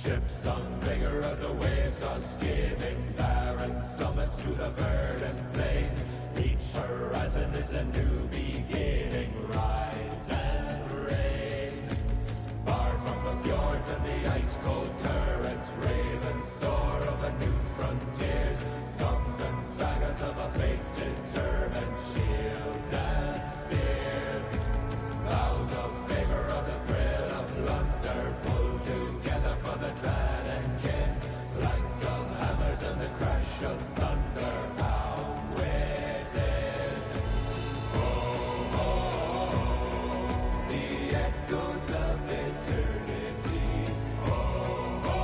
Ships on vigor of the waves are skimming barren summits to the verdant plains. Each horizon is a new beginning. Rise and reign. Far from the fjords and the ice-cold currents, ravens soar over new frontiers. Songs and sagas of a fate determined, shields and spears. Vows of favor of the thrill of plunder, pull together for the clan and kin. Clank of hammers and the crash of thunder, out with it. Oh, oh, oh, the echoes of eternity. Oh, oh,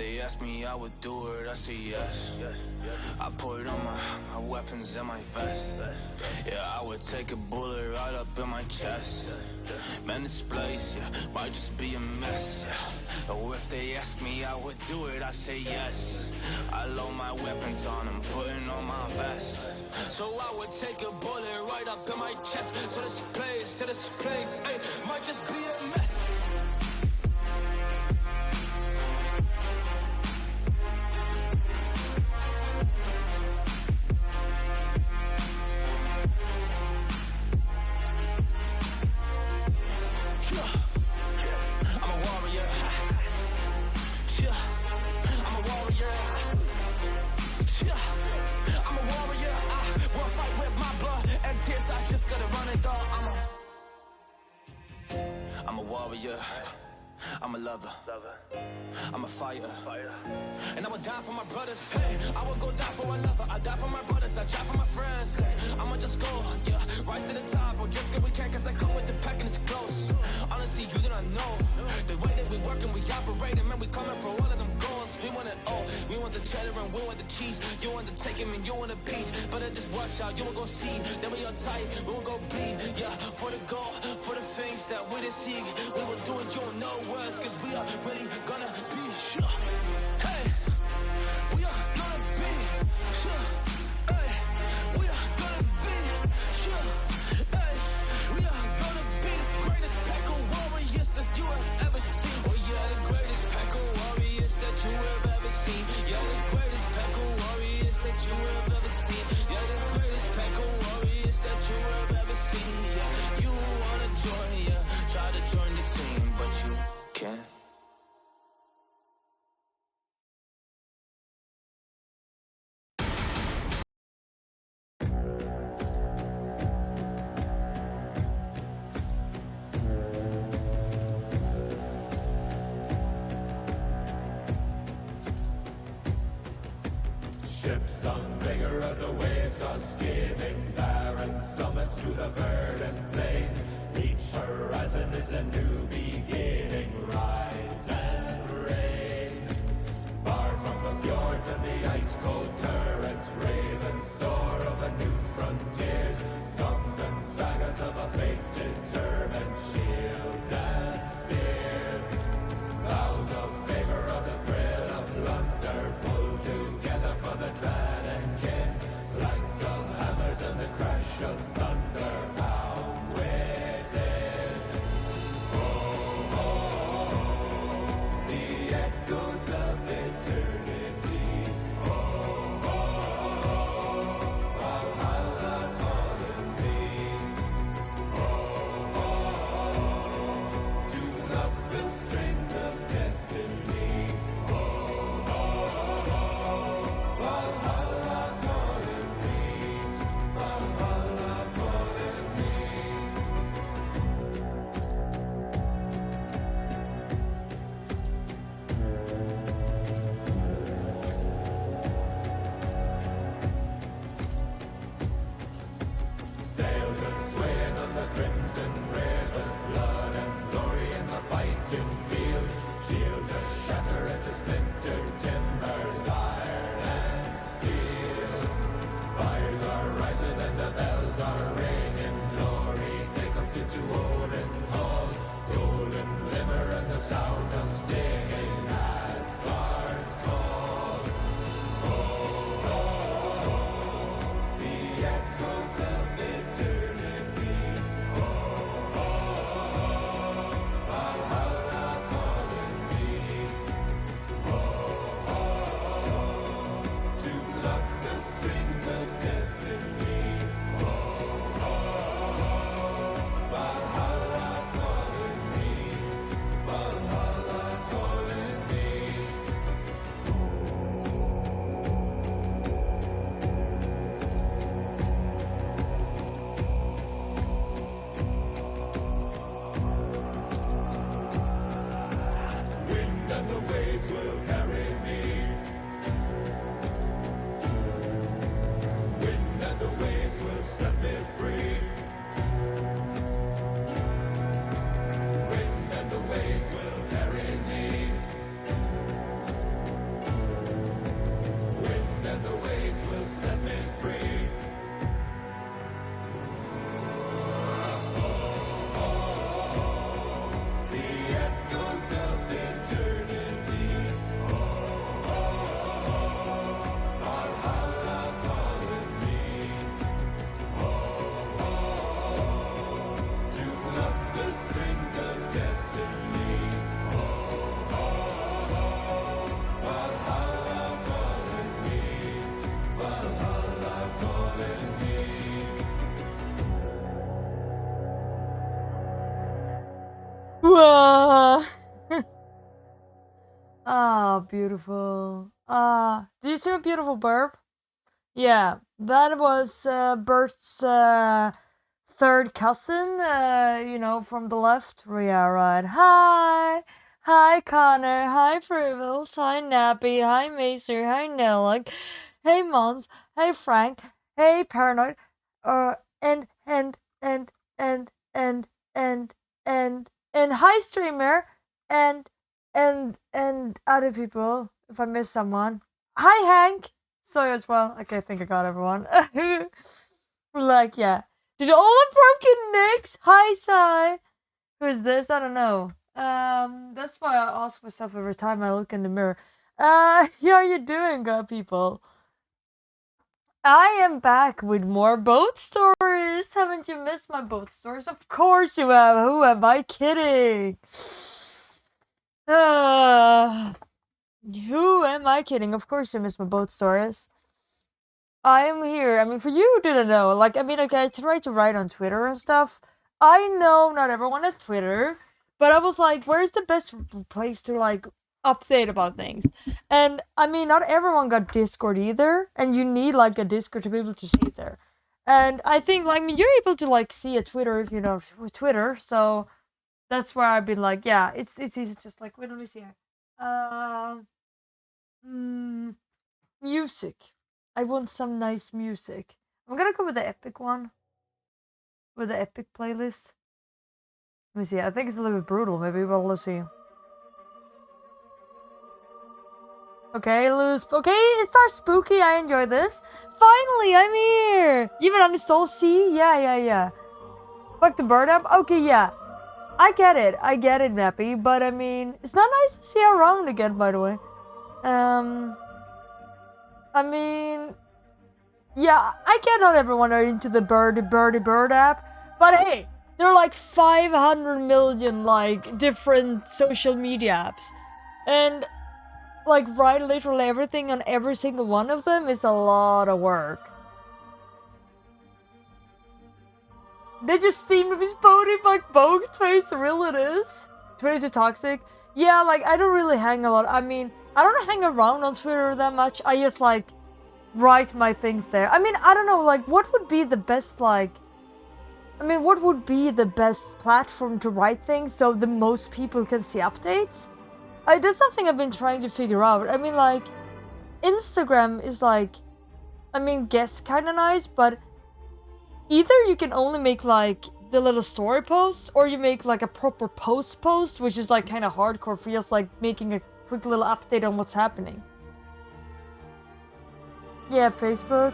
they ask me, I would do it, I say yes. I put on my weapons in my vest. Yeah, I would take a bullet right up in my chest. Man, this place, yeah, might just be a mess, yeah. Or if they ask me, I would do it, I say yes. I load my weapons on, I'm putting on my vest. So I would take a bullet right up in my chest. To this place, hey, might just be a mess. I'm a warrior, I'm a lover, I'm a fighter, and I would die for my brothers. Hey, I would go die for a lover. I die for my brothers, I try for my friends. Hey, I'ma just go, yeah, rise to the top. Or just get we can, cause I come with the pack and it's close. Honestly, you do not know the way that we work and we operate, and man, we coming for all of them goals. We want it all, we want the cheddar and we want the cheese. You want the take and you want a piece, but just watch out, you won't go see. Then we all tight, we won't go bleed. Yeah, for the goal, for the things that we the seek. We will do it, you don't know words, cause we are really gonna be sure. Hey, we are gonna be sure. Hey, we are gonna be sure. Hey, we are gonna be the greatest pack of warriors that you have ever seen. Oh yeah, the greatest pack of warriors that you have ever seen. Yeah, the greatest pack of warriors that you have ever seen. Yeah, the greatest pack of warriors that you have ever seen. Yeah, you wanna join, yeah, try to join the team, but you can't. Ships on vigor of the waves are skimming barren summits to the verdant plains. Each horizon is a new beginning. Rise and reign. Far from the fjords and the ice-cold currents, ravens soar over new frontiers. Songs and sagas of a fate determined, shields and spears. Vows of favor of the thrill of plunder, pull together for the clan and kin. Clank of hammers and the crash of thunder, bound within. Oh, oh, oh, the echoes of eternity. Oh, oh, oh, Valhalla. beautiful. Did you see a beautiful burp? Yeah, that was Bert's third cousin, from the left. Yeah, right. Hi! Hi, Connor. Hi, Frivels. Hi, Nappy. Hi, Macer. Hi, Nellick. Hey, Mons. Hey, Frank. Hey, Paranoid. And, and, and, and hi, Streamer. And other people, if I miss someone. Hi, Hank. Sorry as well. Okay, I think I got everyone. Like, yeah. Did all the broken necks? Hi, Sai. Who's this? I don't know. That's why I ask myself every time I look in the mirror. How are you doing, good people? I am back with more boat stories. Haven't you missed my boat stories? Of course you have. Who am I kidding? Who am I kidding? Of course you missed my boat stories. I am here. I mean, for you who didn't know, okay, I try to write on Twitter and stuff. I know not everyone has Twitter, but I was like, where's the best place to, update about things? And, I mean, not everyone got Discord either, and you need, a Discord to be able to see it there. And I think, you're able to, see a Twitter if you know Twitter, so that's where I've been like, yeah, it's easy, just wait, let me see here. Music. I want some nice music. I'm gonna go with the epic one. With the epic playlist. Let me see. I think it's a little bit brutal, maybe, but let's see. Okay, it starts spooky. I enjoy this. Finally, I'm here! You even uninstall C? Yeah. Fuck the bird app? Okay, yeah. I get it, Nappy, but I mean, it's not nice to see around again, by the way. I mean, yeah, I get not everyone are into the bird app, but hey, there are 500 million different social media apps, and write literally everything on every single one of them is a lot of work. They just steamed his body like both face, real it is. Twitter too toxic. Yeah, I don't really hang a lot. I mean, I don't hang around on Twitter that much. I just write my things there. I mean, I don't know, what would be the best what would be the best platform to write things so the most people can see updates? That's something I've been trying to figure out. I mean, Instagram is guess kind of nice, but either you can only make the little story posts, or you make a proper post, which is kind of hardcore for just making a quick little update on what's happening. Yeah, Facebook.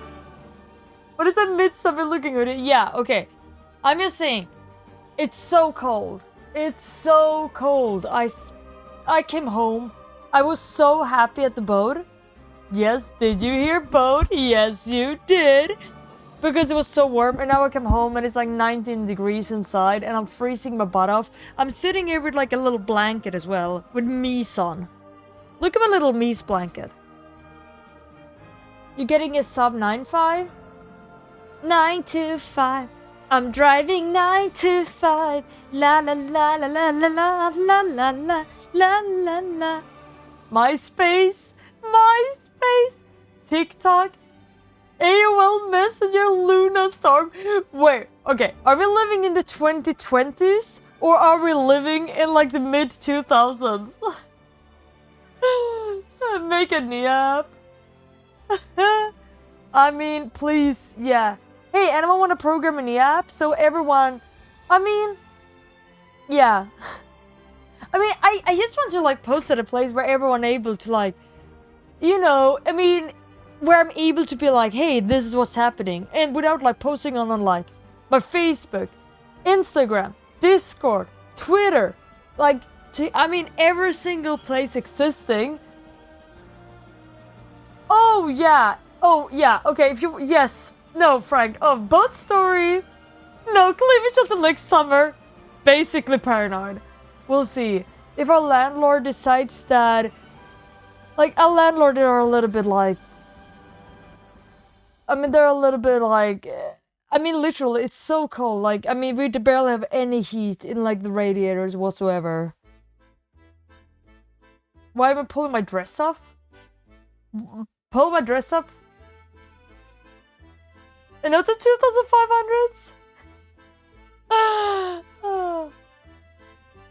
What is that midsummer looking at it? Yeah, okay. I'm just saying, it's so cold. It's so cold. I came home. I was so happy at the boat. Yes, did you hear boat? Yes, you did. Because it was so warm, and now I come home and it's 19 degrees inside and I'm freezing my butt off. I'm sitting here with a little blanket as well, with Mies on. Look at my little Mies blanket. You getting a sub 9.5? 925. I'm driving 925. La la la la la la la la la la la la la. MySpace. TikTok. AOL Messenger, Luna Storm. Wait, okay. Are we living in the 2020s? Or are we living in the mid 2000s? Make a knee app. I mean, please, yeah. Hey, anyone want to program a knee app? So everyone, I mean, yeah. I mean, I just want to post at a place where everyone able to where I'm able to be hey, this is what's happening, and without posting on my Facebook, Instagram, Discord, Twitter, every single place existing. Oh yeah, okay, yes, no, Frank, boat story, no, cleavage of the next summer, basically paranoid. We'll see. If our landlord decides that, our landlord are a little bit they're a little bit literally, it's so cold. We barely have any heat in the radiators whatsoever. Why am I pulling my dress off? Pull my dress up? Another 2,500s?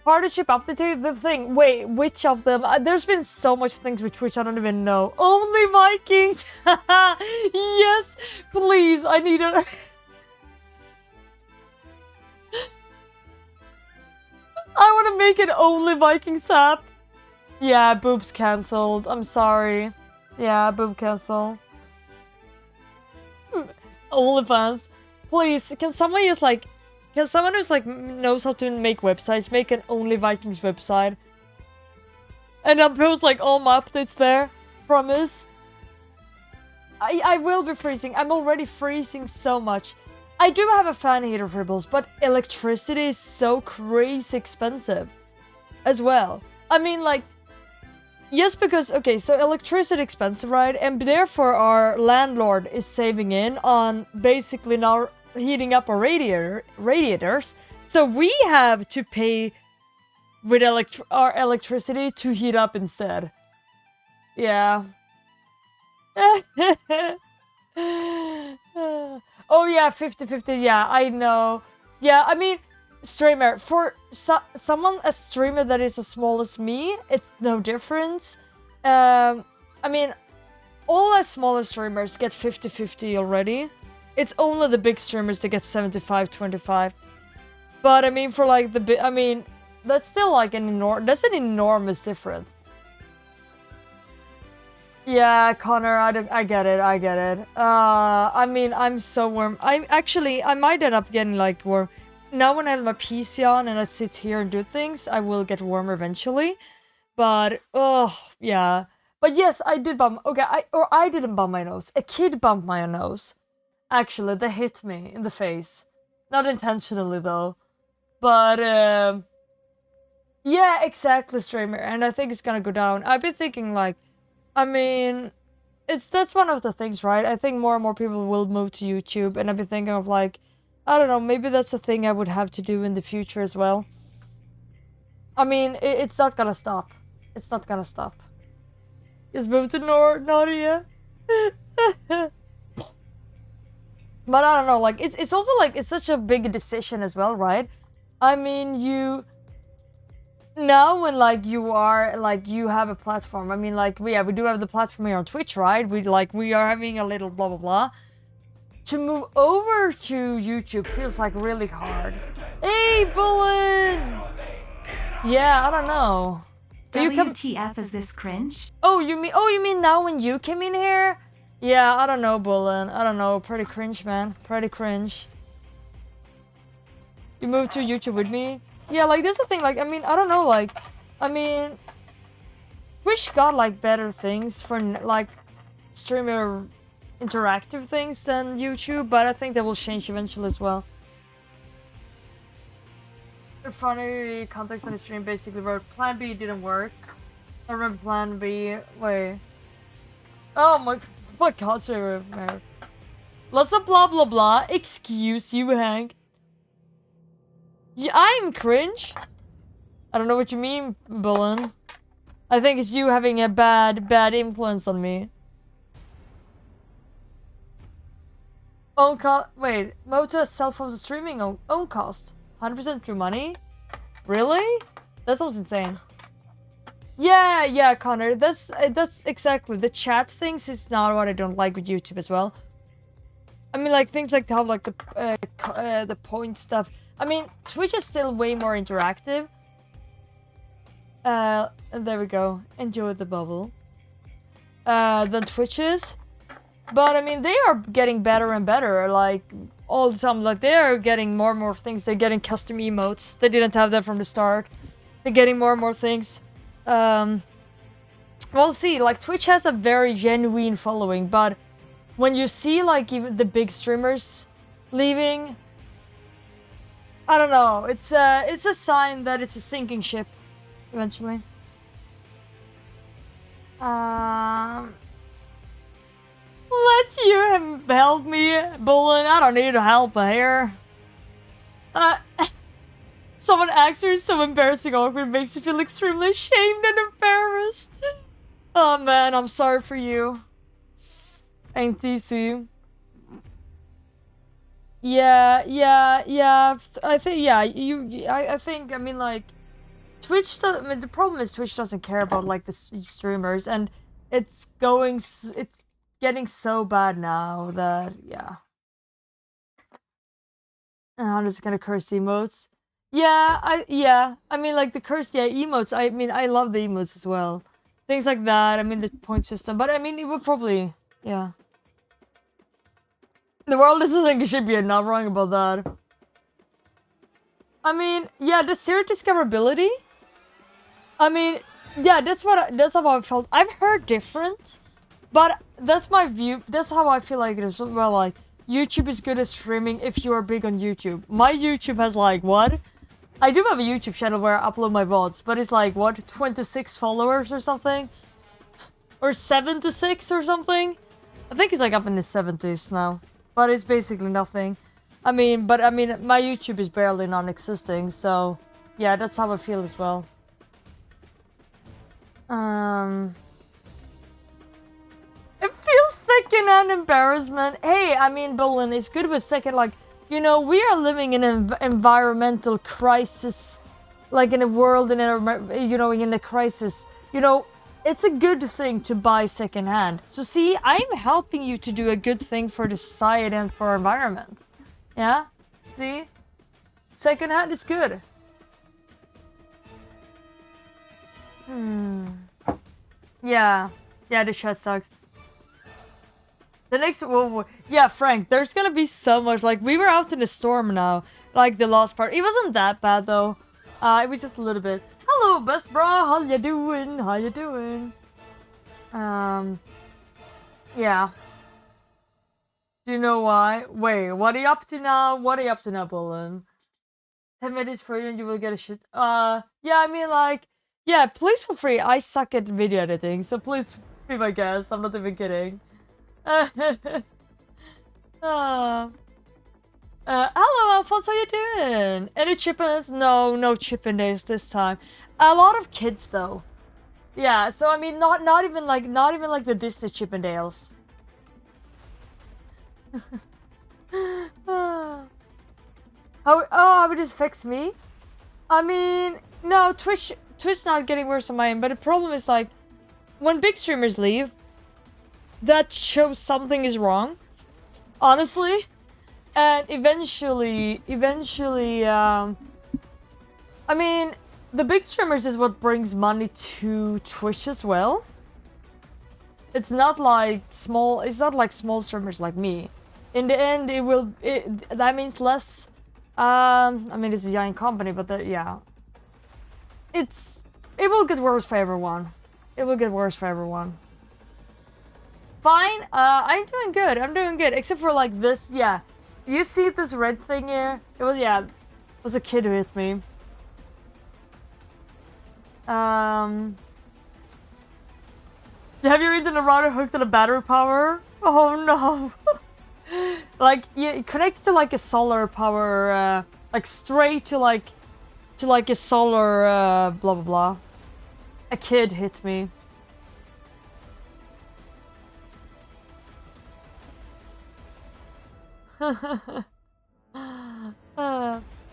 Partnership updated the thing. Wait, which of them? There's been so much things with Twitch I don't even know. Only Vikings! Yes! Please, I need a... I want to make an Only Vikings app. Yeah, boobs cancelled. I'm sorry. Yeah, boob cancel. OnlyFans. Please, can someone just like... Can someone who's like knows how to make websites make an Only Vikings website? And I'll post like all my updates there. Promise. I will be freezing. I'm already freezing so much. I do have a fan heater for Ribbles, but electricity is so crazy expensive as well. I mean, like, just because, okay, so electricity expensive, right? And therefore our landlord is saving in on basically now heating up our radiators. So we have to pay with our electricity to heat up instead. Yeah. Oh yeah, 50-50, yeah, I know. Yeah, I mean, streamer, for someone, a streamer that is as small as me, it's no difference. I mean, all the smaller streamers get 50-50 already. It's only the big streamers that get 75-25. But I mean, for like the big, I mean, that's still like an enormous difference. Yeah, Connor, I get it. I mean, I'm so warm. I might end up getting like warm. Now when I have my PC on and I sit here and do things, I will get warmer eventually. But, oh, yeah. But yes, I did bump, okay, I didn't bump my nose. A kid bumped my nose. Actually, they hit me in the face. Not intentionally though. But, yeah, exactly, streamer. And I think it's gonna go down. I've been thinking like, I mean, that's one of the things, right? I think more and more people will move to YouTube, and I've been thinking of like, I don't know, maybe that's a thing I would have to do in the future as well. I mean, it's not gonna stop. It's not gonna stop. Just move to Nordia. But I don't know, like, it's also like, it's such a big decision as well, right? I mean, now when like you are like you have a platform, I mean like we do have the platform here on Twitch, right? We are having a little blah blah blah. To move over to YouTube feels like really hard. Hey, Bullen! Yeah, I don't know. WTF, is this cringe? Oh, you mean now when you came in here? Yeah, I don't know, Bullen. I don't know. Pretty cringe, man. Pretty cringe. You moved to YouTube with me? Yeah, like, this is the thing, like, I mean, I don't know, like, I mean, Twitch got, like, better things for, like, streamer interactive things than YouTube, but I think that will change eventually as well. The funny context on the stream basically worked. Plan B didn't work. I remember Plan B, wait. Oh my god, sorry. Lots of blah blah blah. Excuse you, Hank. Yeah, I'm cringe. I don't know what you mean, Bullen. I think it's you having a bad influence on me. Own cost. Wait, Moto cell phones streaming own cost. 100% through money? Really? That sounds insane. Yeah, Connor. That's exactly the chat things is not what I don't like with YouTube as well. I mean, like things like how like the point stuff. I mean, Twitch is still way more interactive. And there we go. Enjoy the bubble. Than Twitch is. But I mean, they are getting better and better. Like all the time, like they are getting more and more things. They're getting custom emotes. They didn't have that from the start. They're getting more and more things. We'll see. Like Twitch has a very genuine following, but when you see like even the big streamers leaving, I don't know. It's a sign that it's a sinking ship eventually. Let you help me, Bullen. I don't need help here. Someone asks you so embarrassing awkward makes you feel extremely ashamed and embarrassed. Oh man, I'm sorry for you. Ain't DC. Yeah. I think I think I mean like Twitch. I mean, the problem is Twitch doesn't care about like the streamers, and it's getting so bad now that yeah. I'm just gonna curse emotes. I mean like the cursed emotes. I mean I love the emotes as well. Things like that. I mean the point system, but I mean it would probably yeah. The world is like it should be. I'm not wrong about that. I mean yeah, the zero discoverability. I mean yeah, that's how I felt. I've heard different, but that's my view. That's how I feel like it is. Well, like YouTube is good at streaming if you are big on YouTube. My YouTube has like what? I do have a YouTube channel where I upload my VODs, but it's like what 26 followers or something, or 76 or something. I think it's like up in the 70s now, but it's basically nothing. I mean my YouTube is barely non-existing, so yeah, that's how I feel as well. It feels second-hand embarrassment. Hey, I mean, Bolin, it's good with second, like, you know, we are living in an environmental crisis, like in a world, in a crisis. You know, it's a good thing to buy second-hand. So see, I'm helping you to do a good thing for the society and for our environment. Yeah? See? Second-hand is good. Yeah, the chat sucks. The next, yeah, Frank, there's gonna be so much, like, we were out in the storm now, like, the last part. It wasn't that bad, though. It was just a little bit. Hello, best bra, how you doing? Yeah. Do you know why? Wait, what are you up to now? Bolin? 10 minutes for you and you will get a shit. Yeah, I mean, like, yeah, please feel free. I suck at video editing, so please be my guest. I'm not even kidding. Hello, Alphonse, how you doing? Any chippins? No chippin days this time. A lot of kids, though. Yeah, so I mean, not even like the Disney Chippendales. How would this fix me? I mean, no, Twitch not getting worse on my end, but the problem is like when big streamers leave, that shows something is wrong, honestly, and eventually, I mean, the big streamers is what brings money to Twitch as well. It's not like small streamers like me. In the end, that means less. I mean, it's a young company, but yeah, it will get worse for everyone. Fine. I'm doing good. Except for like this. Yeah, you see this red thing here? It was a kid who hit me. Have you eaten a router hooked to the battery power? Oh no. Like you connect to like a solar power, like straight to like a solar blah blah blah. A kid hit me.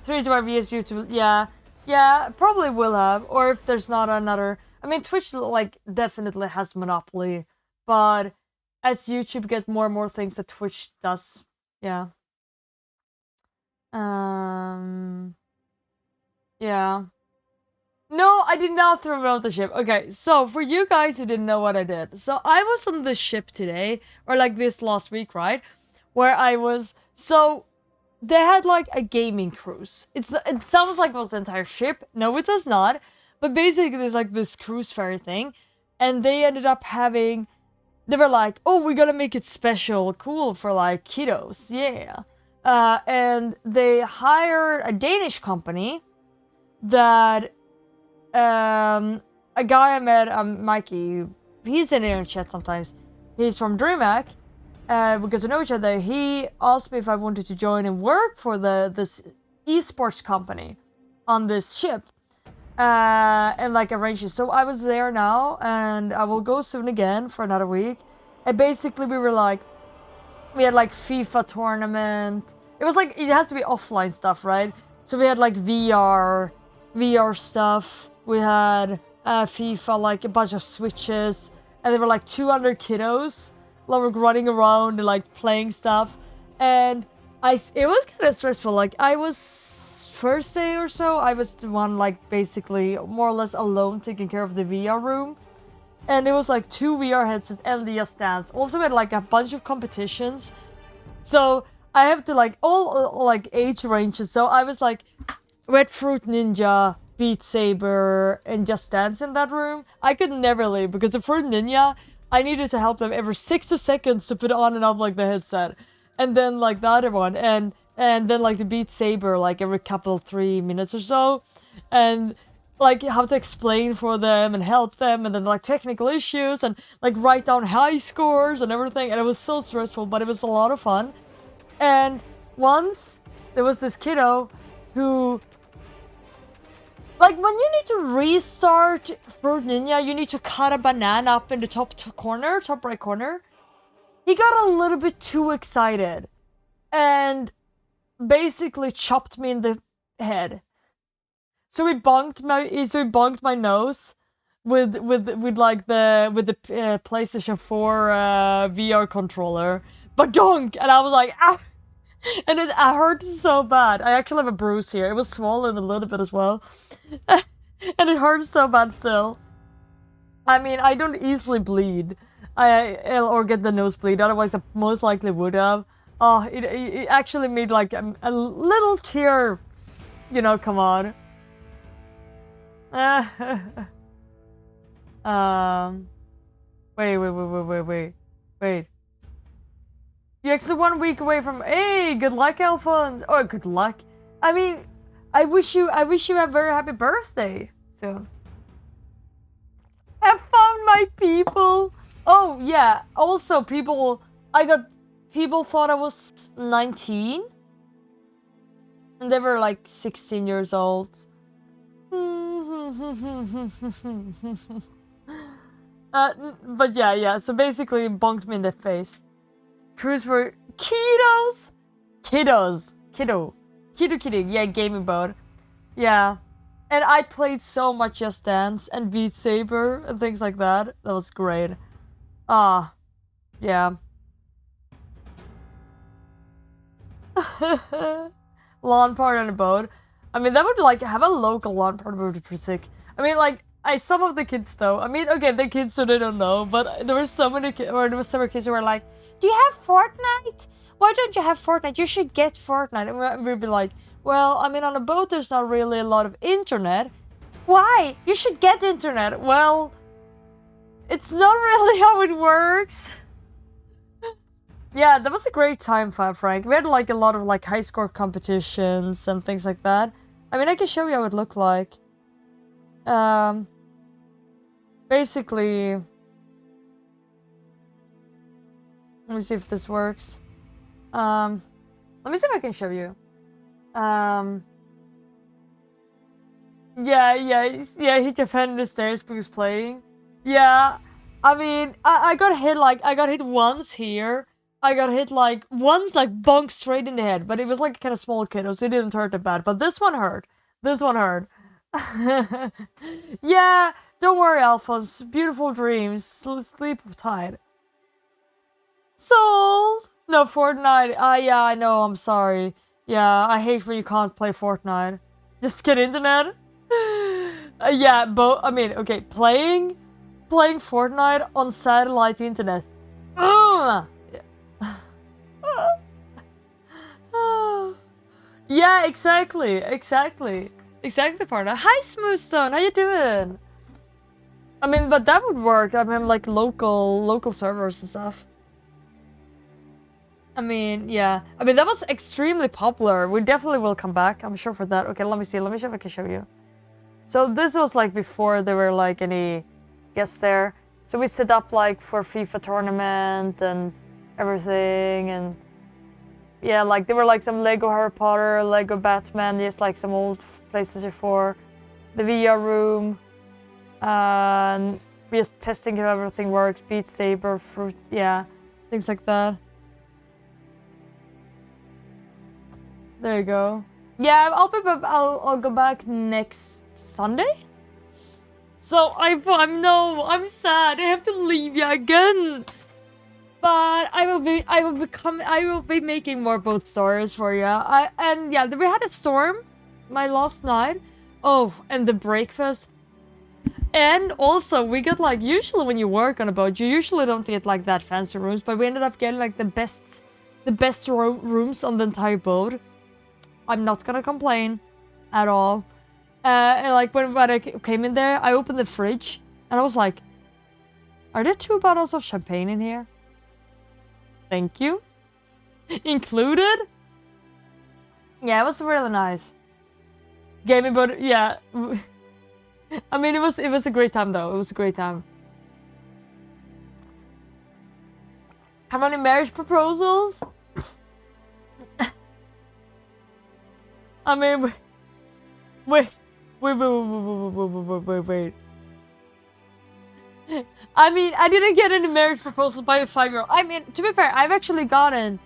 Three drive years YouTube. Yeah, probably will have. Or if there's not another. I mean, Twitch like definitely has monopoly, but as YouTube get more and more things that Twitch does, yeah. Yeah. No, I did not throw out the ship. Okay, so for you guys who didn't know what I did, so I was on the ship today, or like this last week, right? Where I was, so they had like a gaming cruise. It sounds like it was the entire ship. No, it was not. But basically, there's like this cruise ferry thing, and they ended up having. They were like, "Oh, we're gonna make it special, cool for like kiddos, yeah." And they hired a Danish company that a guy I met, Mikey. He's in the chat sometimes. He's from DreamHack. Because we know each other, he asked me if I wanted to join and work for this esports company. on this ship. And like arrange it. So I was there now, and I will go soon again for another week. And basically we had like FIFA tournament. It was like, it has to be offline stuff, right? So we had like VR stuff. We had FIFA, like a bunch of switches, and there were like 200 kiddos like running around and like playing stuff. And it was kind of stressful. Like I was first day or so, I was the one like basically more or less alone taking care of the VR room. And it was like 2 VR headsets and the stands. Also we had like a bunch of competitions. So I have to like all like age ranges. So I was like Red Fruit Ninja, Beat Saber, and Just Dance in that room. I could never leave because the Fruit Ninja, I needed to help them every 60 seconds to put on and off like the headset. And then like the other one, and then like the Beat Saber like every couple 3 minutes or so. And like how to explain for them and help them, and then like technical issues and like write down high scores and everything. And it was so stressful, but it was a lot of fun. And once there was this kiddo who, like when you need to restart Fruit Ninja, you need to cut a banana up in the top right corner. He got a little bit too excited and basically chopped me in the head. So he bonked my nose with like the PlayStation 4 VR controller. Badonk! And I was like, ah! And it hurt so bad. I actually have a bruise here. It was swollen a little bit as well. And it hurts so bad still. I mean, I don't easily bleed. Or get the nosebleed. Otherwise, I most likely would have. Oh, it actually made like a little tear. You know, come on. Wait. You're actually 1 week away from. Hey, good luck, Alphonse. Oh, good luck. I mean, I wish you a very happy birthday soon. I found my people. Oh yeah. Also, people thought I was 19, and they were like 16 years old. But yeah. So basically, it bonked me in the face. Cruise for kiddo. Yeah, gaming boat. Yeah, and I played so much Just Dance and Beat Saber and things like that. That was great. Yeah. Lawn party on a boat. I mean, that would like have a local lawn party would be pretty sick. I mean, like some of the kids though. I mean, okay, they're kids so they don't know, but there were so many kids who were like, "Do you have Fortnite? Why don't you have Fortnite? You should get Fortnite." And we'd be like, "Well, I mean, on a boat there's not really a lot of internet. Why? You should get internet." Well, it's not really how it works. Yeah, that was a great time, Frank. We had like a lot of like high score competitions and things like that. I mean, I can show you how it looked like. Basically, let me see if this works. Let me see if I can show you. Yeah, he defended the stairs because playing. Yeah, I mean, I got hit once here. I got hit like once, like bonked straight in the head, but it was like kind of small kiddo, so it didn't hurt that bad. But this one hurt. Yeah, don't worry, Alphonse. Beautiful dreams. Sleep tight. Sold. No, Fortnite. Yeah, I know. I'm sorry. Yeah, I hate when you can't play Fortnite. Just get internet. Yeah, I mean, okay, playing Fortnite on satellite internet. Yeah, exactly, partner. Hi, Smoothstone, how you doing? I mean, but that would work. I mean, like local servers and stuff. I mean, yeah. I mean, that was extremely popular. We definitely will come back. I'm sure for that. Okay, let me see. Let me see if I can show you. So this was like before there were like any guests there. So we set up like for FIFA tournament and everything, and yeah, like there were like some Lego Harry Potter, Lego Batman, just like some old PlayStation 4, the VR room, and just testing if everything works, Beat Saber, Fruit, yeah, things like that. There you go. Yeah, I'll go back next Sunday. So I'm sad. I have to leave you again. But I will be making more boat stories for you. We had a storm my last night. Oh, and the breakfast. And also we got like, usually when you work on a boat, you usually don't get like that fancy rooms, but we ended up getting like the best rooms on the entire boat. I'm not gonna complain at all. And like when I came in there, I opened the fridge and I was like, are there 2 bottles of champagne in here? Thank you. Included? Yeah, it was really nice. Gaming, but yeah. I mean, it was a great time though. It was a great time. How many marriage proposals? I mean, wait. I mean, I didn't get any marriage proposals by a 5-year-old. I mean, to be fair, I've actually heard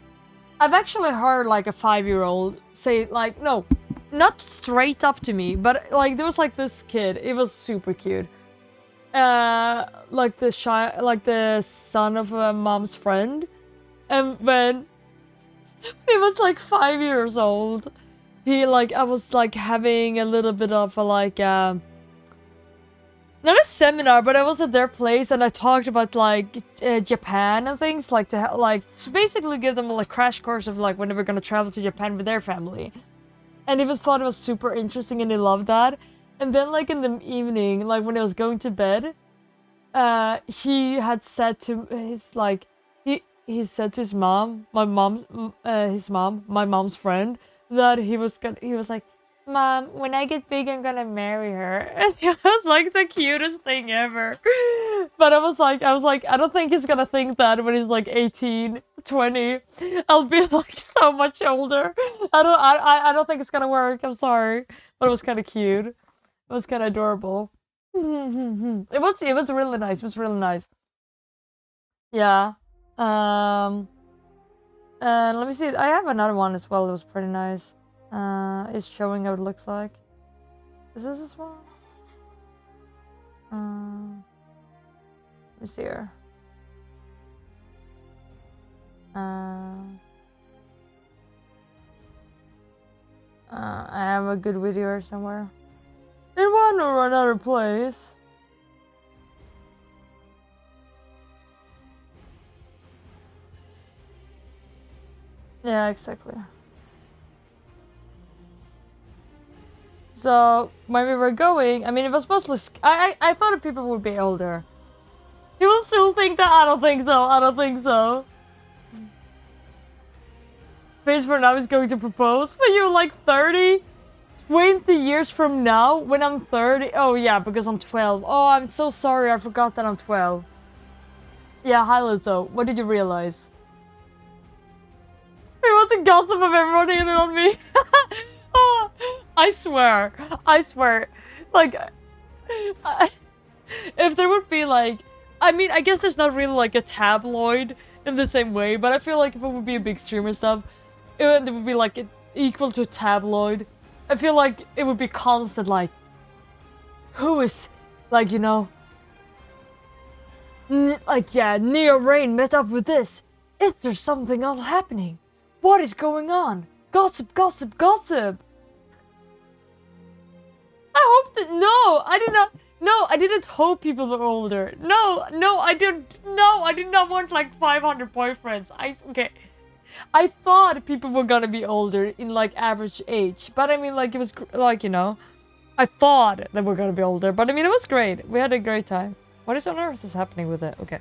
like a 5-year-old say like, no, not straight up to me, but like there was like this kid. It was super cute. Like the son of a mom's friend, and when he was like 5 years old. I was like having a little bit of a like, not a seminar, but I was at their place and I talked about like Japan and things like to basically give them a like crash course of like when they were gonna travel to Japan with their family, and he thought it was super interesting and he loved that. And then like in the evening, like when he was going to bed, he had said to his mom, my mom's friend, that he was like, Mom, when I get big, I'm gonna marry her. And it was like the cutest thing ever. But I was like, I don't think he's gonna think that when he's like 18, 20. I'll be like so much older. I don't think it's gonna work. I'm sorry. But it was kind of cute. It was kind of adorable. It was really nice. It was really nice. Yeah. And let me see. I have another one as well. It was pretty nice. It's showing how it looks like. Is this one? Let me see here. I have a good video somewhere. In one or another place. Yeah, exactly. So when we were going, I mean, it was mostly. I thought that people would be older. You will still think that? I don't think so. I don't think so. Face for now is going to propose when you're like 30, 20 years from now when I'm 30. Oh yeah, because I'm 12. Oh, I'm so sorry. I forgot that I'm 12. Yeah, hi Lizzo. What did you realize? You want to gossip of everybody and on me? Oh, I swear. Like, if there would be like, I mean, I guess there's not really like a tabloid in the same way, but I feel like if it would be a big stream or stuff, it would be like equal to a tabloid. I feel like it would be constant like, who is, like, you know, like, yeah, Neo Rain met up with this. Is there something else happening? What is going on? Gossip, gossip, gossip. I hope that, no, I did not. No, I didn't hope people were older. No, I didn't. No, I did not want like 500 boyfriends. Okay. I thought people were gonna be older in like average age. But I mean, like, it was like, you know, I thought they were gonna be older. But I mean, it was great. We had a great time. What on earth is happening with it? Okay.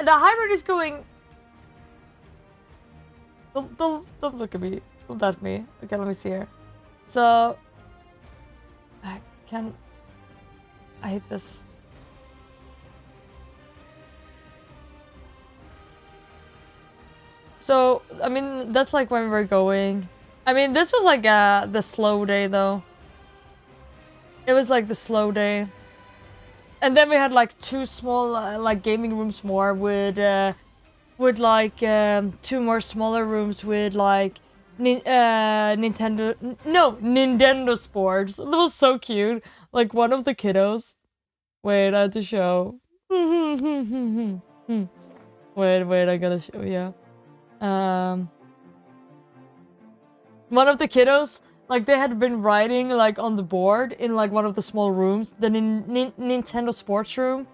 The hybrid is going. Don't look at me. Don't at me. Okay, let me see here. So. I hate this. So, I mean, that's like when we're going. I mean, this was like the slow day though. It was like the slow day. And then we had like 2 small like gaming rooms more with like 2 more smaller rooms with like Nintendo Sports. That was so cute. Like one of the kiddos. Wait, I had to show. Wait, I gotta show you. One of the kiddos, like they had been writing like on the board in like one of the small rooms, the Nintendo Sports room.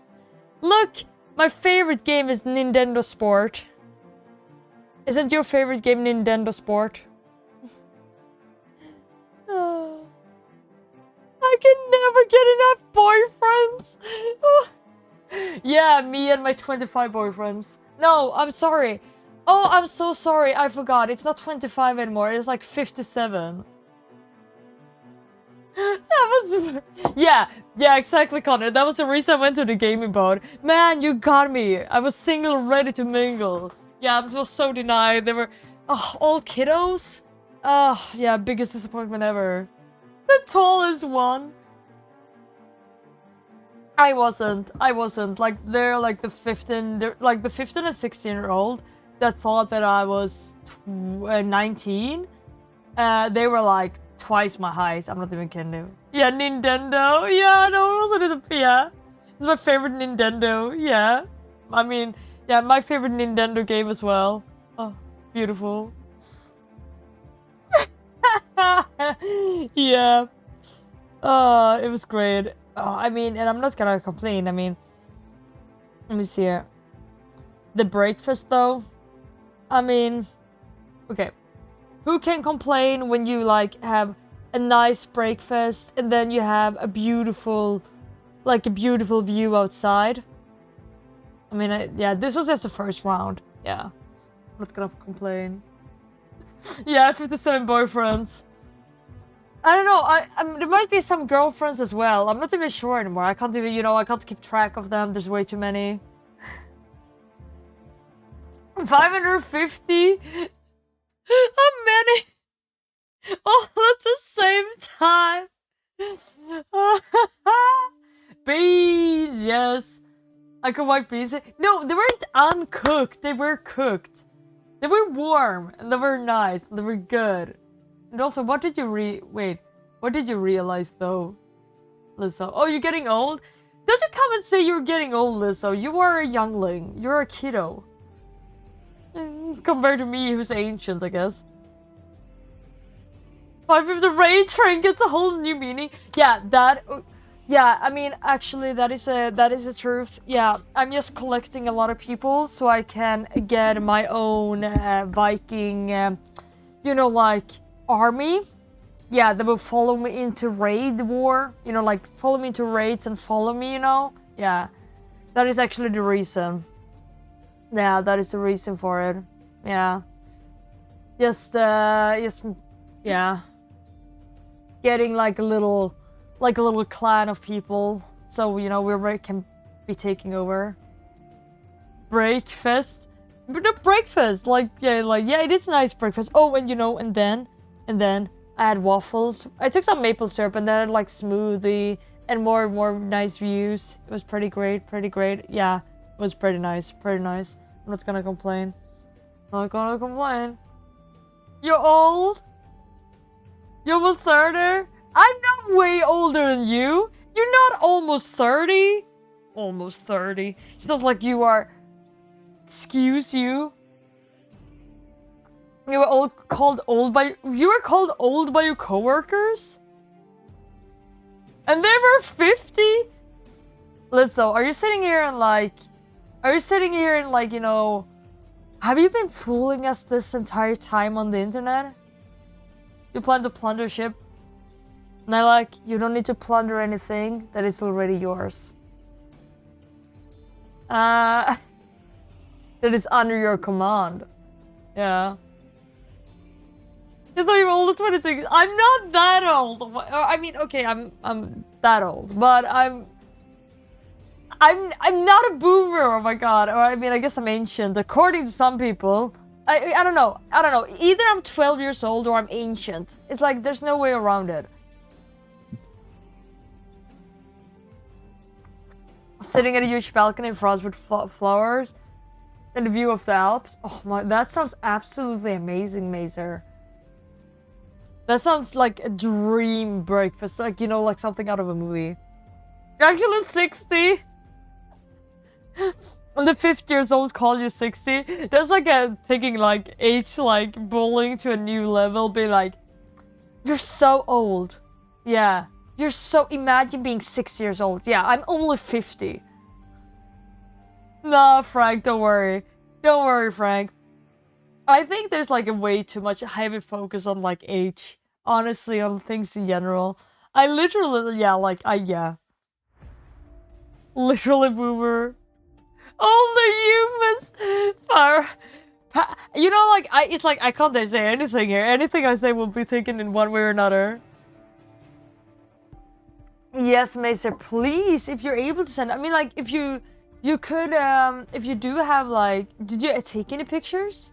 Look, my favorite game is Nintendo Sport. Isn't your favorite game Nintendo Sport? I can never get enough boyfriends. Yeah, me and my 25 boyfriends. No, I'm sorry. Oh, I'm so sorry. I forgot. It's not 25 anymore. It's like 57. That was... Yeah, exactly, Connor. That was the reason I went to the gaming board. Man, you got me. I was single, ready to mingle. Yeah, I was so denied. They were all kiddos. Yeah, biggest disappointment ever. The tallest one. I wasn't. Like, they're like the 15... They're like the 15 and 16-year-old that thought that I was 19. They were like twice my height. I'm not even kidding you. Yeah, Nintendo. Yeah, no, it wasn't. Yeah, it's my favorite Nintendo. Yeah, I mean, yeah, my favorite Nintendo game as well. Oh, beautiful. Yeah. It was great. I mean, and I'm not gonna complain. I mean, let me see here. The breakfast, though. I mean, okay. Who can complain when you, like, have a nice breakfast and then you have a beautiful view outside? I mean, yeah, this was just the first round. Yeah. I'm not gonna complain. Yeah, 57 boyfriends. I don't know, I there might be some girlfriends as well. I'm not even sure anymore. I can't even, I can't keep track of them. There's way too many. 550? How many? All at the same time. Bees, yes. I could white bees. No, they weren't uncooked. They were cooked. They were warm, and they were nice, and they were good. And also, what did you what did you realize, though, Lizzo? Oh, you're getting old? Don't you come and say you're getting old, Lizzo. You are a youngling. You're a kiddo. Compared to me, who's ancient, I guess. 5 of the raid train gets a whole new meaning. Yeah, yeah, I mean, actually, that is the truth. Yeah, I'm just collecting a lot of people so I can get my own Viking, like, army. Yeah, they will follow me into raid war. Like, follow me into raids and follow me, Yeah, that is actually the reason. Yeah, that is the reason for it. Yeah. Just, yeah. Getting like a little clan of people. So, we can be taking over. Breakfast. But no, breakfast. Yeah, it is a nice breakfast. Oh, and then I had waffles. I took some maple syrup and then I had like smoothie and more nice views. It was pretty great. Yeah, it was pretty nice. I'm not gonna complain. You're old? You're almost 30? I'm not way older than you. You're not almost 30. Almost 30. It's not like you are... Excuse you? You were all called old by... You were called old by your coworkers? And they were 50? Lizzo, are you sitting here and like... Have you been fooling us this entire time on the internet? You plan to plunder ship? And I like, you don't need to plunder anything that is already yours. That is under your command. Yeah. You thought you were older 26. I'm not that old. I mean, okay, I'm that old, but I'm not a boomer, oh my god. Or I mean, I guess I'm ancient. According to some people, I don't know. I don't know. Either I'm 12 years old or I'm ancient. It's like there's no way around it. Sitting at a huge balcony in France with flowers and the view of the Alps. Oh my, that sounds absolutely amazing, Mazer. That sounds like a dream breakfast, like, you know, like something out of a movie. You're actually 60. And the 50 years old call you 60. There's like a thinking like age like bullying to a new level. Be like, you're so old. Yeah. You're so, imagine being 6 years old. Yeah, I'm only 50. Nah, Frank, don't worry. Don't worry, Frank. I think there's like a way too much heavy focus on like age. Honestly, on things in general. I literally, yeah, like, yeah. Literally boomer. Older humans. You know, like, it's like, I can't say anything here. Anything I say will be taken in one way or another. Yes, Maester, please, if you're able to send, I mean, like, if you could, if you do have, like, did you take any pictures?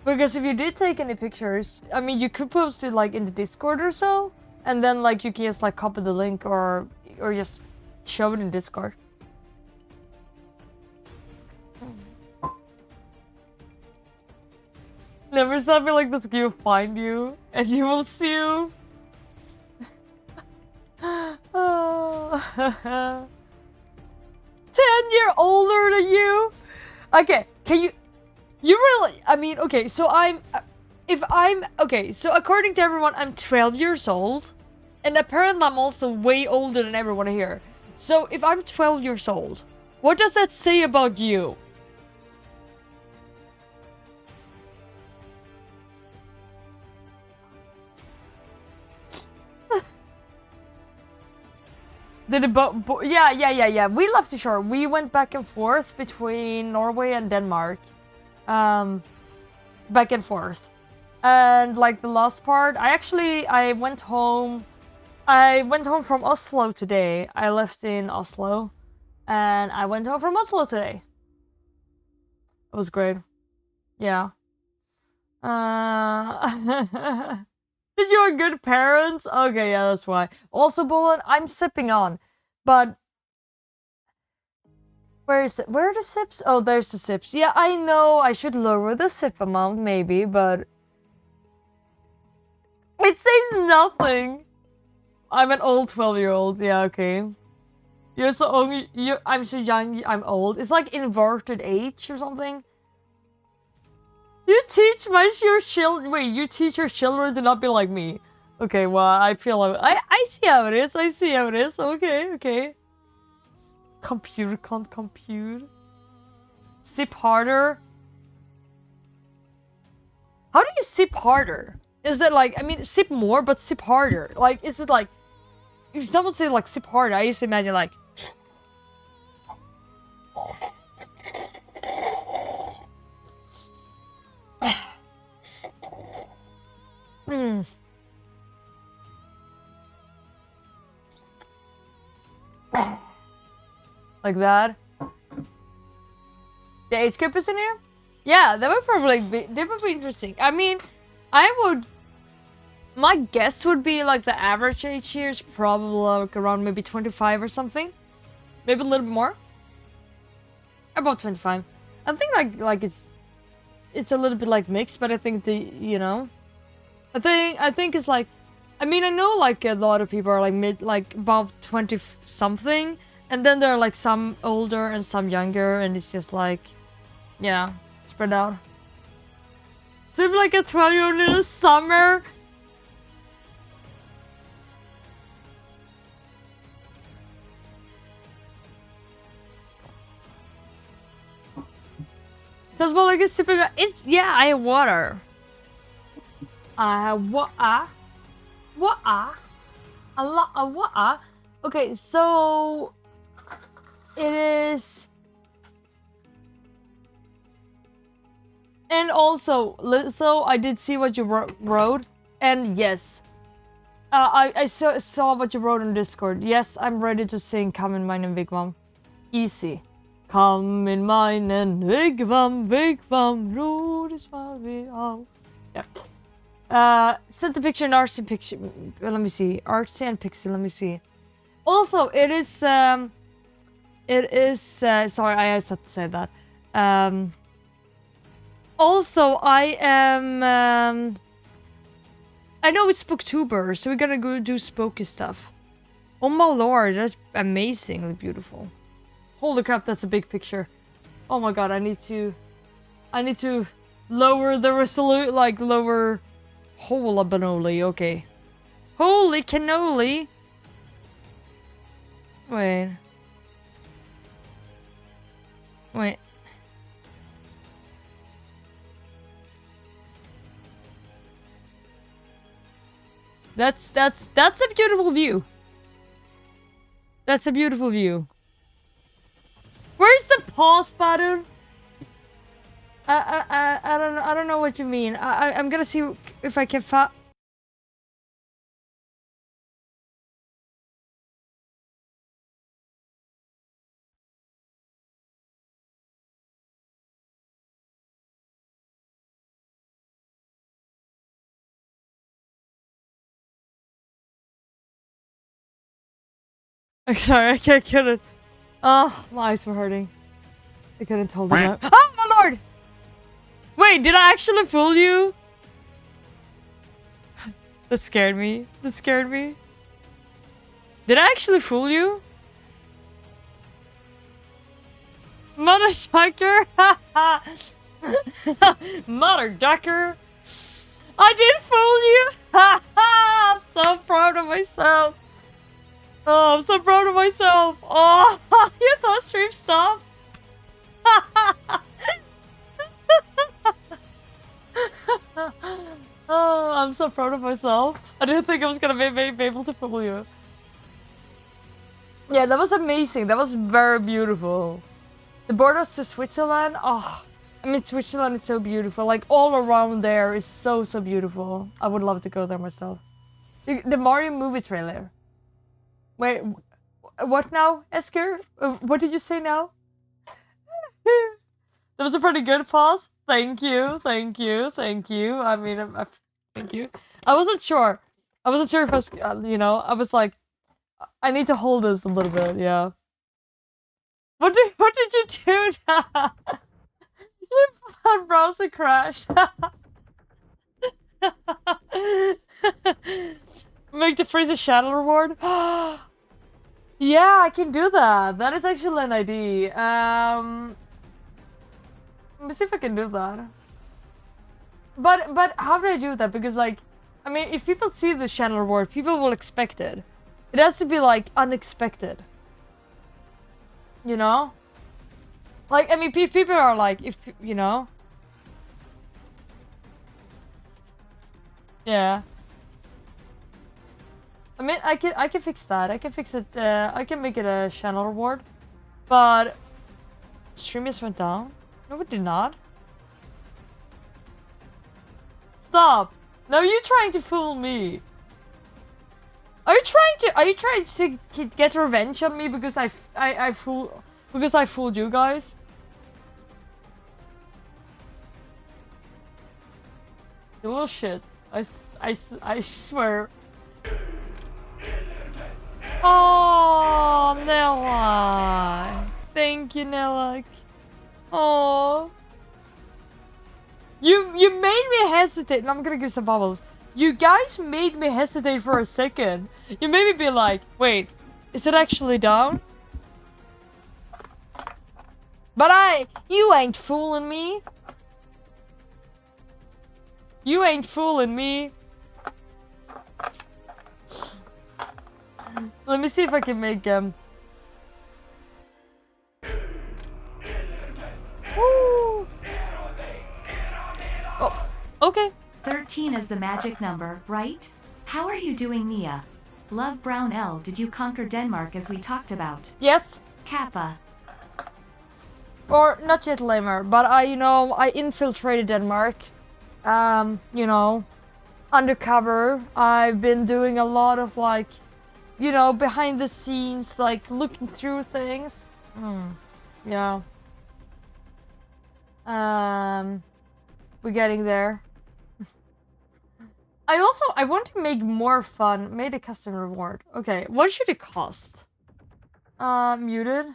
Because if you did take any pictures, I mean, you could post it, like, in the Discord or so, and then, like, you can just, like, copy the link or just show it in Discord. Never something like this, you find you, and you will sue. 10-year older than you? Okay, can you really, I mean, okay, so okay, so according to everyone, I'm 12 years old, and apparently I'm also way older than everyone here. So if I'm 12 years old, what does that say about you? Did it yeah. We left the shore. We went back and forth between Norway and Denmark. Back and forth. And like the last part, I went home. I went home from Oslo today. I left in Oslo. And I went home from Oslo today. It was great. Yeah. Did you have good parents? Okay, yeah, that's why. Also, Bullet, I'm sipping on. But where is it? Where are the sips? Oh, there's the sips. Yeah, I know I should lower the sip amount, maybe, but it says nothing. I'm an old 12-year-old. Yeah, okay. You're so old. I'm so young. I'm old. It's like inverted age or something. You teach your children. Wait, you teach your children to not be like me. Okay, well, I feel like I see how it is. I see how it is. Okay. Computer can't compute. Sip harder. How do you sip harder? Is that like, I mean, sip more, but sip harder? Like, is it like, if someone say like sip harder, I used to imagine like. Like that. The age group is in here? Yeah, that would probably be interesting. I mean, my guess would be like the average age here is probably like around maybe 25 or something. Maybe a little bit more. About 25. I think like it's a little bit like mixed, but I think I think it's like, I mean, I know like a lot of people are like about 20 something, and then there are like some older and some younger, and it's just like, yeah, spread out. Seems like a 12-year-old in the summer. Sounds more like a sipping. It's, yeah, I have water. What? A lot of water. Okay, so it is. And also, so I did see what you wrote, and yes, I saw what you wrote on Discord. Yes, I'm ready to sing "Come in Mine and Big Mom." Easy. Come in mine and wigwam, wigwam, road is far we all. Yeah. Sent the picture and artsy picture. Let me see. Artsy and pixie. Let me see. Also, it is. Sorry, I just have to say that. Also, I am. I know it's Spooktober, so we're gonna go do spooky stuff. Oh my lord, that's amazingly beautiful. Holy crap, that's a big picture. Oh my god, I need to lower the resolution, like lower. Holy banoli, okay. Holy cannoli. Wait. That's a beautiful view. That's a beautiful view. Where's the pause button? I don't know what you mean. I'm gonna see if I can I'm sorry, I couldn't. Oh, my eyes were hurting. I couldn't hold it up. Oh my lord! Wait, did I actually fool you? That scared me. That scared me. Did I actually fool you? Mother ducker! Mother ducker! I did fool you! I'm so proud of myself! Oh, I'm so proud of myself! Oh, you thought stream stopped? Oh, I'm so proud of myself. I didn't think I was gonna be able to fool you. Yeah, that was amazing. That was very beautiful. The borders to Switzerland. Oh, I mean, Switzerland is so beautiful. Like, all around there is so beautiful. I would love to go there myself. The Mario movie trailer. Wait, what now, Esker? What did you say now? That was a pretty good pause. Thank you, thank you, thank you. I mean, thank you. I wasn't sure. I wasn't sure if I was, you know, I was like, I need to hold this a little bit, yeah. What did you do now? Your browser crashed. Make the freezer shadow reward? Yeah, I can do that. That is actually an idea. Let me see if I can do that. But how do I do that? Because, like, I mean, if people see the channel reward, people will expect it. It has to be, like, unexpected. You know? Like, I mean, people are like, if, you know? Yeah. I mean, I can fix that. I can fix it. I can make it a channel reward. But stream just went down. No, it did not. Stop. Now you're trying to fool me. Are you trying to get revenge on me because I fooled you guys? Bullshit. I swear. Oh, Nella. Thank you, Nella. Oh. You made me hesitate. And I'm gonna give some bubbles. You guys made me hesitate for a second. You made me be like, wait, is it actually down? But you ain't fooling me. You ain't fooling me. Let me see if I can make Woo. Oh, okay. 13 is the magic number, right? How are you doing, Mia? Love Brown L. Did you conquer Denmark as we talked about? Yes. Kappa. Or not yet, Lamer, but I infiltrated Denmark. You know, undercover. I've been doing a lot of, like, you know, behind the scenes, like, looking through things. Yeah. We're getting there. I want to make more fun. Made a custom reward. Okay, what should it cost? Muted.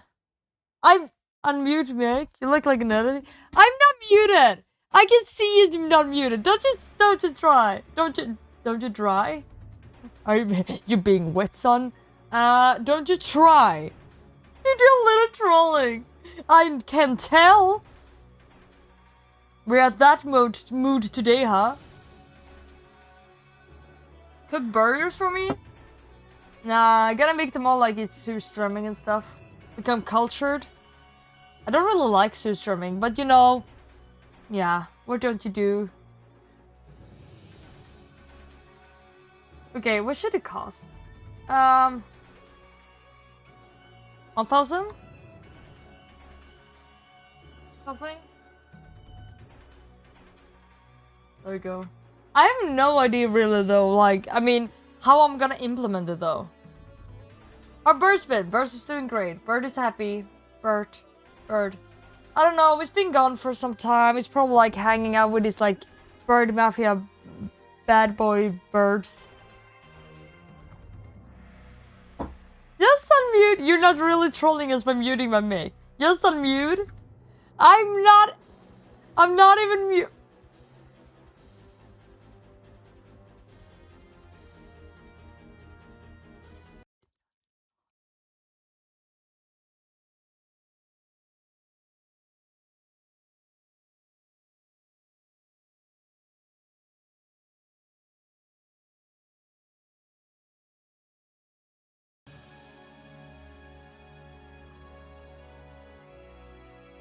I'm unmute me. You look like another. I'm not muted. I can see you're not muted. Don't you try. Don't you try? Are you being wet, son? Don't you try. You do a little trolling. I can tell. We're at that mood today, huh? Cook burgers for me? Nah, I gotta make them all like it's surströmming and stuff. Become cultured. I don't really like surströmming, but you know, yeah, what don't you do? Okay, what should it cost? 1,000? Something? There we go. I have no idea really though, like, I mean, how I'm gonna implement it though. Our Bird's been. Bird is doing great. Bird is happy. Bird. I don't know, he's been gone for some time. He's probably like hanging out with his like bird mafia bad boy birds. Just unmute. You're not really trolling us by muting my mic. Just unmute. I'm not even mute.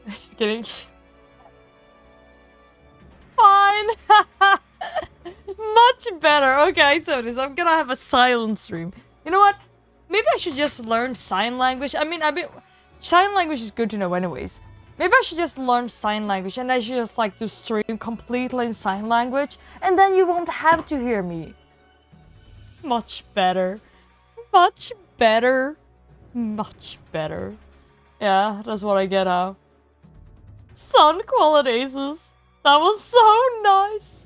Just kidding. Fine. Much better. Okay, so this I'm gonna have a silent stream. You know what? Maybe I should just learn sign language. I mean, sign language is good to know anyways. Maybe I should just learn sign language and I should just like to stream completely in sign language and then you won't have to hear me. Much better. Much better. Much better. Yeah, that's what I get out. Sun qualities. That was so nice.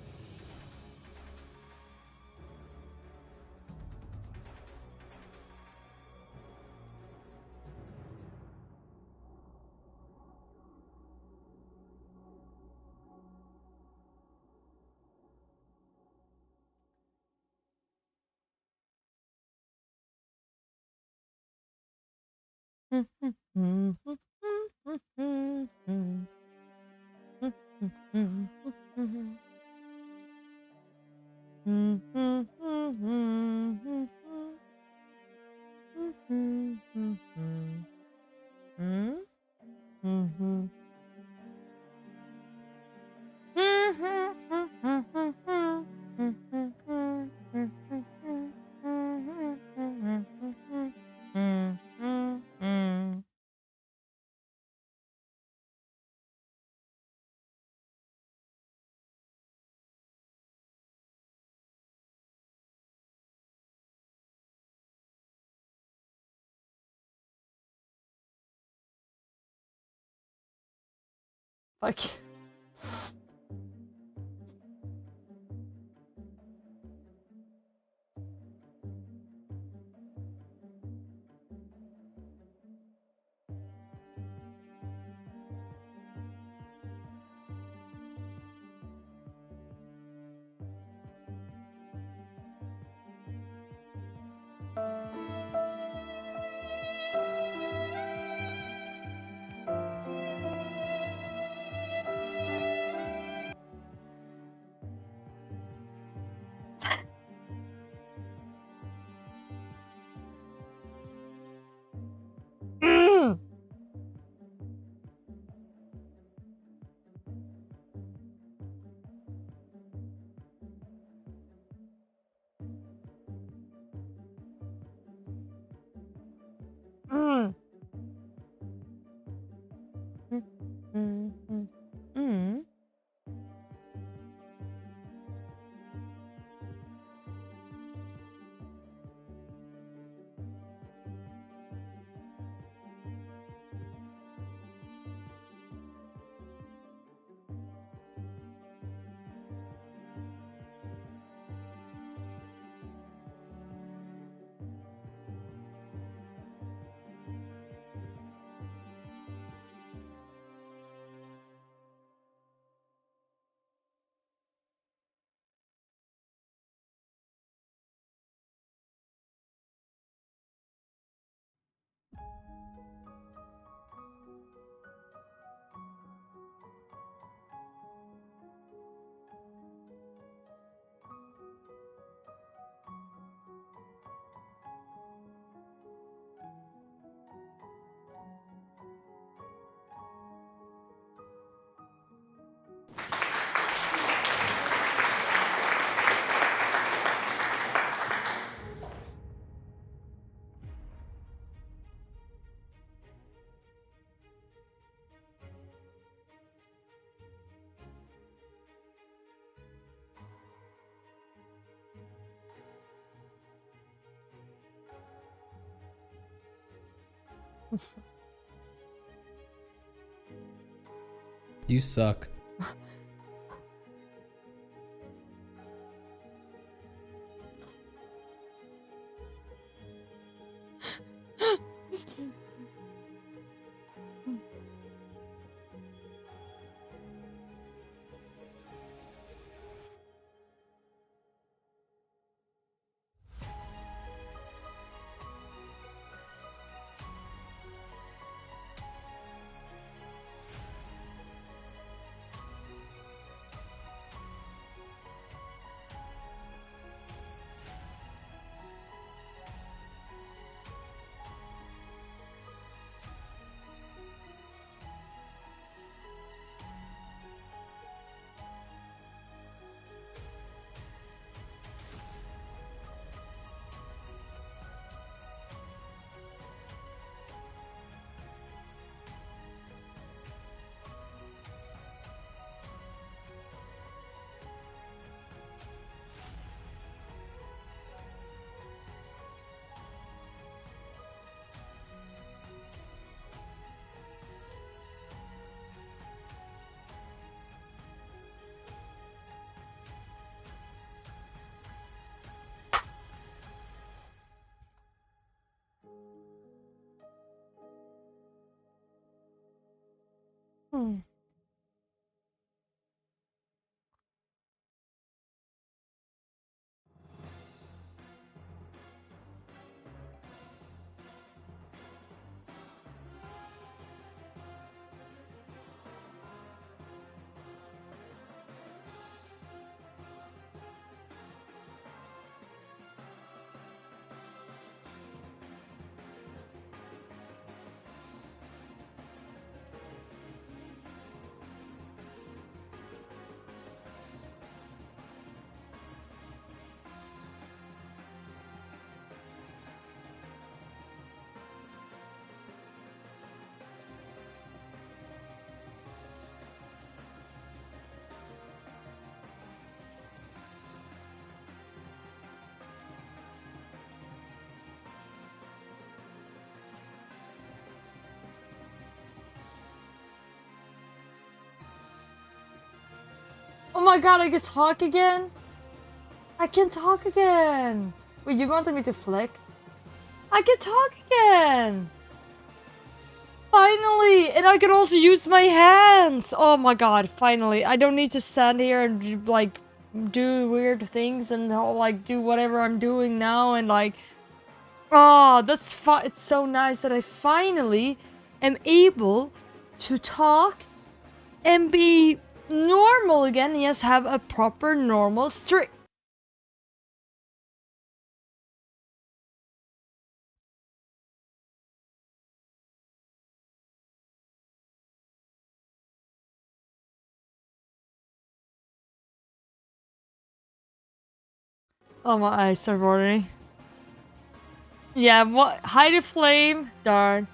Fuck. You suck. Hmm. Oh my god, I can talk again? I can talk again! Wait, you wanted me to flex? I can talk again! Finally! And I can also use my hands! Oh my god, finally. I don't need to stand here and, like, do weird things and, like, do whatever I'm doing now and, like... Oh, it's so nice that I finally am able to talk and be normal again. Yes, have a proper normal stream. Oh, my eyes are watering. Yeah, what? Hide the flame? Darn.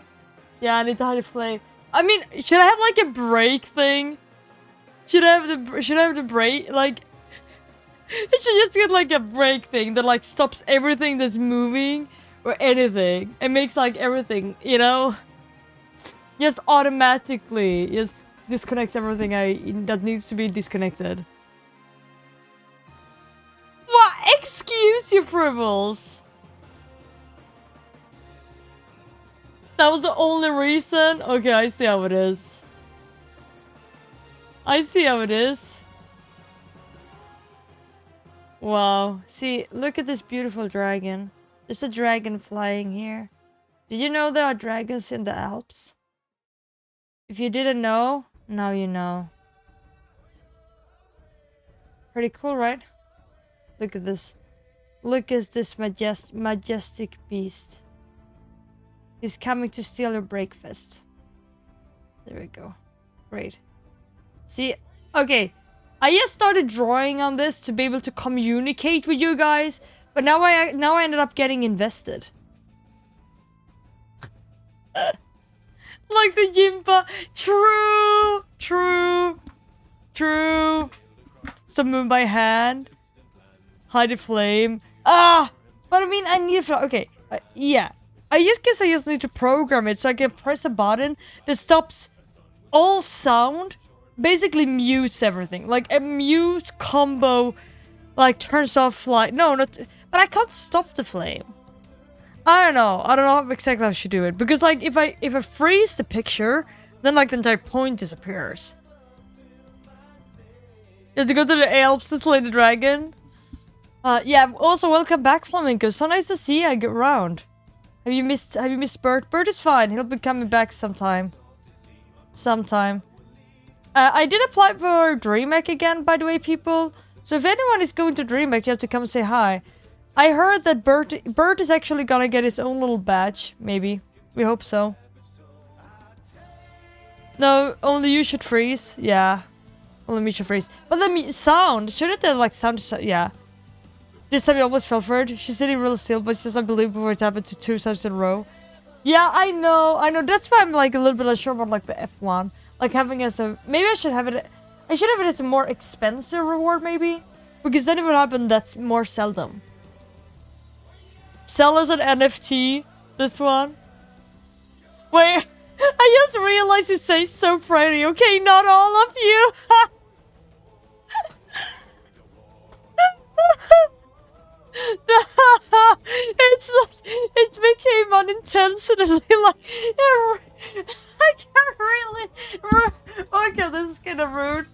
Yeah, I need to hide the flame. I mean, should I have like a break thing? Should I have the break? Like, it should just get like a break thing that like stops everything that's moving or anything. It makes like everything, you know? Just automatically just disconnects everything that needs to be disconnected. What? Excuse your frivels. That was the only reason? Okay, I see how it is. I see how it is. Wow. See, look at this beautiful dragon. There's a dragon flying here. Did you know there are dragons in the Alps? If you didn't know, now you know. Pretty cool, right? Look at this. Look at this majestic beast. He's coming to steal your breakfast. There we go. Great. See, okay. I just started drawing on this to be able to communicate with you guys, but now I ended up getting invested. Like the Jimpa. True. So move my hand. Hide the flame. Ah! But I mean, I need a flame. Okay. Yeah. I just guess I just need to program it so I can press a button that stops all sound, basically mutes everything. Like a mute combo, like turns off like no, not. But I can't stop the flame. I don't know how exactly I should do it because like if I freeze the picture, then like the entire point disappears. You have to go to the Alps to slay the dragon. Yeah. Also, welcome back, Flamenco. So nice to see you around. Have you missed Bert? Bert is fine. He'll be coming back sometime. I did apply for DreamHack again, by the way, people. So if anyone is going to DreamHack, you have to come say hi. I heard that Bert is actually gonna get his own little badge. Maybe. We hope so. No, only you should freeze. Yeah. Only me should freeze. But the sound. Shouldn't that like sound? Yeah. This time you almost fell for it. She's sitting real still, but it's just unbelievable it happened to 2 times in a row. Yeah, I know. That's why I'm like a little bit unsure about like the F1. Like having as a... Maybe I should have it... I should have it as a more expensive reward, maybe. Because then it would happen that's more seldom. Sellers an NFT. This one. Wait. I just realized it says so pretty. Okay, not all of you. It's like it became unintentionally like I can't really. Okay, this is kind of rude.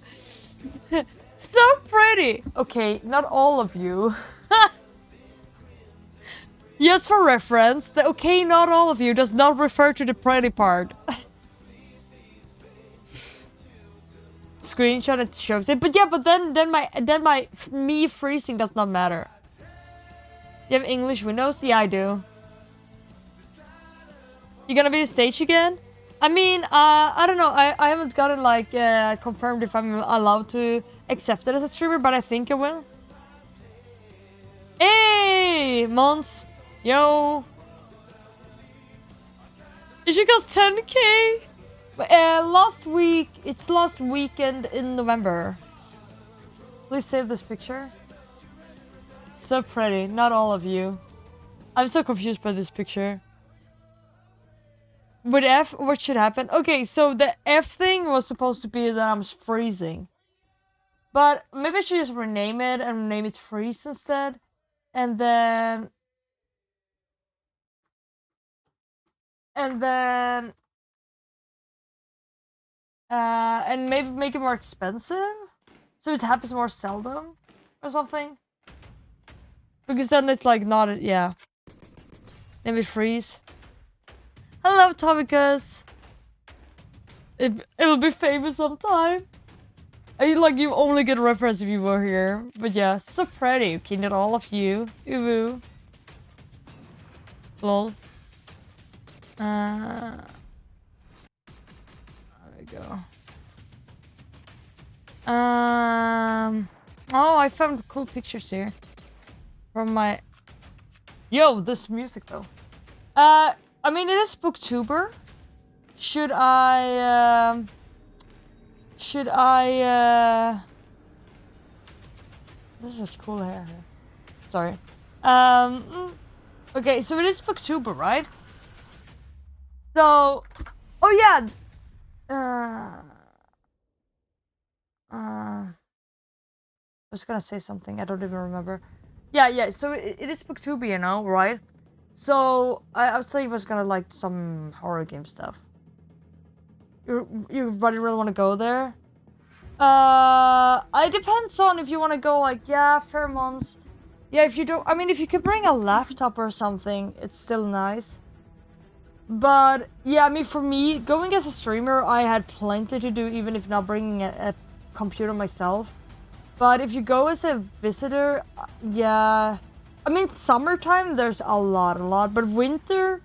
So pretty. Okay, not all of you. Just for reference, the okay, not all of you does not refer to the pretty part. Screenshot it shows it, but yeah, but then my me freezing does not matter. You have English windows? Yeah, I do. You gonna be on stage again? I mean, I don't know. I haven't gotten like confirmed if I'm allowed to accept it as a streamer, but I think I will. Hey, Mons. Yo. It should cost 10k. Last week. It's last weekend in November. Please save this picture. So pretty. Not all of you. I'm so confused by this picture. With F, what should happen? Okay, so the F thing was supposed to be that I'm freezing. But maybe I should just rename it and name it freeze instead. And then... And maybe make it more expensive? So it happens more seldom? Or something? Because then it's like not... Yeah. Name it freeze. Hello, Tomicus. It'll be famous sometime. You only get a reference if you were here. But yeah, so pretty. Okay, not all of you. Uwu. Lol. There we go. Oh, I found cool pictures here. From my... Yo, this music though. I mean, it is Booktuber. Should I... This is cool hair. Sorry. Okay, so it is Booktuber, right? So... Oh yeah! I was gonna say something, I don't even remember. Yeah, so it is Booktuber, you know, right? So, I was thinking I was gonna like some horror game stuff. You really want to go there? It depends on if you want to go like, yeah, Fairmonts. Yeah, if you don't, I mean, if you could bring a laptop or something, it's still nice. But, yeah, I mean, for me, going as a streamer, I had plenty to do, even if not bringing a computer myself. But if you go as a visitor, yeah... I mean, summertime, there's a lot. But winter...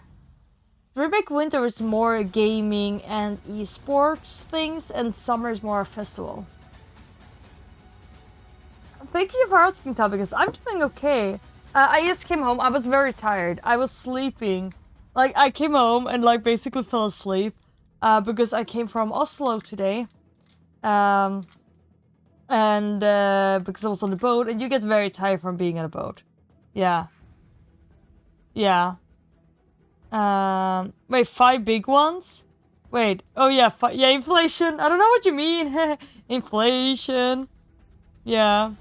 DreamHack Winter is more gaming and esports things, and summer is more a festival. Thank you for asking, Tom, because I'm doing okay. I just came home. I was very tired. I was sleeping. Like, I came home and, like, basically fell asleep. Because I came from Oslo today. And because I was on the boat, and you get very tired from being on a boat. Yeah. Wait, 5 big ones? Wait, oh yeah, yeah, inflation. I don't know what you mean. Inflation. Yeah.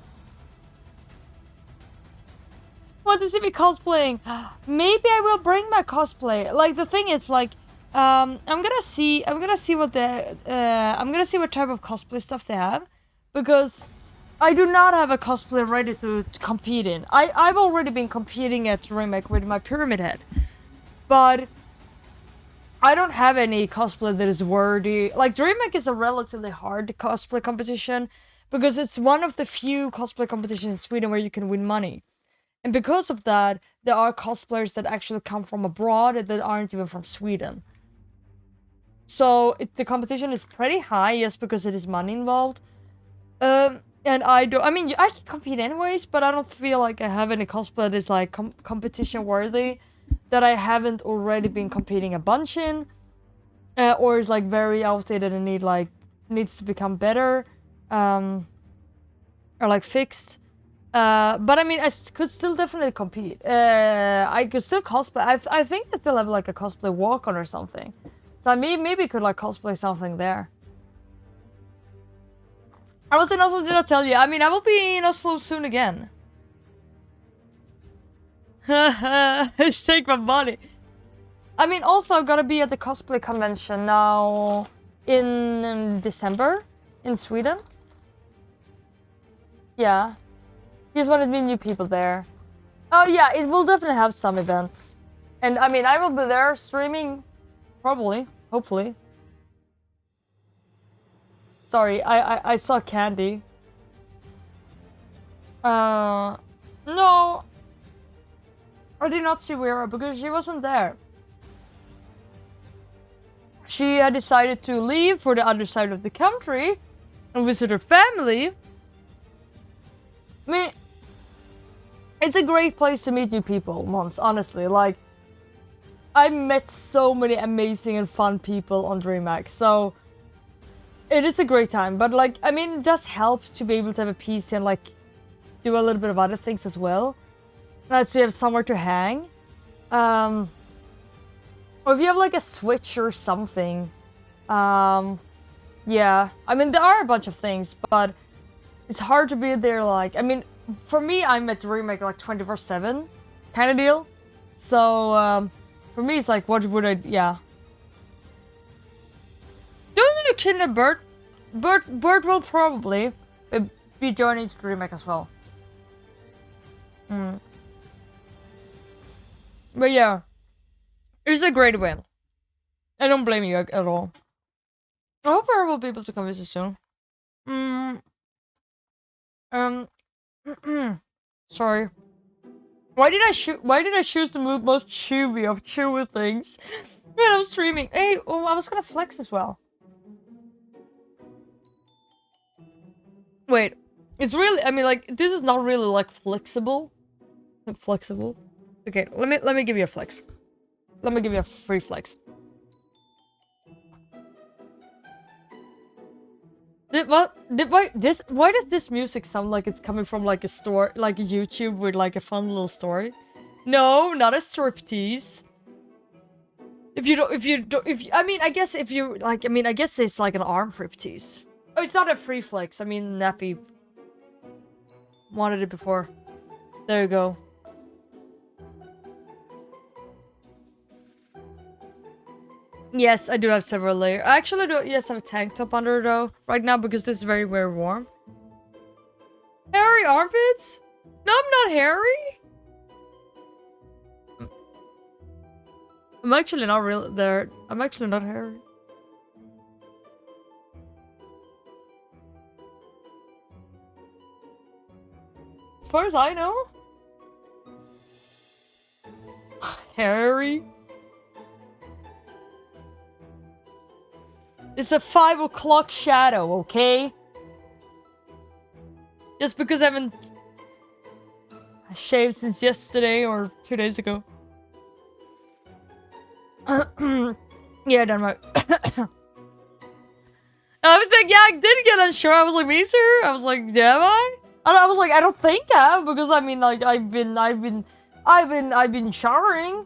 Want to see me cosplaying? Maybe I will bring my cosplay. Like, the thing is, like, I'm gonna see what type of cosplay stuff they have, because I do not have a cosplay ready to compete in. I've already been competing at DreamHack with my Pyramid Head, but I don't have any cosplay that is worthy. Like, DreamHack is a relatively hard cosplay competition because it's one of the few cosplay competitions in Sweden where you can win money. And because of that, there are cosplayers that actually come from abroad that aren't even from Sweden. So the competition is pretty high just because it is money involved. And I mean, I can compete anyways, but I don't feel like I have any cosplay that is like competition worthy, that I haven't already been competing a bunch in, or is like very outdated and needs to become better, or like fixed. But I mean, I could still definitely compete. I could still cosplay. I think I still have like a cosplay walk-on or something. So I maybe could like cosplay something there. I was in Oslo, did I tell you? I mean, I will be in Oslo soon again. Take my money. I mean, also I'm gonna be at the cosplay convention now in December in Sweden. Yeah. Just wanted to meet new people there. Oh yeah, it will definitely have some events. And I mean, I will be there streaming, probably, hopefully. Sorry, I saw Candy. No. I did not see Vera because she wasn't there. She had decided to leave for the other side of the country and visit her family. I mean, it's a great place to meet new people, Mons, honestly. Like, I met so many amazing and fun people on DreamHack, so it is a great time. But, like, I mean, it does help to be able to have a PC and, like, do a little bit of other things as well. So you have somewhere to hang. Or if you have, like, a Switch or something. Yeah. I mean, there are a bunch of things, but it's hard to be there, like... I mean, for me, I'm at DreamHack, like, 24/7 kind of deal. So, for me, it's like, what would I... Yeah. Don't you kidding a Bird? Bird will probably be joining to DreamHack as well. But yeah, it's a great win. I don't blame you at all. I hope I will be able to come visit soon. Sorry. Why did I choose the most chewy of chewy things when I'm streaming? Hey, oh, I was gonna flex as well. Wait, it's really, I mean, like, this is not really, like, flexible. Flexible. Okay, let me give you a flex. Let me give you a free flex. Why does this music sound like it's coming from, like, a store, like a YouTube with, like, a fun little story? No, not a striptease. I mean, I guess if you, like, I mean, I guess it's like an arm striptease. Oh, it's not a free flex. I mean, Nappy wanted it before. There you go. Yes, I do have several layers. I actually do, yes, have a tank top under though, right now, because this is very, very warm. Hairy armpits? No, I'm not hairy. I'm actually not real there. I'm actually not hairy. As far as I know. Hairy. It's a 5 o'clock shadow, okay? Just because I haven't shaved since yesterday or 2 days ago. Yeah, Denmark. I was like, yeah, I did get unsure. I was like, me sir? I was like, yeah, am I? And I was like, I don't think I have, because I mean, like, I've been showering.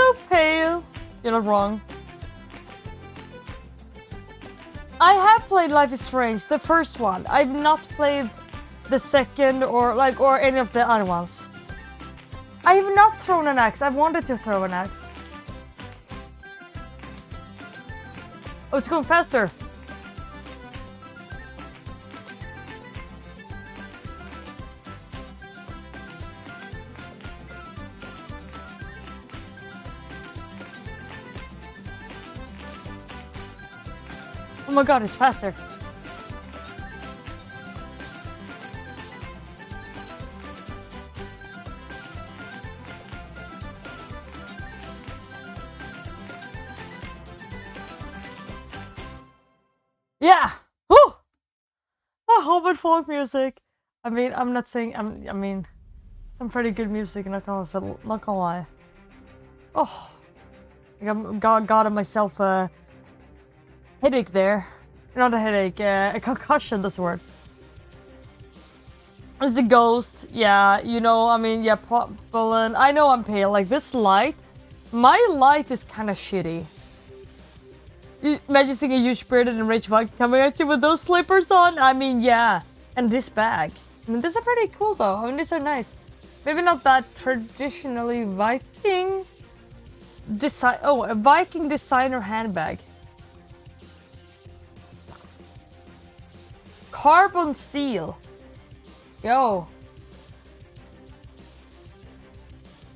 so pale. You're not wrong. I have played Life is Strange, the first one. I've not played the second or any of the other ones. I have not thrown an axe. I've wanted to throw an axe. Oh, it's going faster. Oh my god, it's faster. Yeah! Woo! I hope folk music. I mean, I'm not saying, I mean, some pretty good music, not gonna lie. Oh, I got myself a headache there. Not a headache, a concussion, that's the word. It's a ghost, yeah, you know, I mean, yeah, pollen. I know I'm pale, like this light. My light is kind of shitty. Imagine seeing a huge bearded and rich Viking coming at you with those slippers on. I mean, yeah. And this bag. I mean, these are pretty cool though. I mean, these are nice. Maybe not that traditionally Viking design. Oh, a Viking designer handbag. Carbon steel. Yo.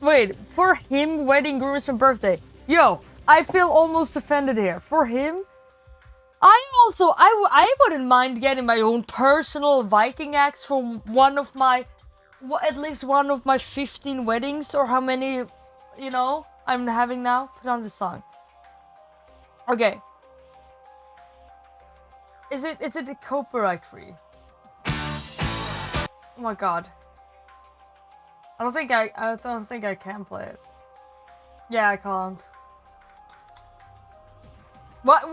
Wait, for him, wedding groom's birthday. Yo. I feel almost offended here. For him, I wouldn't mind getting my own personal Viking axe for one of my, at least one of my 15 weddings, or how many, you know, I'm having now. Put on this song. Okay. Is it copyright free? Oh my god. I don't think I can play it. Yeah, I can't. What,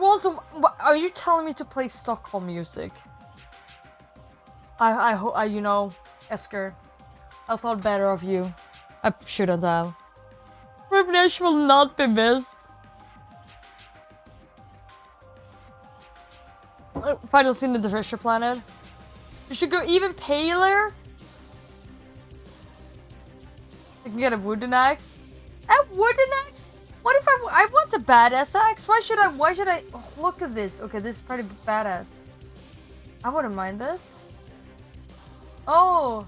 are you telling me to play Stockholm music? I hope, you know, Esker, I thought better of you. I shouldn't have. Rivnesh will not be missed. Final scene of the Treasure Planet. You should go even paler. You can get a wooden axe. A wooden axe? What if I want a badass axe? Why should I oh, look at this. Okay, this is pretty badass. I wouldn't mind this. Oh.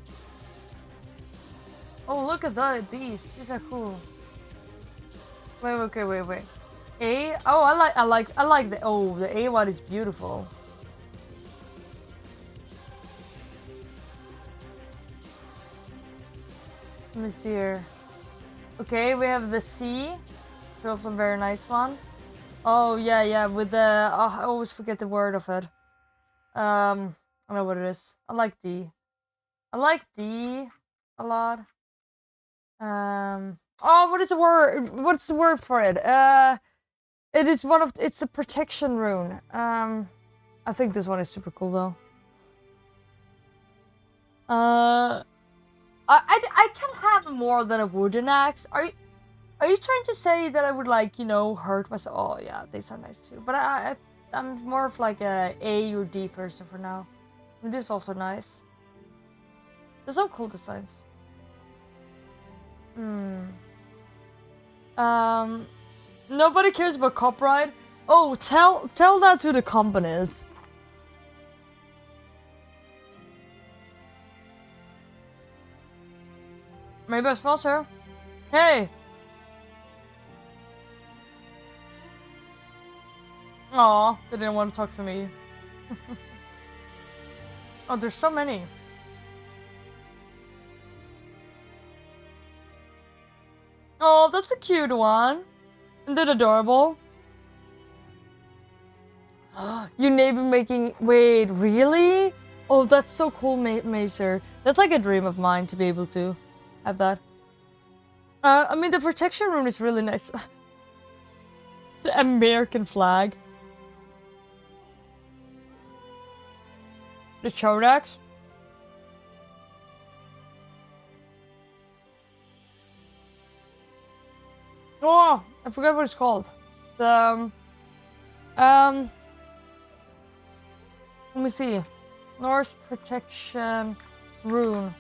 Oh, look at these. These are cool. Wait. A. Oh, I like the. Oh, the A one is beautiful. Let me see here. Okay, we have the C. It's also a very nice one. Oh yeah, with the. Oh, I always forget the word of it. I don't know what it is. I like D. I like D a lot. Oh, what is the word? What's the word for it? It is one of. It's a protection rune. I think this one is super cool though. I can have more than a wooden axe. Are you trying to say that I would, like, you know, hurt myself? Oh yeah, these are nice too. But I'm more of like a or D person for now. And this is also nice. There's some cool designs. Nobody cares about copyright. Oh, tell that to the companies. Maybe a sponsor. Hey. Aw, they didn't want to talk to me. Oh, there's so many. Oh, that's a cute one. Isn't that adorable? Your neighbor making... Wait, really? Oh, that's so cool, Mazer. That's like a dream of mine to be able to have that. I mean, the protection rune is really nice. The American flag. The Chodax. Oh, I forgot what it's called. The let me see. Norse protection rune.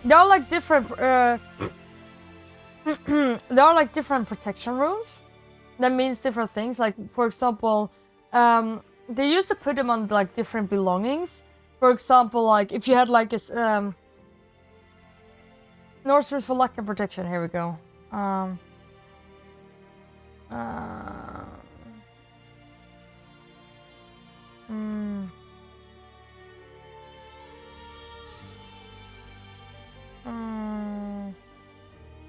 There are like different there are like different protection runes. That means different things. Like for example, they used to put them on like different belongings. For example, like if you had like a Norse runes for luck and protection. Here we go. I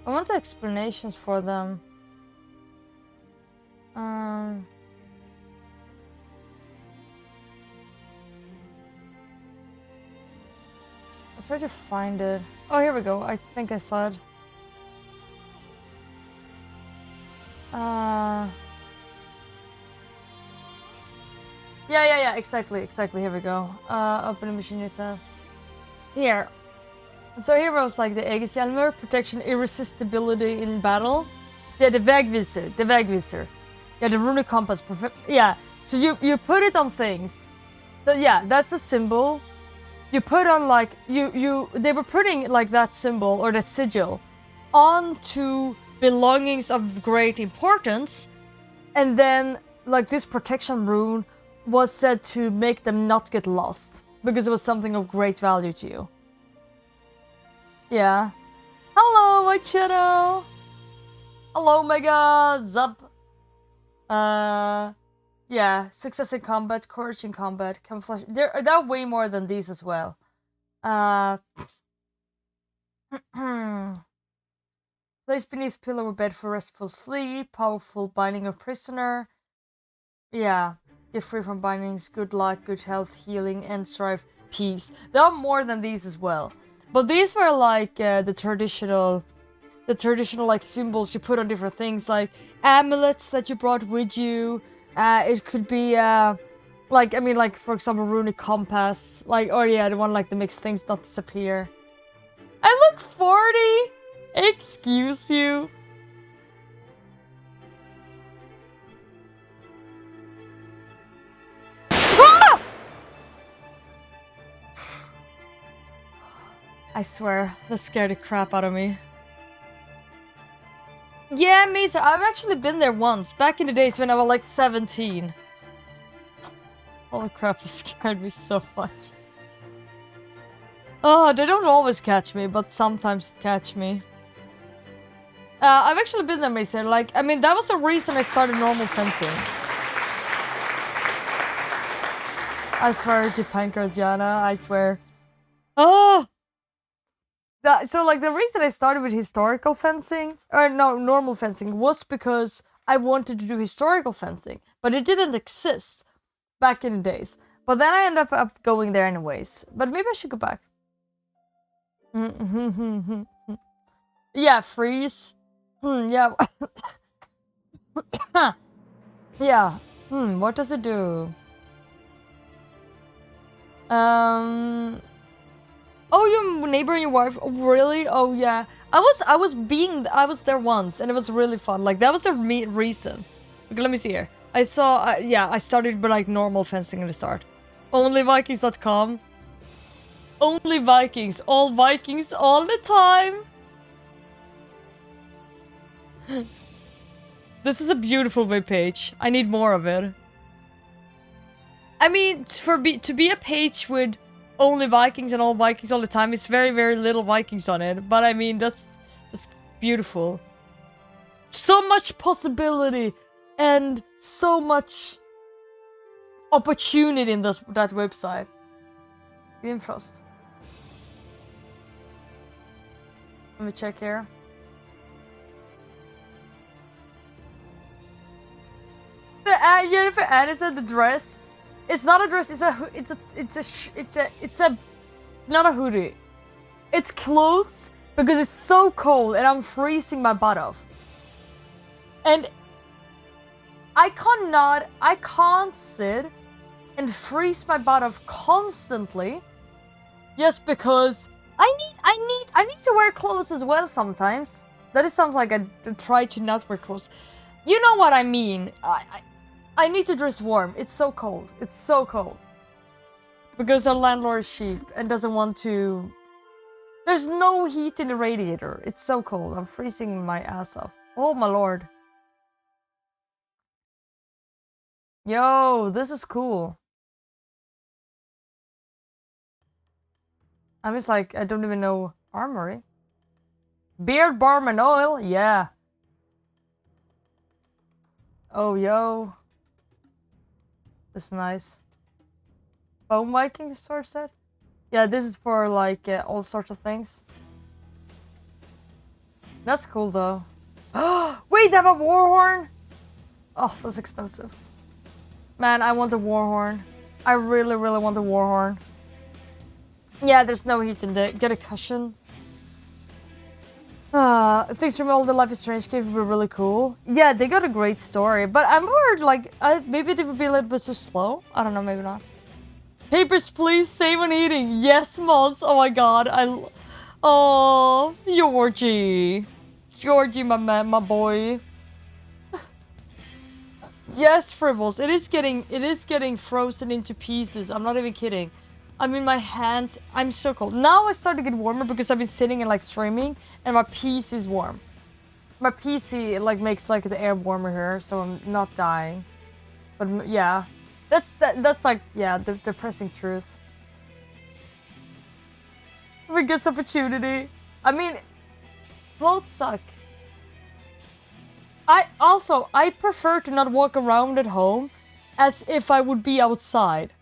want the explanations for them. I'll try to find it. Oh, here we go. I think I saw it. Yeah, exactly. Here we go. Open a mission new tab. Here. So here was like the Aegishjelmer, protection, irresistibility in battle. Yeah, the Vegvisor. Yeah, the runic compass. Yeah, so you put it on things. So yeah, that's a symbol. You put on like they were putting like that symbol or the sigil onto belongings of great importance, and then like this protection rune was said to make them not get lost because it was something of great value to you. Yeah. Hello, White Shadow. Hello, Mega Zub. Yeah, success in combat, courage in combat, camouflage. There are way more than these as well. Place beneath pillow or bed for restful sleep. Powerful binding of prisoner. Yeah, get free from bindings. Good luck, good health, healing, and strife, peace. There are more than these as well. But these were like the traditional like symbols you put on different things, like amulets that you brought with you. It could be like, I mean, like for example, runic compass, like, or yeah, the one like that makes things not disappear. I look 40. Excuse you. I swear, that scared the crap out of me. Yeah, me too. I've actually been there once, back in the days when I was like 17. Holy crap, that scared me so much. Oh, they don't always catch me, but sometimes catch me. I've actually been there, Mason. Like, I mean, that was the reason I started normal fencing. I swear to Pankrajana, I swear. Oh! So, like, the reason I started with historical fencing, or no, normal fencing, was because I wanted to do historical fencing, but it didn't exist back in the days. But then I ended up going there anyways. But maybe I should go back. Yeah, freeze. Yeah. Yeah. What does it do? Oh, your neighbor and your wife? Oh, really? Oh, yeah. I was there once, and it was really fun. Like, that was the reason. Okay, let me see here. I saw, yeah, I started with, like, normal fencing in the start. Onlyvikings.com. Only Vikings. All Vikings all the time. This is a beautiful web page. I need more of it. I mean, to be a page with only Vikings and all Vikings all the time, it's very, very little Vikings on it. But I mean, that's beautiful. So much possibility and so much opportunity in that website. Grimfrost. Let me check here. Jennifer Aniston, the dress. It's not a dress. It's a not a hoodie. It's clothes because it's so cold and I'm freezing my butt off. And I can't sit and freeze my butt off constantly just because I need to wear clothes as well sometimes. That is something like I try to not wear clothes. You know what I mean. I need to dress warm. It's so cold. It's so cold. Because our landlord is cheap and doesn't want to... There's no heat in the radiator. It's so cold. I'm freezing my ass off. Oh my lord. Yo, this is cool. I'm just like, I don't even know armory. Beard balm and oil, yeah. Oh, yo. That's nice. Bone Viking sword set? Yeah, this is for like all sorts of things. That's cool though. Wait, they have a war horn? Oh, that's expensive. Man, I want a war horn. I really, really want a war horn. Yeah, there's no heat in there. Get a cushion. Things from all the Life is Strange games were really cool. Yeah, they got a great story, but I'm worried like maybe they would be a little bit too slow. I don't know, maybe not. Papers, please save on eating. Yes, mods. Oh my god, oh, Georgie, my man, my boy. Yes, Fribbles. It is getting frozen into pieces. I'm not even kidding. I mean, my hand, I'm so cold. Now I start to get warmer because I've been sitting and like streaming and my PC is warm. My PC like makes like the air warmer here, so I'm not dying. But yeah, that's like, yeah, the depressing truth. We get opportunity. I mean, clothes suck. I prefer to not walk around at home as if I would be outside.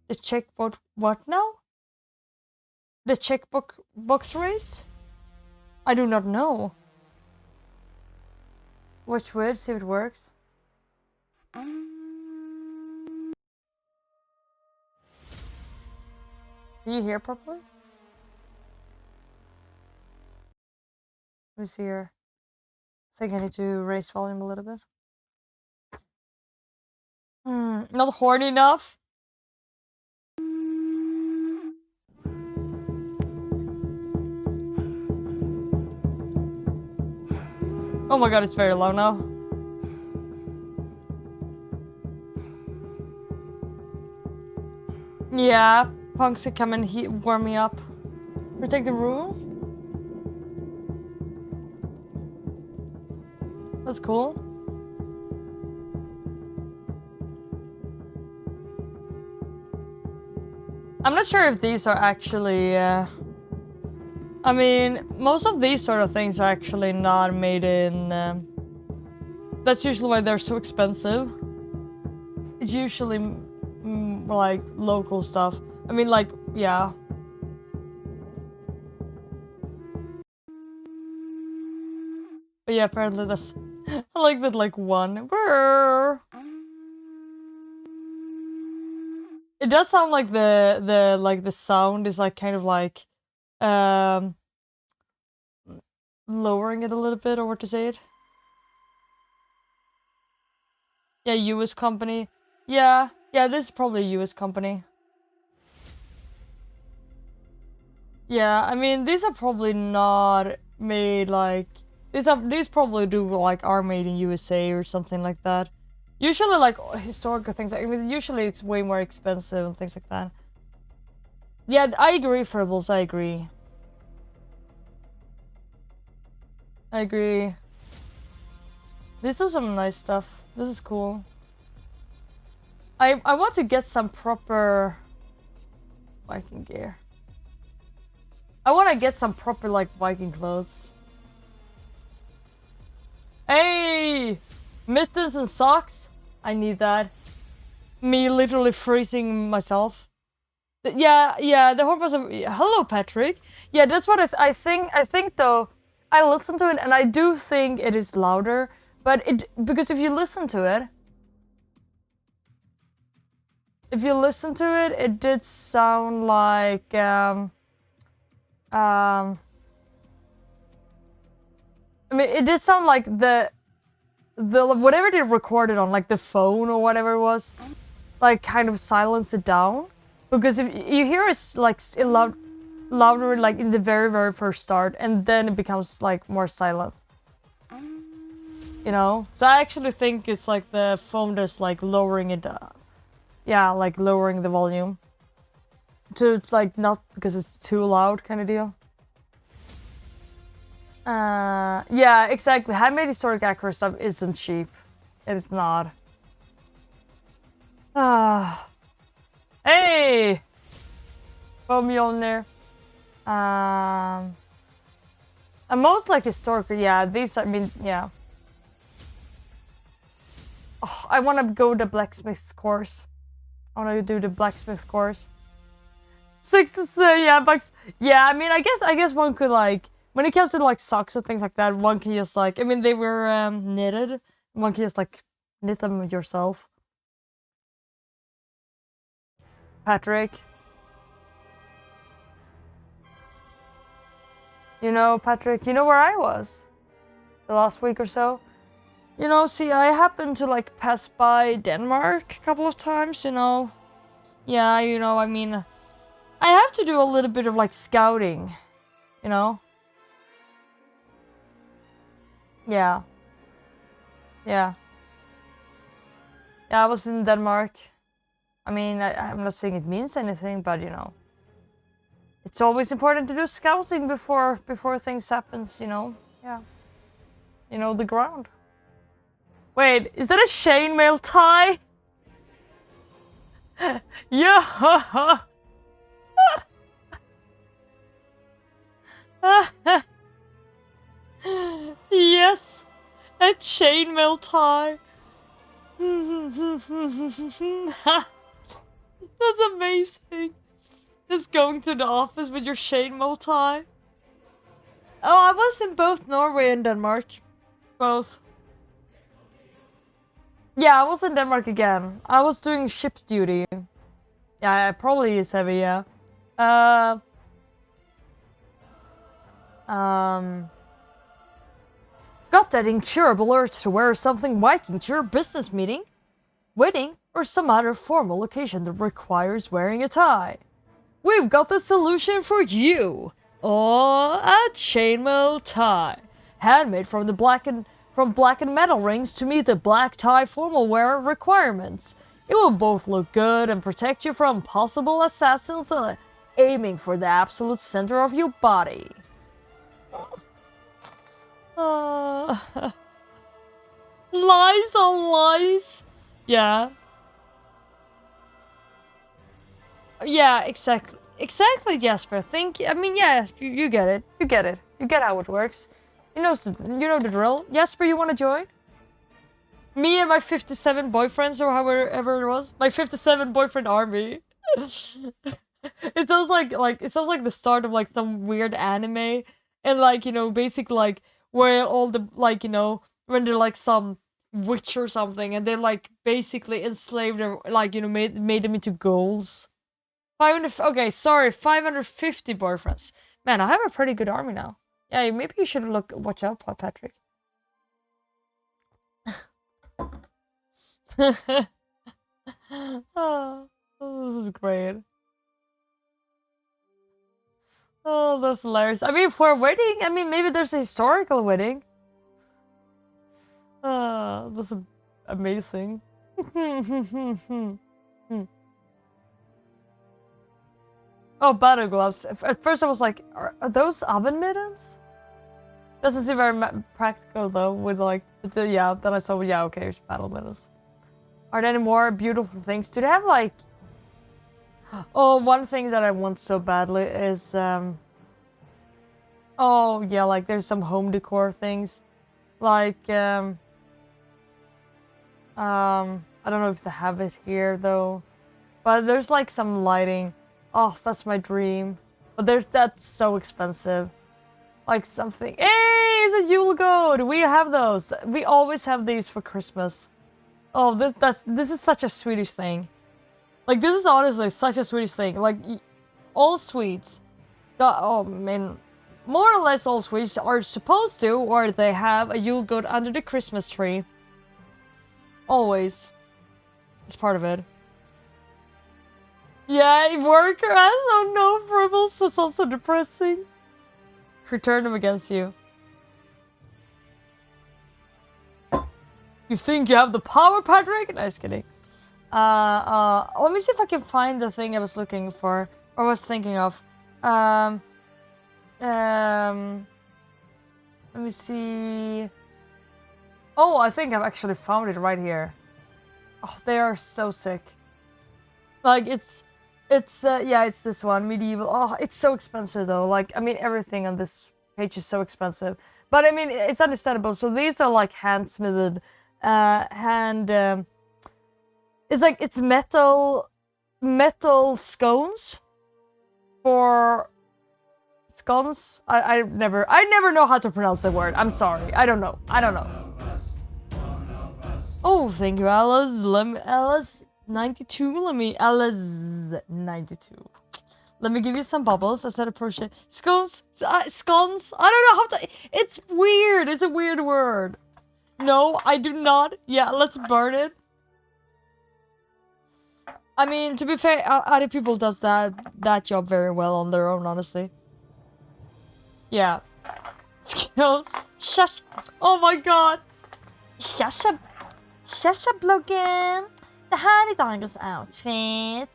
The checkbook, what now? The checkbook box race? I do not know. Watch weird, see if it works. Do you hear properly? Let me see here. I think I need to raise volume a little bit. Not horny enough? Oh my god, it's very low now. Yeah, punks can come and warm me up. Protect the rules? That's cool. I'm not sure if these are actually, I mean, most of these sort of things are actually not made in, that's usually why they're so expensive. It's usually, like, local stuff. I mean, like, yeah. But yeah, apparently that's, I like that, like, one. Brrr. It does sound like the sound is like kind of like lowering it a little bit, or what to say it. Yeah, US company. Yeah, this is probably a US company. Yeah, I mean these are probably not made like these probably do like are made in USA or something like that. Usually, like, historical things, I mean, usually it's way more expensive and things like that. Yeah, I agree, Fribbles, I agree. I agree. This is some nice stuff. This is cool. I want to get some proper Viking gear. I want to get some proper, like, Viking clothes. Hey! Mittens and socks? I need that. Me literally freezing myself. Yeah, the horn was hello, Patrick. Yeah, that's what I think. I think though, I listened to it and I do think it is louder. But because if you listen to it, it did sound like I mean, it did sound like the whatever they recorded on, like the phone or whatever it was, like kind of silenced it down. Because if you hear it like louder like in the very, very first start, and then it becomes like more silent. You know? So I actually think it's like the phone that's like lowering it down. Yeah, like lowering the volume. To like not because it's too loud kind of deal. Yeah, exactly. Handmade historic accurate stuff isn't cheap. It's not. Hey! Mjolnir. And most like historical, yeah, these, I mean, yeah. Oh, I want to go the blacksmith's course. I want to do the blacksmith's course. 6 to 6, yeah, bucks. Yeah, I mean, I guess one could like, when it comes to like socks and things like that, one can just like, I mean, they were knitted. One can just like knit them yourself. Patrick. You know, Patrick, you know where I was the last week or so? You know, see, I happened to like pass by Denmark a couple of times, you know. Yeah, you know, I mean, I have to do a little bit of like scouting, you know. Yeah. Yeah. Yeah, I was in Denmark. I mean, I'm not saying it means anything, but you know. It's always important to do scouting before things happens, you know? Yeah. You know, the ground. Wait, is that a chainmail tie? Yeah! Yes! A chainmail tie! That's amazing! Just going to the office with your chainmail tie. Oh, I was in both Norway and Denmark. Both. Yeah, I was in Denmark again. I was doing ship duty. Yeah, I probably is heavy, yeah. Got that incurable urge to wear something Viking to your business meeting, wedding, or some other formal occasion that requires wearing a tie. We've got the solution for you! A chainmail tie. Handmade from black and metal rings to meet the black tie formal wear requirements. It will both look good and protect you from possible assassins aiming for the absolute center of your body. Lies on lies. Yeah. Yeah, exactly. Exactly, Jasper. I mean, yeah, you get it. You get it. You get how it works. You know the drill. Jasper, you want to join? Me and my 57 boyfriends, or however it was. My 57 boyfriend army. It sounds like the start of like some weird anime. And like, you know, basically like where all the like, you know, when they're like some witch or something and they're like basically enslaved or like, you know, made them into ghouls. 550 boyfriends. Man, I have a pretty good army now. Yeah, maybe you should watch out, Patrick. Oh, this is great. Oh, that's hilarious. I mean, for a wedding, I mean, maybe there's a historical wedding. That's amazing. Oh, battle gloves. At first I was like, are those oven mittens? Doesn't seem very practical though, with like, yeah, then I saw, yeah, okay, it's battle mittens. Are there any more beautiful things? Do they have like... Oh, one thing that I want so badly is, oh, yeah, like there's some home decor things. Like, I don't know if they have it here though. But there's like some lighting. Oh, that's my dream. But that's so expensive. Like something. Hey, it's a Yule goat. We have those. We always have these for Christmas. Oh, this is such a Swedish thing. Like this is honestly such a Swedish thing. Like all Swedes, oh man, more or less all Swedes are supposed to, or they have a Yule goat under the Christmas tree. Always. It's part of it. Yeah, worker has oh no fribbles. That's also depressing. Return them against you. You think you have the power, Patrick? No, just kidding. Let me see if I can find the thing I was looking for or was thinking of. Let me see. Oh, I think I've actually found it right here. Oh, they are so sick. Like it's yeah, it's this one, medieval. Oh, it's so expensive though. Like, I mean, everything on this page is so expensive. But I mean, it's understandable. So these are like hand-smithed, it's like, it's metal scones for scones. I never know how to pronounce the word. I'm sorry. I don't know. Oh, thank you, Alice. Alice 92. Alice 92. Let me give you some bubbles. I said appropriate. Scones. Scones. I don't know how to. It's weird. It's a weird word. No, I do not. Yeah, let's burn it. I mean, to be fair, other people does that job very well on their own, honestly. Yeah. Skills. Shush. Oh my god. Shasha-bloggen. Det här är dagens outfit.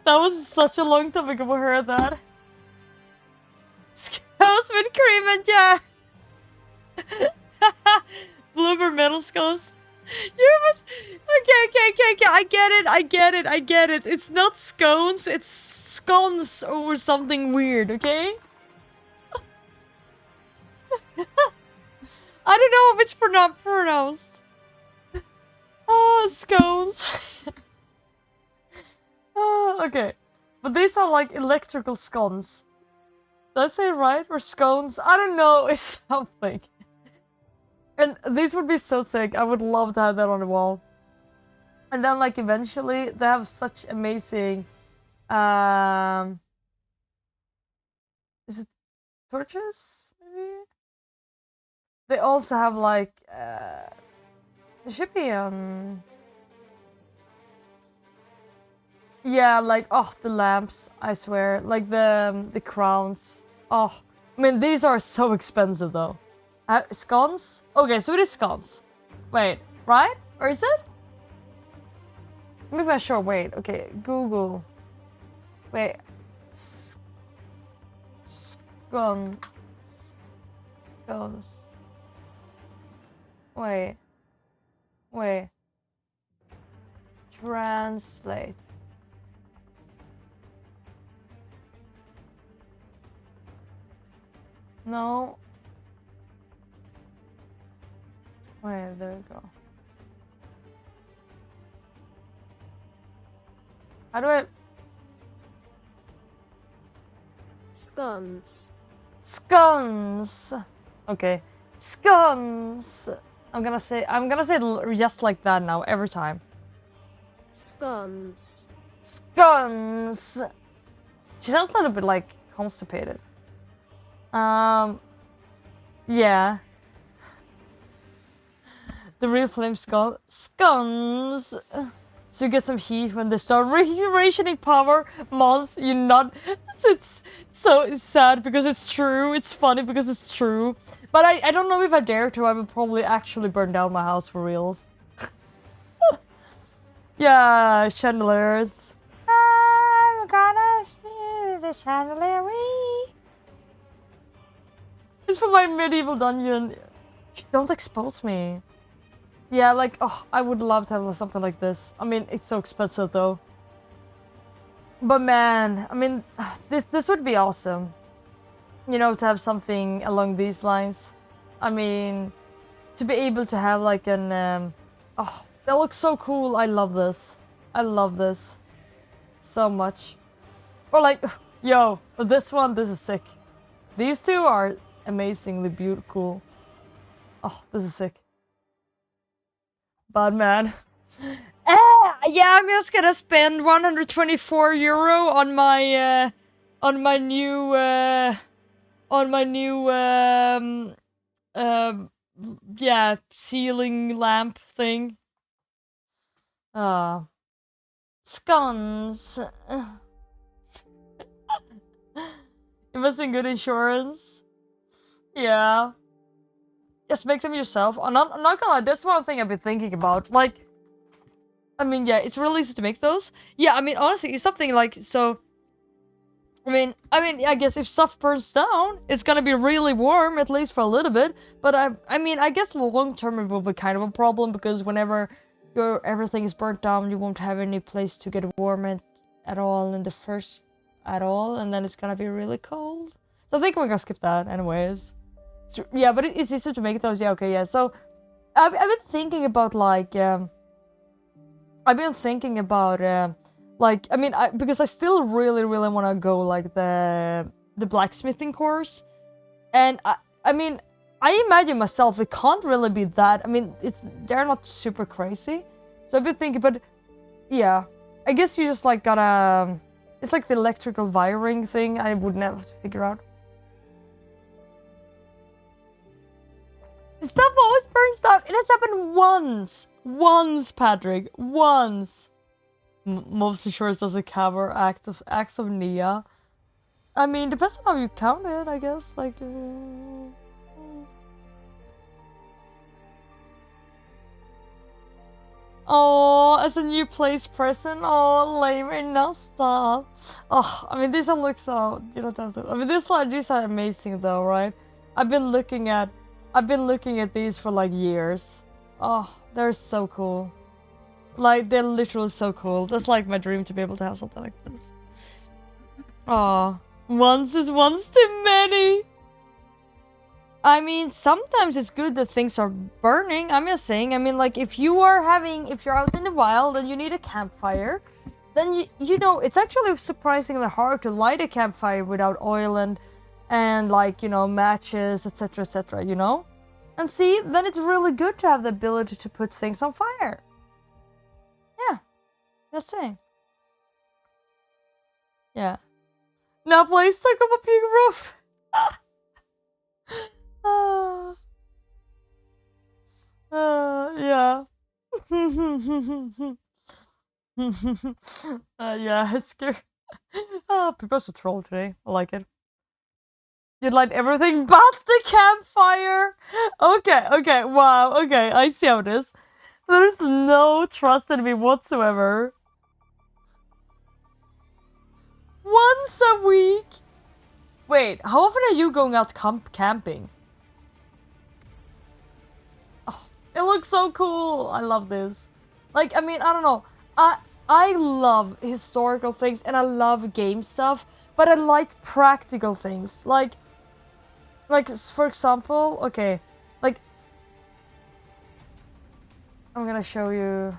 That was such a long time ago I heard that. Skulls with cream and jam. Bloober metal skulls. You must. Okay. I get it. It's not scones. It's scones or something weird. Okay. I don't know if it's pronounced. Oh, scones. Oh, okay. But these are like electrical scones. Did I say it right? Or scones? I don't know. It's something. And these would be so sick. I would love to have that on the wall. And then like eventually they have such amazing is it torches? Maybe? They also have like it should be yeah, like the lamps, I swear. Like the crowns. Oh, I mean these are so expensive though. Scones? Okay, so it is scones. Wait, right? Or is it? Maybe I'm sure. Wait, okay, Google. Wait. Scones. Wait. Translate. No. Wait, there we go. How do I... Scones. Okay. Scones. I'm gonna say it just like that now every time. Scones. She sounds a little bit like constipated. Yeah. The real flame scones. So you get some heat when they start rationing power. Mons, you're not. It's so sad because it's true. It's funny because it's true. But I don't know if I dare to. I would probably actually burn down my house for reals. Yeah, chandeliers. I'm gonna see the chandelier. It's for my medieval dungeon. Don't expose me. Yeah, like, oh, I would love to have something like this. I mean, it's so expensive though. But man, I mean, this would be awesome. You know, to have something along these lines. I mean, to be able to have like an, oh, that looks so cool. I love this. I love this so much. Or like, yo, but this is sick. These two are amazingly beautiful. Oh, this is sick. But man, yeah, I'm just gonna spend 124 euro on my new yeah, ceiling lamp thing. Scones. Invest in good insurance. Yeah. Just make them yourself. I'm not gonna lie, that's one thing I've been thinking about. Like, I mean, yeah, it's really easy to make those. Yeah, I mean, honestly, it's something like, so... I mean, I guess if stuff burns down, it's gonna be really warm, at least for a little bit. But I mean, I guess long term it will be kind of a problem, because whenever everything is burnt down, you won't have any place to get warm at all in the first at all, and then it's gonna be really cold. So I think we're gonna skip that anyways. So, yeah, but it's easier to make those. Yeah, okay, yeah. So I've been thinking about like like, I mean, because I still really want to go like the blacksmithing course, and I mean, I imagine myself it can't really be that. I mean, they're not super crazy, so I've been thinking, but yeah, I guess you just like gotta. It's like the electrical wiring thing. I would never have to figure out. Stuff always burns down. It has happened once, Patrick, once. Most insurance doesn't cover acts of Nia. I mean, depends on how you count it, I guess. Like, oh, as a new place present. Oh, lame Nasta. Oh, I mean, these don't look so. You don't have to. I mean, these are amazing though, right? I've been looking at these for like years. Oh, they're so cool. Like, they're literally so cool. That's like my dream to be able to have something like this. Aw. Once is once too many. I mean, sometimes it's good that things are burning. I'm just saying. I mean, like, if you're out in the wild and you need a campfire, then you know, it's actually surprisingly hard to light a campfire without oil and like, you know, matches, etc., you know? And see, then it's really good to have the ability to put things on fire. Yeah, just saying. Yeah. Now please take up a big roof. Yeah. Yeah, it's scary. People are so troll today. I like it. You'd light everything but the campfire. Okay, wow, okay, I see how it is. There's no trust in me whatsoever. Once a week? Wait, how often are you going out camping? Oh, it looks so cool. I love this. Like, I mean, I don't know. I love historical things and I love game stuff, but I like practical things. Like for example, okay, like I'm gonna show you.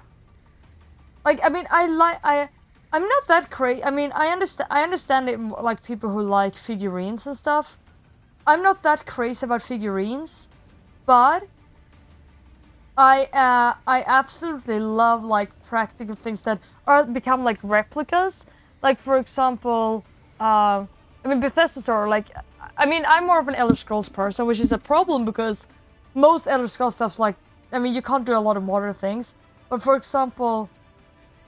Like, I mean, I'm not that crazy. I mean, I understand it, like people who like figurines and stuff. I'm not that crazy about figurines, but I absolutely love like practical things that become like replicas. Like, for example, I mean, Bethesda store, like, I mean, I'm more of an Elder Scrolls person, which is a problem because most Elder Scrolls stuff, like, I mean, you can't do a lot of modern things. But for example,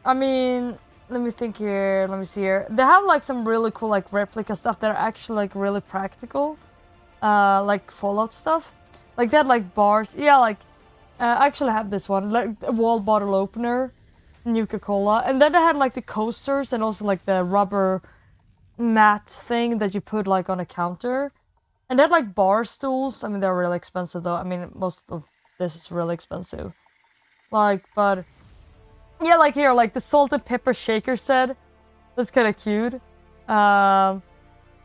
I mean, let me think here, let me see here. They have like some really cool like replica stuff that are actually like really practical. Like Fallout stuff. Like they had like bars, yeah, like, I actually have this one, like a wall bottle opener, Nuka-Cola. And then they had like the coasters and also like the rubber mat thing that you put like on a counter. And they had like bar stools. I mean, they're really expensive though. I mean, most of this is really expensive. Like, but yeah, like here, like the salt and pepper shaker set. That's kind of cute. I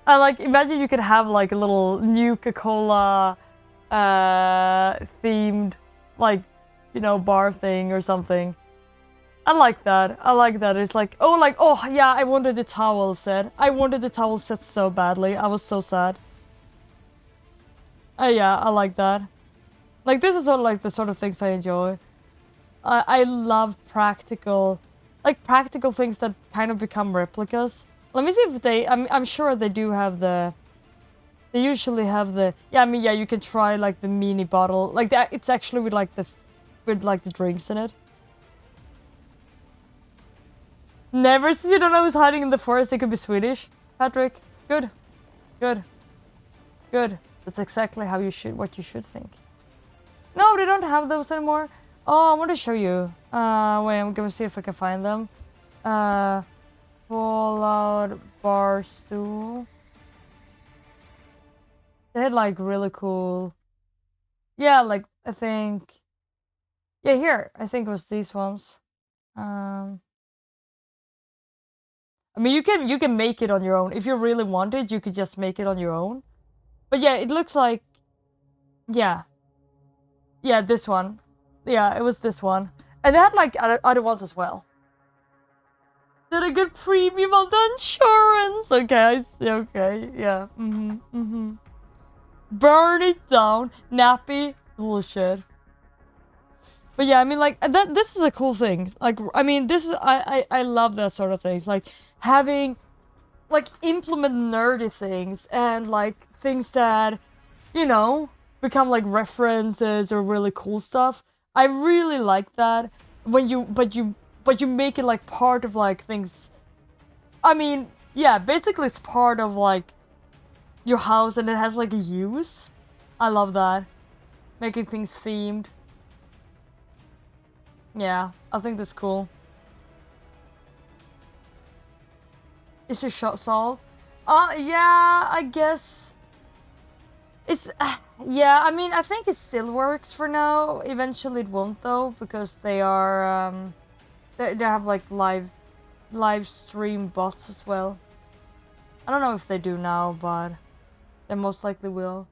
like, imagine you could have like a little Nuka-Cola themed, like, you know, bar thing or something. I like that. I like that. It's like, oh yeah, I wanted the towel set. I wanted the towel set so badly. I was so sad. Yeah, I like that. Like, this is sort of like the sort of things I enjoy. I love practical things that kind of become replicas. Let me see if they, I'm sure they do have the, They usually have the... Yeah, I mean, yeah, you can try, like, the mini bottle. Like, that. It's actually with, like, the drinks in it. Never since you don't know who's hiding in the forest, they could be Swedish. Patrick, good. Good. Good. That's exactly how you should... what you should think. No, they don't have those anymore. Oh, I want to show you. Wait, I'm gonna see if I can find them. Fallout bar stool. They had like really cool. Yeah, like I think. Yeah, here I think it was these ones. I mean, you can make it on your own if you really wanted. You could just make it on your own. But yeah, it looks like. Yeah. Yeah, this one. Yeah, it was this one, and they had like other ones as well. Did a good premium on the insurance. Okay, I see. Okay, yeah. Burn it down. Nappy bullshit. But yeah, I mean, like that. This is a cool thing. Like, I mean, this is I love that sort of things. Like having, like, implement nerdy things and like things that, you know, become like references or really cool stuff. I really like that when you make it like part of like things. I mean, yeah, basically it's part of like your house and it has like a use. I love that. Making things themed. Yeah, I think that's cool. Is it shot solved? Yeah, I guess. It's, yeah, I mean, I think it still works for now. Eventually it won't though, because they are, they have like live stream bots as well. I don't know if they do now, but they most likely will.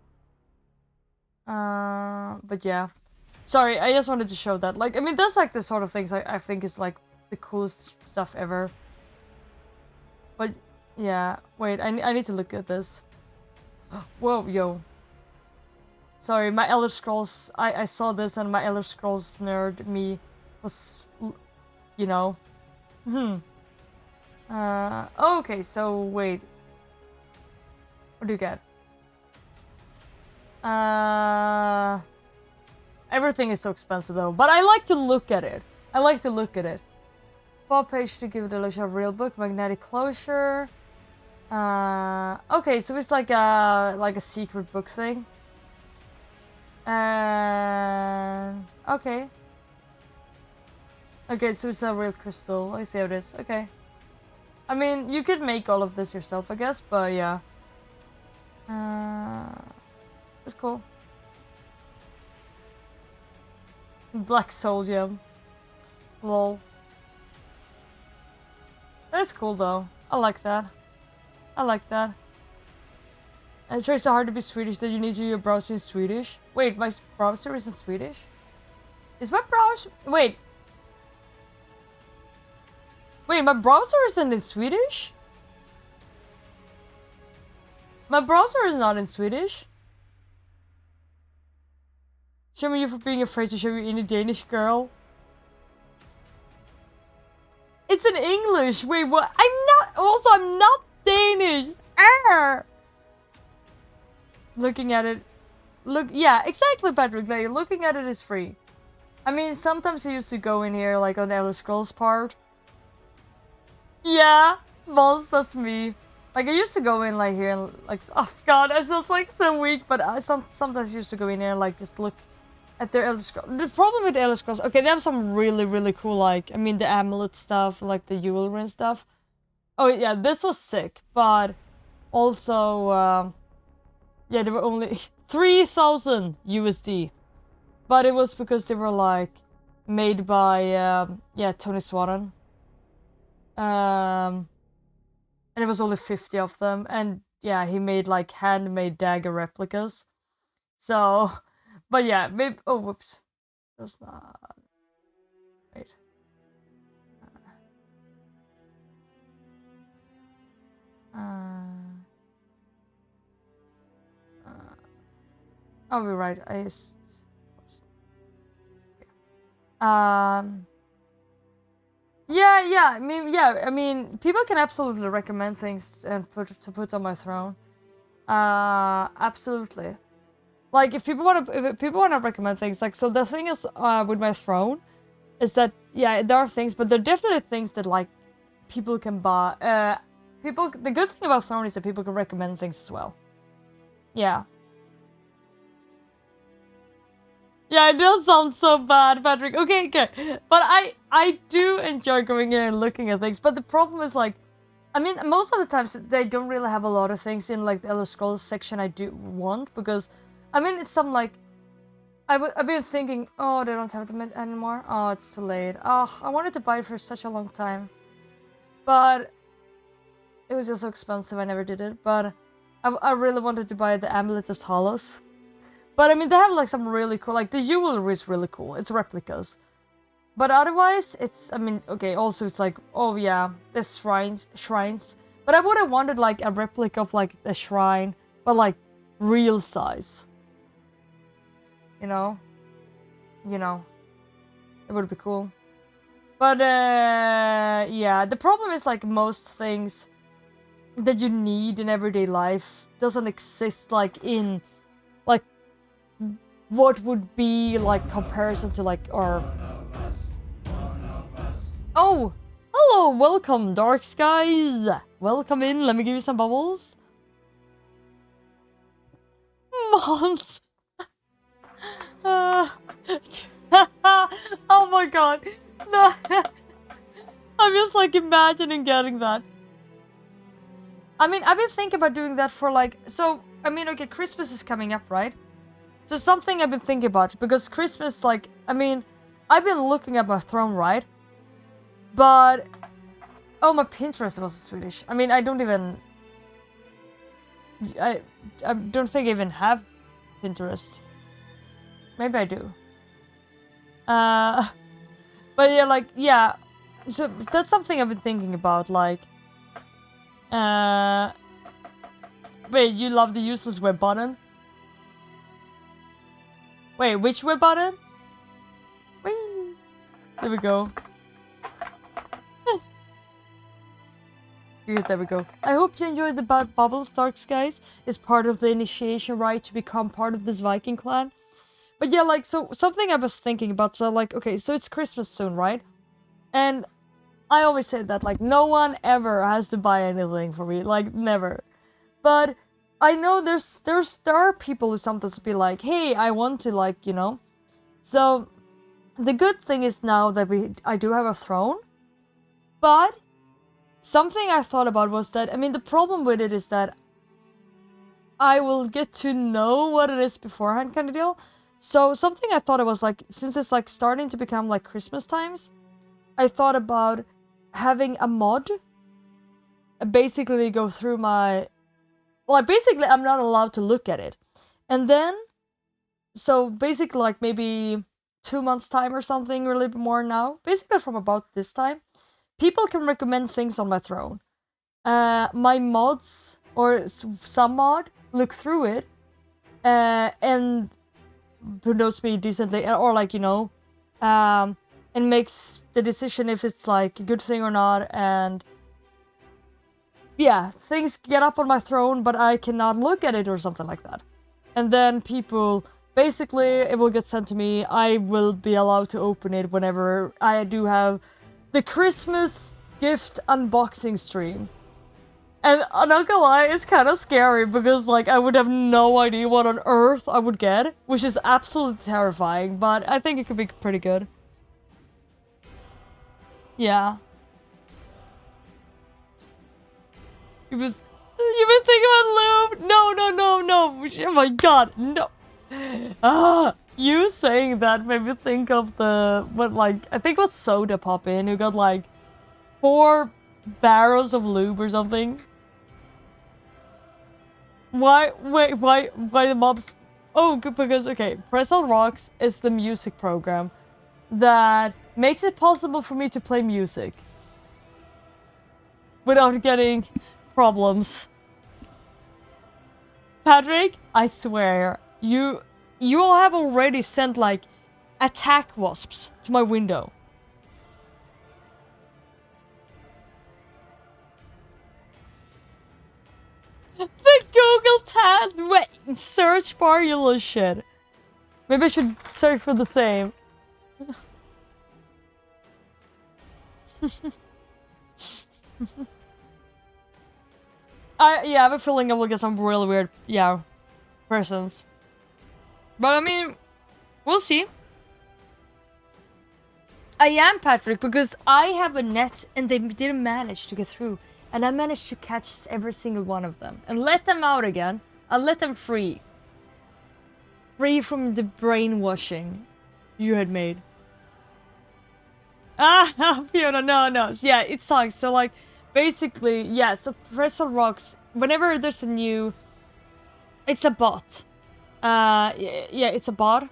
But yeah. Sorry, I just wanted to show that. Like, I mean, that's like the sort of things I think is like the coolest stuff ever. But yeah, wait, I need to look at this. Whoa, yo. Sorry, my Elder Scrolls, I saw this and my Elder Scrolls nerd me was, you know. Okay, so wait. What do you get? Everything is so expensive though, but I like to look at it. I like to look at it. 4 page to give it a illusion of real book, magnetic closure. Okay, so it's like a secret book thing. Okay. Okay, so it's a real crystal. I see how it is. Okay. I mean, you could make all of this yourself, I guess, but yeah. It's cool. Black Soul Gem. Lol. That's cool though. I like that. I like that. And it tries so hard to be Swedish that you need to use your browser in Swedish. Wait, my browser isn't Swedish? Is my browser... Wait. Wait, my browser isn't in Swedish? My browser is not in Swedish. Shame on you for being afraid to show your inner Danish girl. It's in English. Wait, what? I'm not Danish. Arr! Looking at it. Yeah, exactly, Patrick. Like, looking at it is free. I mean, sometimes I used to go in here, like, on the Elder Scrolls part. Yeah, Vols, that's me. Like, I used to go in, like, here, and, like, oh god, I sound, like, so weak, but I sometimes used to go in here and, like, just look at their Elder Scrolls. The problem with Elder Scrolls, okay, they have some really, really cool, like, I mean, the amulet stuff, like, the jewelry and stuff. Oh, yeah, this was sick, but also, yeah, there were only 3,000 USD. But it was because they were, like, made by, yeah, Tony Swannon. And it was only 50 of them. And, yeah, he made, like, handmade dagger replicas. So, but yeah, maybe... Oh, whoops. That's not... Wait. Oh, we're right. I just... Yeah, I mean, people can absolutely recommend things and put on my throne. Absolutely. Like if people want to recommend things, like, so the thing is with my throne is that, yeah, there are things, but there are definitely things that like people can buy. The good thing about throne is that people can recommend things as well. Yeah. Yeah, it does sound so bad, Patrick. Okay. But I do enjoy going in and looking at things. But the problem is, like, I mean, most of the times they don't really have a lot of things in, like, the Elder Scrolls section I do want. Because, I mean, it's some, like... I've been thinking, oh, they don't have them anymore. Oh, it's too late. Oh, I wanted to buy it for such a long time. But... it was just so expensive, I never did it. But I really wanted to buy the Amulet of Talos. But I mean, they have like some really cool, like the jewelry is really cool. It's replicas. But otherwise, it's, I mean, okay, also it's like, oh yeah, there's shrines. But I would have wanted like a replica of like the shrine, but like real size. You know? It would be cool. But yeah, the problem is like most things that you need in everyday life doesn't exist like in like what would be like comparison to like our... Oh, hello, welcome Dark Skies. Welcome in, let me give you some bubbles. Mons. Oh my god. No. I'm just like imagining getting that. I mean, I've been thinking about doing that for like... So, I mean, okay, Christmas is coming up, right? So something I've been thinking about, because Christmas, like... I mean, I've been looking at my throne, right? But... Oh, my Pinterest was Swedish. I mean, I don't even... I don't think I even have Pinterest. Maybe I do. But yeah, like, yeah. So that's something I've been thinking about, like... Wait, you love the useless web button? Wait, which web button? Whee! There we go. Good, there we go. I hope you enjoyed the bubbles, Dark Skies. It's part of the initiation rite to become part of this Viking clan. But yeah, like, so something I was thinking about, so like, okay, so it's Christmas soon, right? And I always say that, like, no one ever has to buy anything for me, like, never. But I know there are people who sometimes be like, hey, I want to, like, you know. So the good thing is now that I do have a throne, but something I thought about was that, I mean, the problem with it is that I will get to know what it is beforehand, kind of deal. So something I thought it was like, since it's like starting to become like Christmas times, I thought about having a mod basically go through my... Well, basically I'm not allowed to look at it. And then, so basically like maybe 2 months time or something, or a little bit more now, basically from about this time, people can recommend things on my throne. My mods, or some mod, look through it, and who knows me decently, or like, you know, and makes the decision if it's like a good thing or not, and yeah, things get up on my throne, but I cannot look at it or something like that. And then people, basically, it will get sent to me. I will be allowed to open it whenever I do have the Christmas gift unboxing stream. And I'm not gonna lie, it's kind of scary because, like, I would have no idea what on earth I would get, which is absolutely terrifying, but I think it could be pretty good. Yeah. You've been thinking about lube? No. Oh my god, no. You saying that made me think of I think it was Soda Poppin', who got like 4 barrels of lube or something. Why the mobs? Oh, because, okay, Press on Rocks is the music program that makes it possible for me to play music without getting problems. Patrick, I swear, you all have already sent, like, attack wasps to my window. The Google tab. Wait, search bar, you little shit. Maybe I should search for the same. I have a feeling I will get some really weird, persons. But I mean, we'll see. I am Patrick because I have a net and they didn't manage to get through. And I managed to catch every single one of them. And let them out again. I'll let them free. Free from the brainwashing you had made. Ah, Fiona, no. Yeah, it sucks. So like, basically, yeah, so Pretzel Rocks, whenever there's a new... It's a bot. Yeah, it's a bot.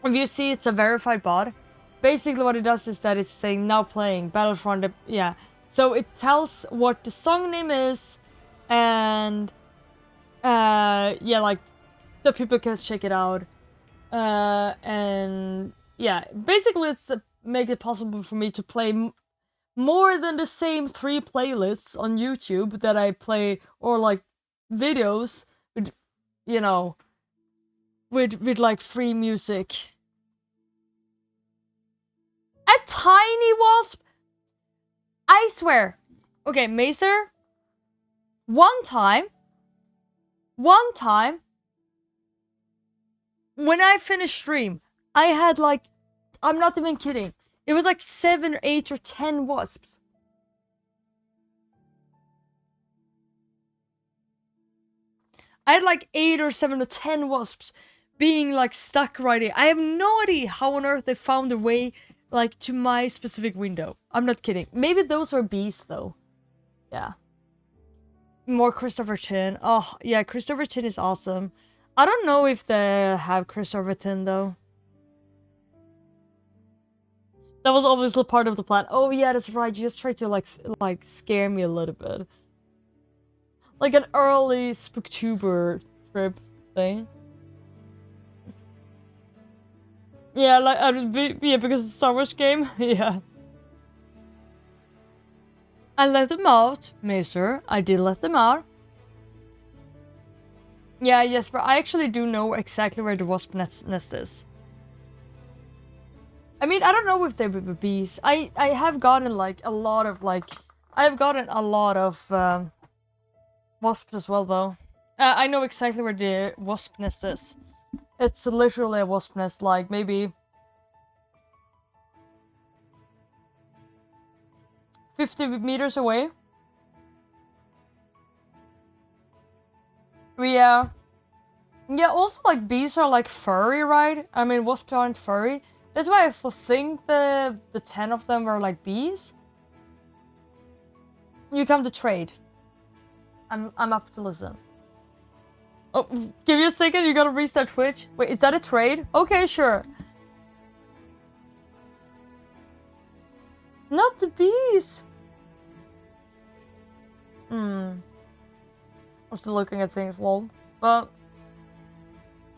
If you see it's a verified bot, basically what it does is that it's saying now playing Battlefront, yeah. So it tells what the song name is, and yeah, like the people can check it out, and yeah, basically it's make it possible for me to play more than the same 3 playlists on YouTube that I play, or like videos with, you know, with like free music. A tiny wasp? I swear. Okay, Mazer. One time, when I finished stream, I had like, I'm not even kidding, it was like 7 or 8 or 10 wasps. I had like 8 or 7 or 10 wasps being like stuck right here. I have no idea how on earth they found their way like to my specific window. I'm not kidding. Maybe those were bees though. Yeah. More Christopher Tin. Oh yeah, Christopher Tin is awesome. I don't know if they have Christopher Tin though. That was obviously part of the plan. Oh yeah, that's right. You just tried to like scare me a little bit. Like an early Spooktuber trip thing. Yeah, like yeah, because it's a Star Wars game. Yeah. I let them out, Mazer. I did let them out. Yeah, Jesper, I actually do know exactly where the wasp nest is. I mean, I don't know if they were bees. I have gotten like a lot of wasps as well though. I know exactly where the wasp nest is. It's literally a wasp nest, like maybe 50 meters away. Yeah. Yeah, also like bees are like furry, right? I mean, wasps aren't furry. That's why I think the 10 of them were like bees. You come to trade. I'm up to listen. Oh, give me a second, you gotta restart Twitch. Wait, is that a trade? Okay, sure. Not the bees! I'm still looking at things, lol. But...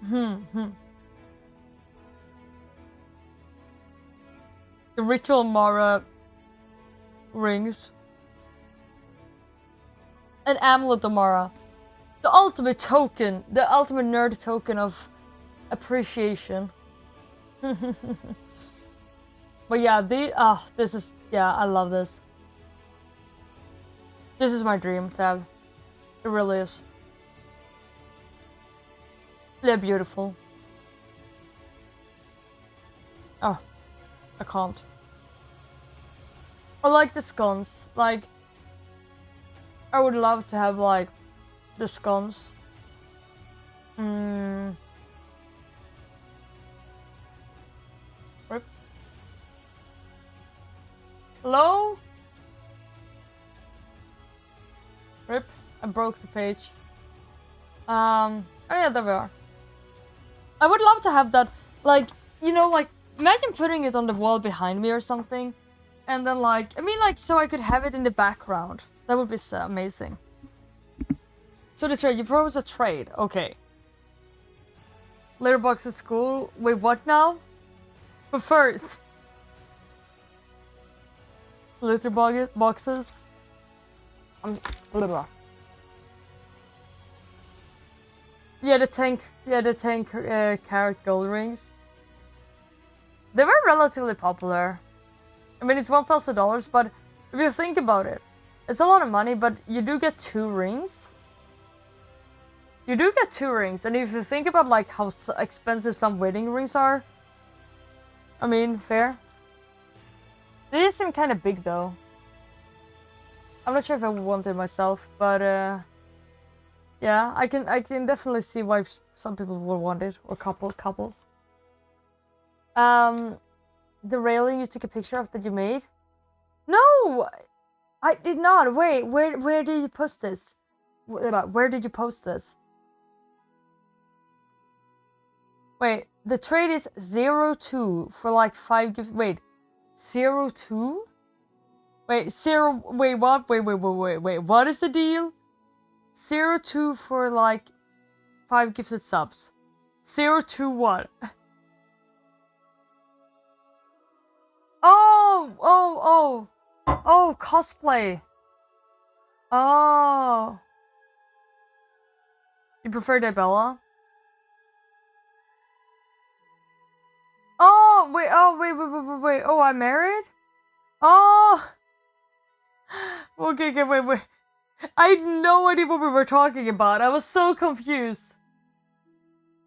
The Ritual Mara rings. An Amulet Mara. The ultimate token, the ultimate nerd token of appreciation. But yeah, this is, yeah, I love this. This is my dream tab. It really is. They're beautiful. Oh, I can't. I like the scones. Like, I would love to have like the scones. Rip. Hello? Rip. I broke the page. Oh yeah, there we are. I would love to have that, like, you know, like, imagine putting it on the wall behind me or something. And then like, I mean like, so I could have it in the background. That would be so amazing. So the trade, you propose a trade, okay. Letterbox is cool. Wait, what now? But first. Litter boxes. Blah, blah. Yeah, the 10 carat gold rings. They were relatively popular. I mean, it's $1,000, but if you think about it, it's a lot of money, but you do get 2 rings. You do get 2 rings, and if you think about like how expensive some wedding rings are, I mean, fair. They seem kind of big though. I'm not sure if I would want it myself, but yeah, I can definitely see why some people would want it, or couples. The railing you took a picture of that you made? No, I did not. Wait, where did you post this? Where did you post this? Wait, the trade is 0-2 for like 5 gifts. Wait, 0-2? Wait, 0. Wait, what? Wait. What is the deal? 0-2 for like 5 gifted subs. 0-2 what? Oh, cosplay. Oh. You prefer Dibella? Oh, wait. Oh, I'm married? Oh. Okay, wait. I had no idea what we were talking about. I was so confused.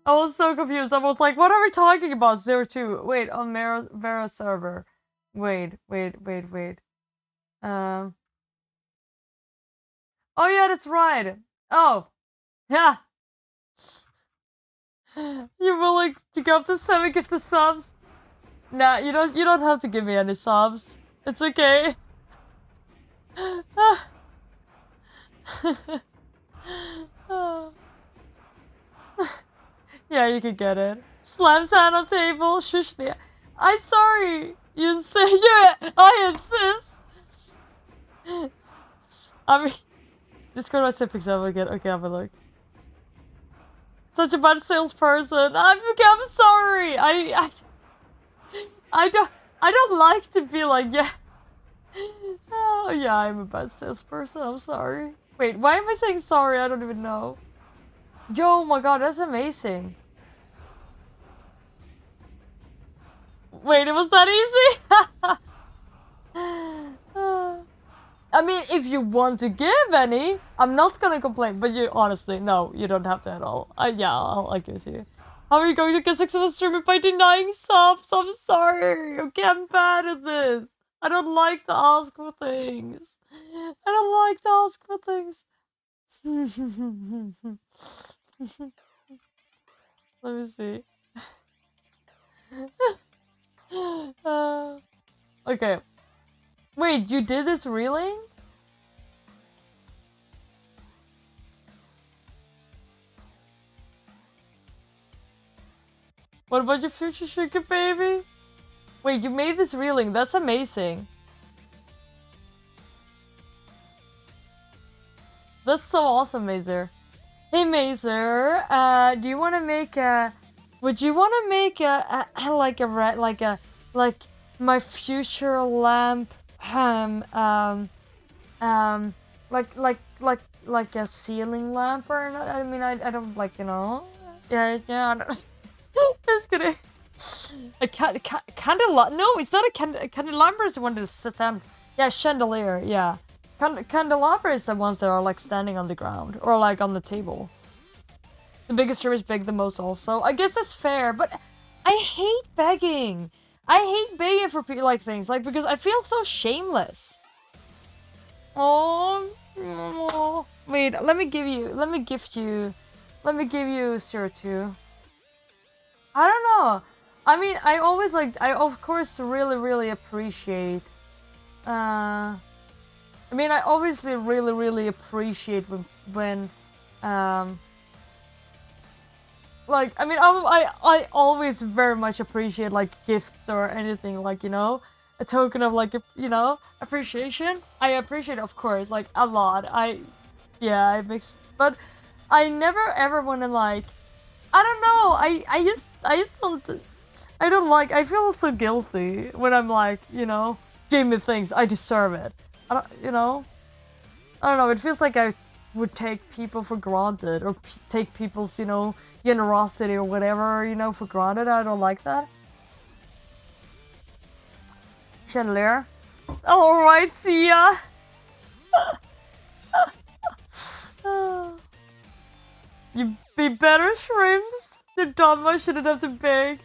I was like, what are we talking about? 0-2. Wait, on Vera server. Wait. Oh yeah, that's right. Oh. Yeah. You're willing to go up to 7 gifted subs? Nah, you don't have to give me any subs. It's okay. Yeah, you can get it. Slams hand on table. Shush. I'm sorry. You say yeah. I insist. I mean, Discord was typical example again. Okay, have a look. Such a bad salesperson. I'm sorry. I don't like to be like, yeah. Oh yeah, I'm a bad salesperson. I'm sorry. Wait, why am I saying sorry? I don't even know. Yo, my god, that's amazing. Wait, it was that easy? I mean, if you want to give any, I'm not gonna complain. But you honestly, no, you don't have to at all. Yeah, I'll give it to you. How are you going to get 6 of us streaming by denying subs? I'm sorry. Okay, I'm bad at this. I don't like to ask for things. Let me see. Okay. Wait, you did this reeling? What about your future sugar baby? Wait, you made this reeling. That's amazing. That's so awesome, Mazer. Hey, Mazer. Do you want to make a... Would you want to make like my future lamp like a ceiling lamp or not? I mean, I don't like, you know. Yeah. I don't, just kidding. A candle? No, it's not a candelabra. Is the one that's stand. Yeah, chandelier. Yeah, candelabra is the ones that are like standing on the ground or like on the table. The biggest room is big the most also. I guess that's fair, but I hate begging. I hate begging for like things, like, because I feel so shameless. Oh, wait, let me give you 02. I don't know. I mean, I of course really appreciate, I mean, I obviously really appreciate when like, I mean, I always very much appreciate, like, gifts or anything, like, you know, a token of, like, you know, appreciation. I appreciate it, of course, like, a lot. Yeah, it makes, but I never ever want to, like, I don't know, I just don't like, I feel so guilty when I'm like, you know, give me things, I deserve it. I don't, you know, I don't know, it feels like would take people for granted or take people's, you know, generosity or whatever, you know, for granted. I don't like that. Chandelier. Alright, see ya. You be better, shrimps. You're dumb, I shouldn't have to beg.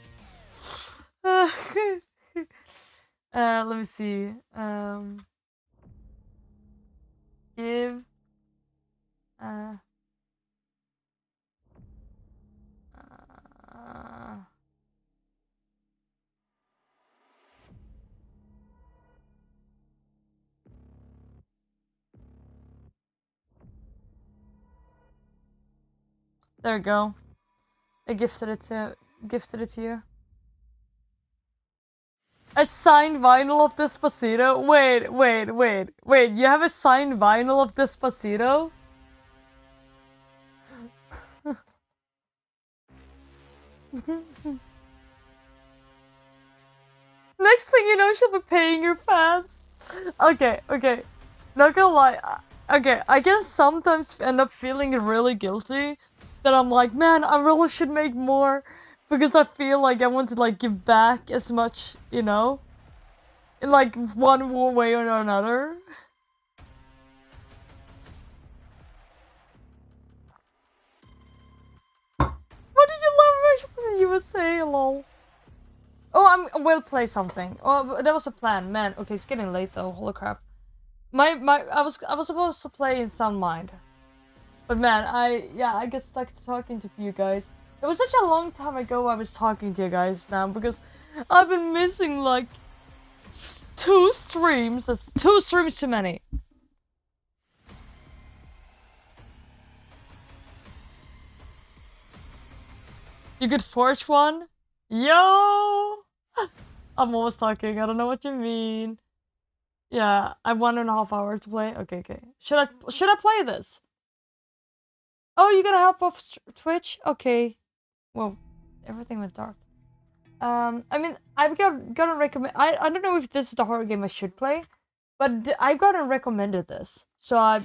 Let me see. Give. There we go. I gifted it to you. A signed vinyl of Despacito? Wait. You have a signed vinyl of Despacito? Next thing you know, she'll be paying your fans. Okay. Not gonna lie. Okay, I can sometimes end up feeling really guilty that I'm like, man, I really should make more because I feel like I want to like give back as much, you know, in like one way or another. What did you love? You were saying, lol. Oh, I will play something. Oh, that was a plan, man. Okay, it's getting late though. Holy crap. I was supposed to play in Sunmind. But man, I get stuck to talking to you guys. It was such a long time ago I was talking to you guys now because I've been missing like 2 streams. That's 2 streams too many. You could forge one? Yo! I'm always talking, I don't know what you mean. Yeah, I have 1.5 hours to play. Okay. Should I play this? Oh, you gotta help off Twitch? Okay. Well, everything went dark. I mean, I've gotten recommend. I don't know if this is the horror game I should play, but I've gotten recommended this, so I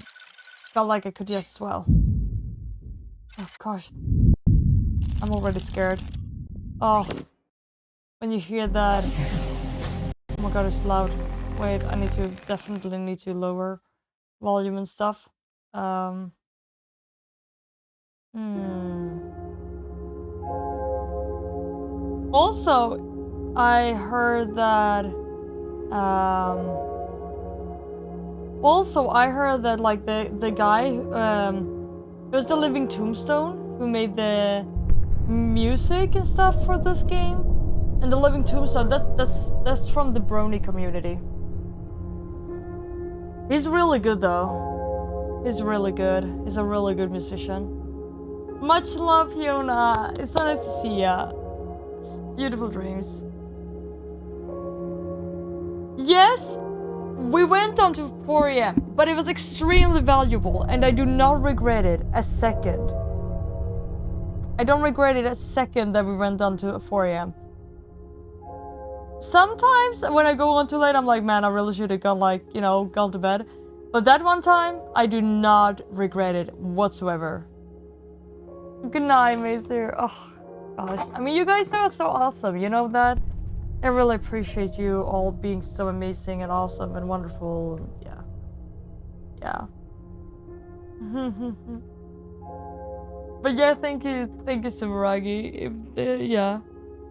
felt like I could just as well. Oh gosh, I'm already scared. Oh, when you hear that, oh my god, it's loud. Wait, I definitely need to lower volume and stuff. Also, I heard that like the guy it was the Living Tombstone who made the music and stuff for this game. And the Living Tombstone, that's from the Brony community. He's really good though. He's really good. He's a really good musician. Much love, Fiona. It's so nice to see ya. Beautiful dreams. Yes, we went on to 4 AM, but it was extremely valuable and I do not regret it a second. I don't regret it a second that we went on to 4 AM. Sometimes when I go on too late, I'm like, man, I really should have gone gone to bed. But that one time, I do not regret it whatsoever. Good night, Mazer. Oh, gosh. I mean, you guys are so awesome. You know that? I really appreciate you all being so amazing and awesome and wonderful. Yeah. But yeah, thank you, Subaragi. Yeah,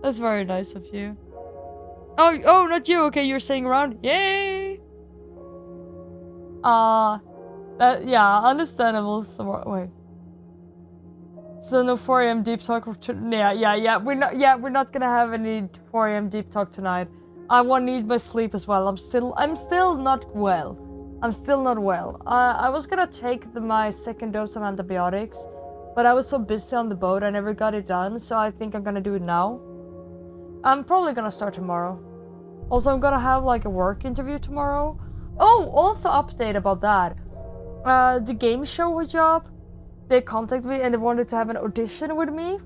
that's very nice of you. Oh, not you. Okay, you're staying around. Yay! Yeah, understandable. Wait. So no 4 AM deep talk. Yeah. We're not gonna have any 4 AM deep talk tonight. I won't need my sleep as well. I'm still not well. I was gonna take my second dose of antibiotics, but I was so busy on the boat I never got it done. So I think I'm gonna do it now. I'm probably gonna start tomorrow. Also, I'm gonna have like a work interview tomorrow. Oh, also update about that. The game show job. They contacted me and they wanted to have an audition with me,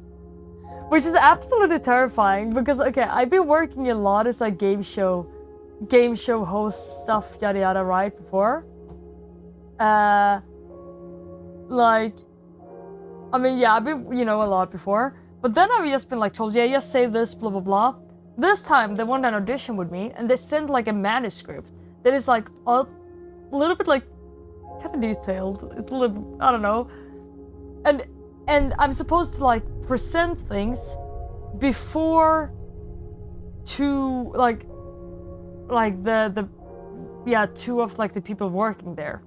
which is absolutely terrifying because okay, I've been working a lot as like game show host stuff, yada yada, right before. like, I mean, yeah, I've been, you know, a lot before, but then I've just been like told, yeah, just say this, blah, blah, blah. This time, they wanted an audition with me, and they sent like a manuscript that is like a little bit like kind of detailed. It's a little, I don't know, and I'm supposed to like present things before two like the two of like the people working there.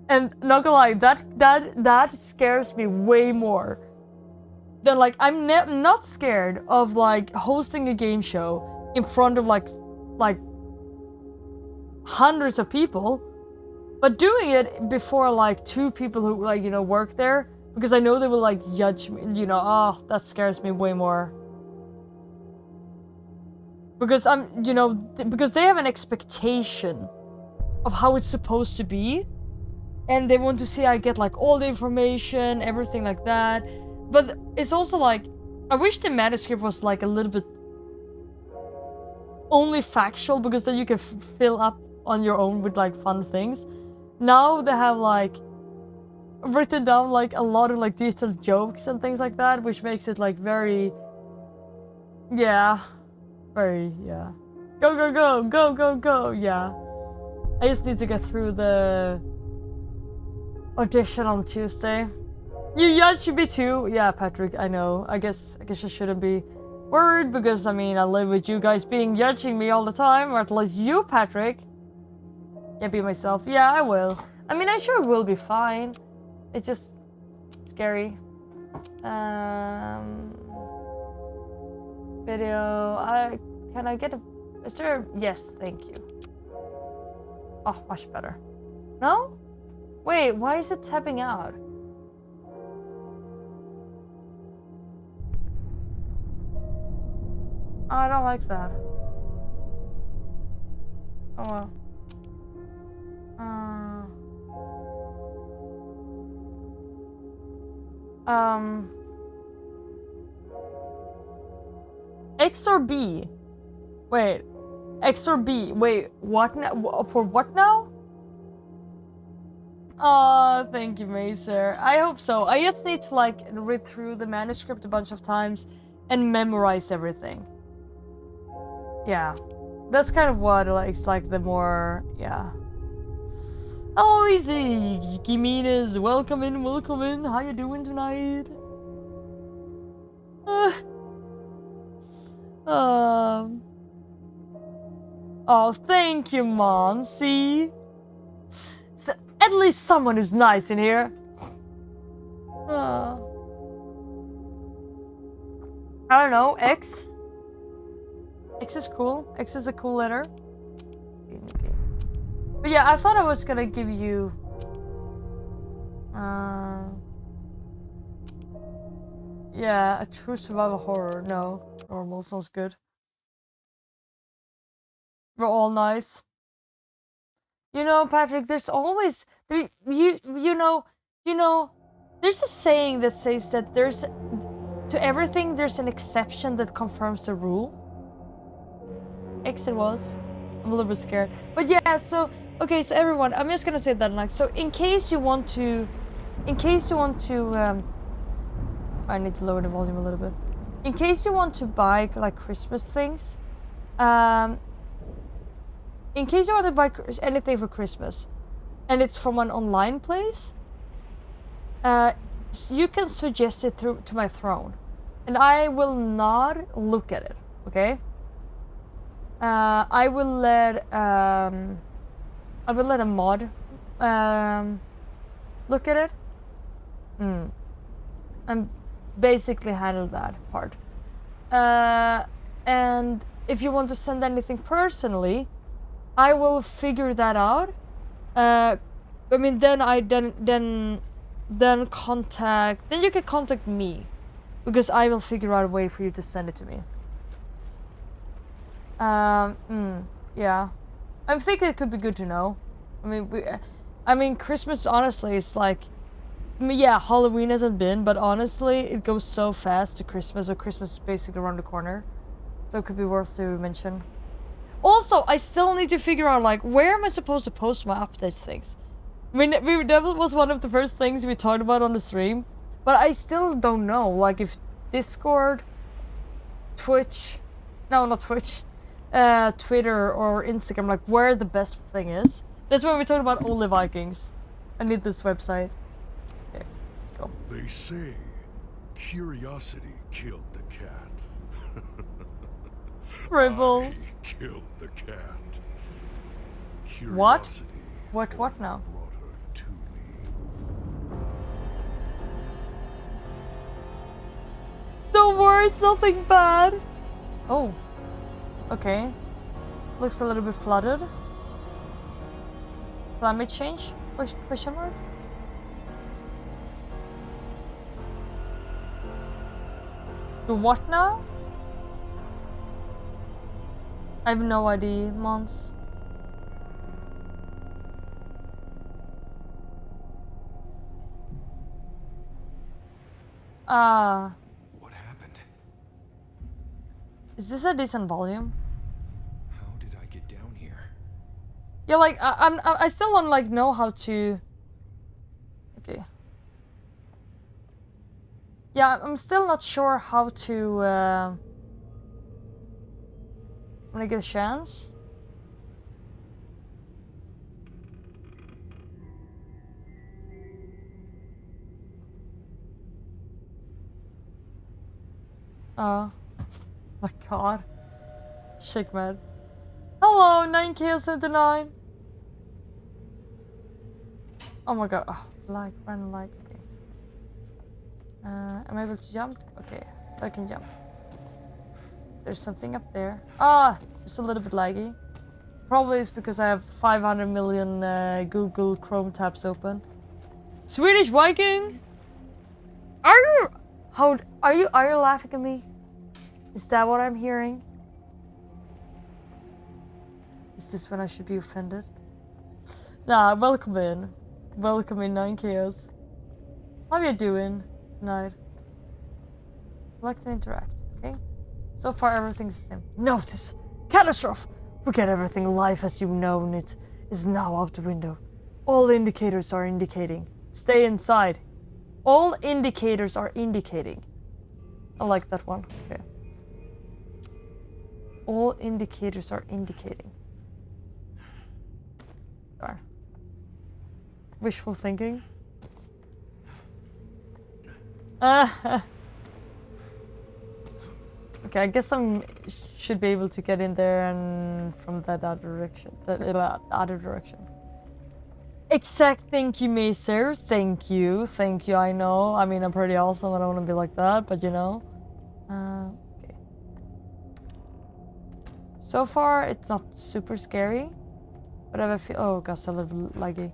And not gonna lie, that scares me way more than like I'm not scared of like hosting a game show in front of like hundreds of people, but doing it before like two people who like, you know, work there, because I know they will like judge me, you know. Oh, that scares me way more. Because I'm, you know, because they have an expectation of how it's supposed to be. And they want to see I get like all the information, everything like that. But it's also like, I wish the manuscript was like a little bit only factual, because then you can fill up on your own with like fun things. Now they have like written down like a lot of like detailed jokes and things like that, which makes it like very, yeah. Go, yeah. I just need to get through the audition on Tuesday. You judge me too. Yeah, Patrick, I know. I guess I shouldn't be worried, because I mean, I live with you guys judging me all the time, or at least you, Patrick. Can't be myself. Yeah, I will. I mean, I sure will be fine. It's just scary. Video. Can I get a... Is there... Yes, thank you. Oh, much better. No? Wait, why is it tapping out? Oh, I don't like that. Oh well. X or B? Wait. X or B? Wait, what now? For what now? Oh, thank you, Macer. I hope so. I just need to like read through the manuscript a bunch of times and memorize everything. Yeah. That's kind of what likes like the more, yeah. Hello, Easy. Kimina's welcome in. How you doing tonight? Oh, thank you, Monsi. So, at least someone who's nice in here. I don't know, X? X is cool. X is a cool letter. But yeah, I thought I was gonna give you... yeah, a true survival horror. No, normal sounds good. We're all nice. You know, Patrick, there's always... You know, there's a saying that says that there's... To everything, there's an exception that confirms the rule. X it was. I'm a little bit scared. But yeah, so... Okay, so everyone, I'm just gonna say that like... So, in case you want to... I need to lower the volume a little bit. In case you want to buy, like, Christmas things... in case you want to buy anything for Christmas, and it's from an online place, you can suggest it to my throne, and I will not look at it. Okay. I will let a mod look at it. And basically handle that part. And if you want to send anything personally, I will figure that out. I mean, then you can contact me, because I will figure out a way for you to send it to me. Yeah, I'm thinking it could be good to know. I mean, Christmas honestly is like, yeah, Halloween hasn't been, but honestly, it goes so fast to Christmas, or Christmas is basically around the corner, so it could be worth to mention. Also, I still need to figure out, like, where am I supposed to post my updates things? I mean, that was one of the first things we talked about on the stream. But I still don't know, like, if Discord, Twitch... No, not Twitch. Twitter or Instagram, like, where the best thing is. That's when we talked about Only Vikings. I need this website. Okay, let's go. They say curiosity killed the cat. Ripples. I killed the cat. What? Curiosity What now? brought her to me. Don't worry, it's nothing bad. Oh. Okay. Looks a little bit flooded. Climate change? Question mark? The what now? I have no idea, Mons. What happened? Is this a decent volume? How did I get down here? Yeah, like I still don't like know how to. Okay. Yeah, I'm still not sure how to. When I get a chance. Oh my god. Shake mad. Hello, 9K79. Oh my god. Oh, like, random like. Okay. Am I able to jump? Okay, so I can jump. There's something up there. Ah, it's a little bit laggy. Probably it's because I have 500 million Google Chrome tabs open. Swedish Viking? Are you? How are you laughing at me? Is that what I'm hearing? Is this when I should be offended? Nah, welcome in. Welcome in 9Chaos. How are you doing tonight? Select and interact, okay? So far everything's the same. Notice! Catastrophe! Forget everything, life as you've known it is now out the window. All indicators are indicating. Stay inside. All indicators are indicating. I like that one. Okay. All indicators are indicating. Darn. Wishful thinking. Okay, I guess I should be able to get in there and from that other direction. Other direction. Exact, thank you, Macer. Thank you, I know. I mean, I'm pretty awesome. I don't want to be like that, but you know. Okay. So far, it's not super scary, but I have a feel. Oh gosh, a little laggy.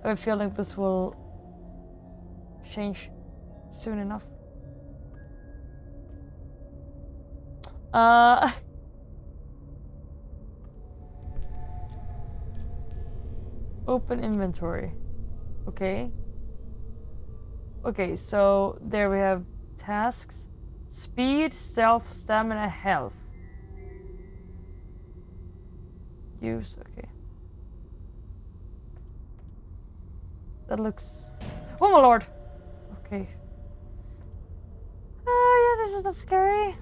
I have a feeling this will change soon enough. Open inventory. Okay. Okay, so there we have tasks. Speed, stealth, stamina, health. Use, okay. That looks... Oh my lord! Okay. Oh yeah, this is not scary.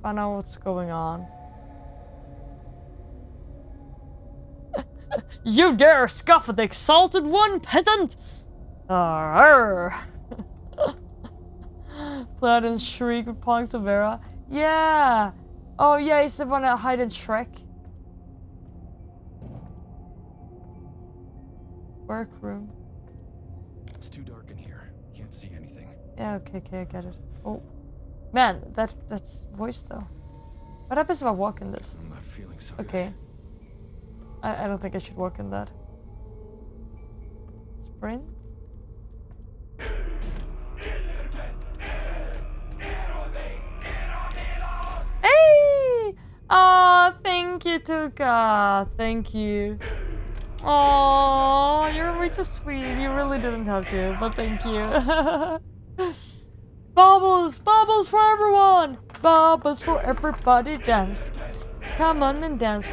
I know what's going on. You dare scoff at the exalted one, peasant! Arrgh. Plaid and Shriek with Pongs of Vera. Yeah! Oh yeah, he's the one that hide in Shrek. Workroom. It's too dark in here. Can't see anything. Yeah, okay, I get it. Oh. Man, that's voice though. What happens if I walk in this? I'm not feeling so Okay. good. I don't think I should walk in that. Sprint? Hey! Aw, thank you, Tuka. Thank you. Aw, you're way too sweet. You really didn't have to, but thank you. Bubbles! Bubbles for everyone! Bubbles for everybody dance. Come on and dance.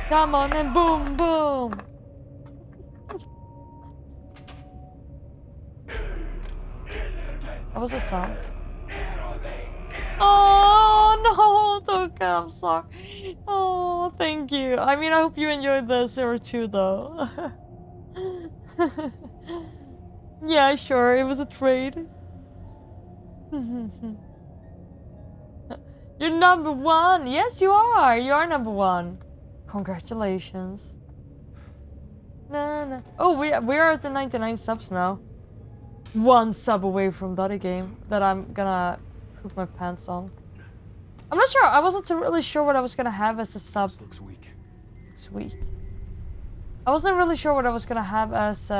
Come on and boom, boom. What was the song? Oh no, Toka, I'm sorry. Oh, thank you. I mean, I hope you enjoyed the 02 though. Yeah, sure, it was a trade. You're number 1. Yes, you are. You are number 1. Congratulations. Nah. Oh, we are at the 99 subs now. 1 sub away from that game that I'm gonna poop my pants on. I'm not sure. I wasn't really sure what I was gonna have as a sub. This looks weak. It's weak. I wasn't really sure what I was gonna have as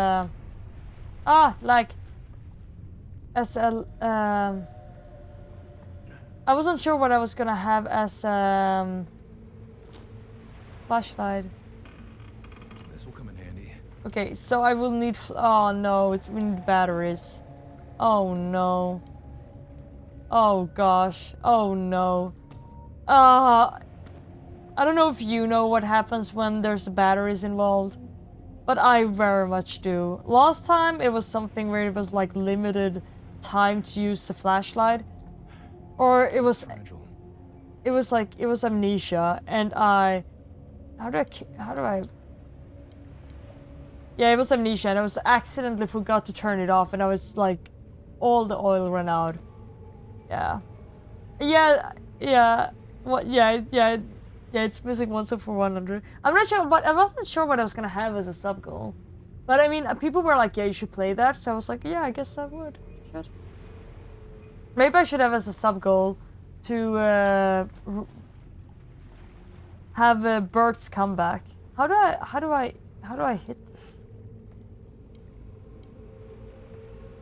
I wasn't sure what I was gonna have as flashlight. This will come in handy. Okay, so I will need. Oh no, we need batteries. Oh no. Oh gosh. Oh no. I don't know if you know what happens when there's batteries involved, but I very much do. Last time it was something where it was like limited time to use the flashlight, or it was Amnesia, and how do I? Yeah, it was Amnesia, and I was accidentally forgot to turn it off, and I was like, all the oil ran out. Yeah. What? Yeah. It's missing 1 sub for 100. I'm not sure, but I wasn't sure what I was gonna have as a sub goal. But I mean, people were like, yeah, you should play that. So I was like, yeah, I guess I would. Should. Maybe I should have as a sub goal to have Bert's comeback. How do I hit this?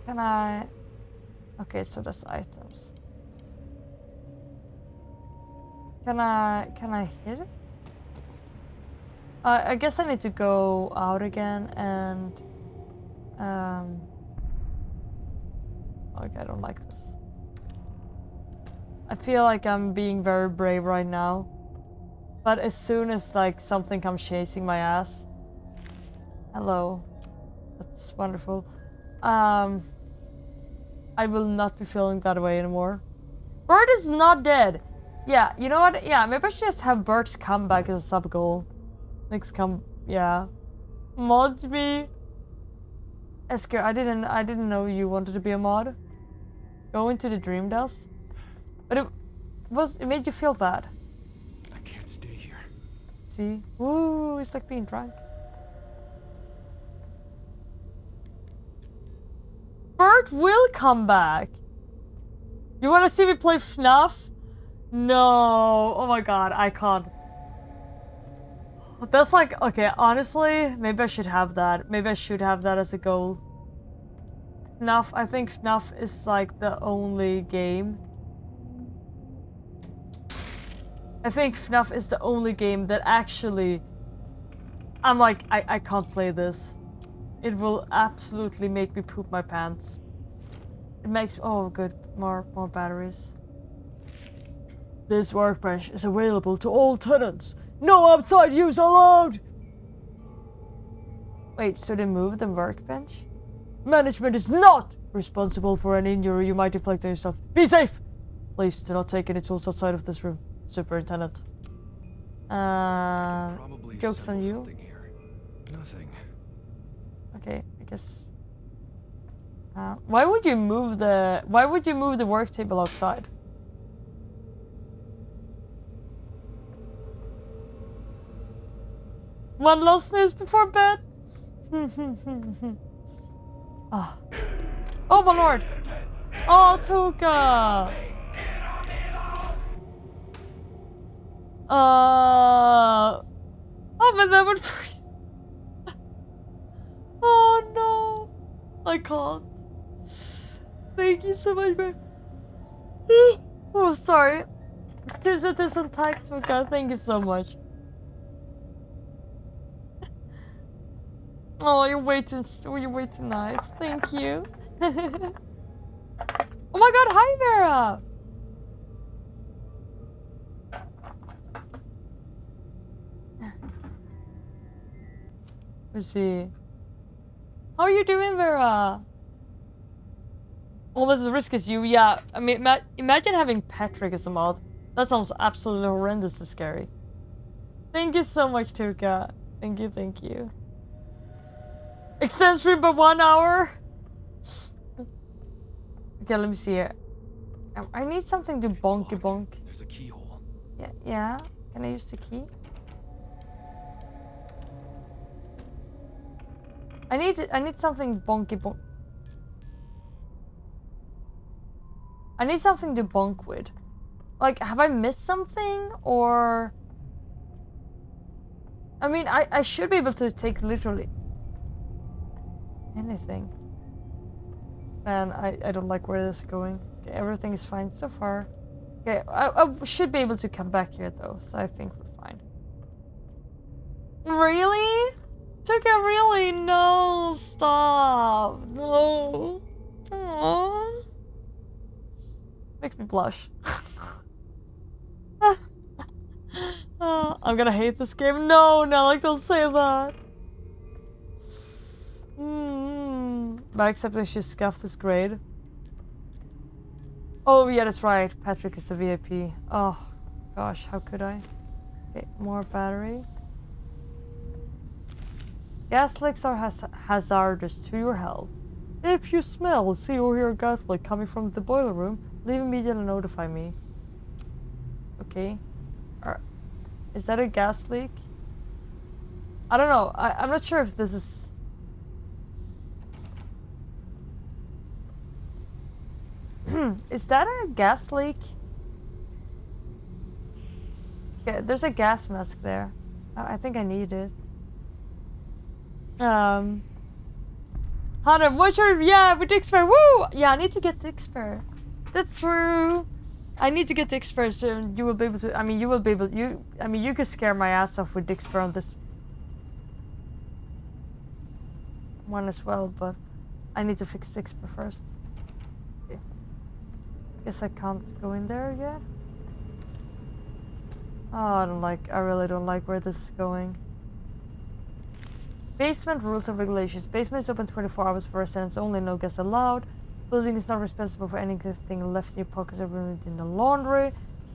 Can I? Okay, so that's items. Can I hit it? I guess I need to go out again and okay, I don't like this. I feel like I'm being very brave right now, but as soon as like something comes chasing my ass, hello, that's wonderful. I will not be feeling that way anymore. Bert is not dead. Yeah, you know what? Yeah, maybe I should just have Bert's comeback as a sub goal. Yeah. Mod me. Esker, I didn't know you wanted to be a mod. Go into the dream dust. But it made you feel bad. I can't stay here. See? Woo, it's like being drunk. Bert will come back. You wanna see me play FNAF? No, oh my god, I can't. That's like, okay, honestly, maybe I should have that. Maybe I should have that as a goal. FNAF, I think FNAF is like the only game. I think FNAF is the only game that actually, I'm like, I can't play this. It will absolutely make me poop my pants. It makes, oh good, more batteries. This workbench is available to all tenants. No outside use allowed! Wait, so they moved the workbench? Management is not responsible for any injury you might inflict on yourself. Be safe! Please do not take any tools outside of this room, Superintendent. Probably Joke's on you. something here. Nothing. Okay, I guess. Why would you move the work table outside? One last snooze before bed. Oh. Oh my lord. Oh, Toka. Oh, but that would freeze. Oh no. I can't. Thank you so much, man. Oh, sorry. There's a attack, Toka. Thank you so much. Oh, you're way too nice. Thank you. Oh my god, hi Vera! Let's see. How are you doing, Vera? Almost as risky as you, yeah. I mean, imagine having Patrick as a mod. That sounds absolutely horrendously scary. Thank you so much, Tuka. Thank you, thank you. Extend stream by 1 hour? Okay, let me see here. I need something to bonky bonk. There's a keyhole. Yeah. Can I use the key? I need something bonky bonk. I need something to bonk with. Like, have I missed something? Or... I mean, I should be able to take literally... anything. Man, I don't like where this is going. Okay, everything is fine so far. Okay, I should be able to come back here though, so I think we're fine. Really? Tuka, really? No, stop. No. Aww. Makes me blush. I'm gonna hate this game. No, like, don't say that. But except that she scuffed this grade. Oh, yeah, that's right. Patrick is a VIP. Oh, gosh, how could I? Okay, more battery. Gas leaks are hazardous to your health. If you smell, see or hear a gas leak coming from the boiler room, leave immediately and notify me. Okay. Is that a gas leak? I don't know. I'm not sure if this is... Is that a gas leak? Yeah, there's a gas mask there. I think I need it. Hannah, what's your... Yeah, with the expert. Woo! Yeah, I need to get the expert. That's true. I need to get the expert so you will be able to... I mean, you will be able... I mean, you could scare my ass off with the expert on this one as well, but I need to fix the expert first. Okay. Guess I can't go in there yet. Oh, I really don't like where this is going. Basement rules and regulations. Basement is open 24 hours for residents only, no guests allowed. Building is not responsible for anything left in your pockets or removed in the laundry.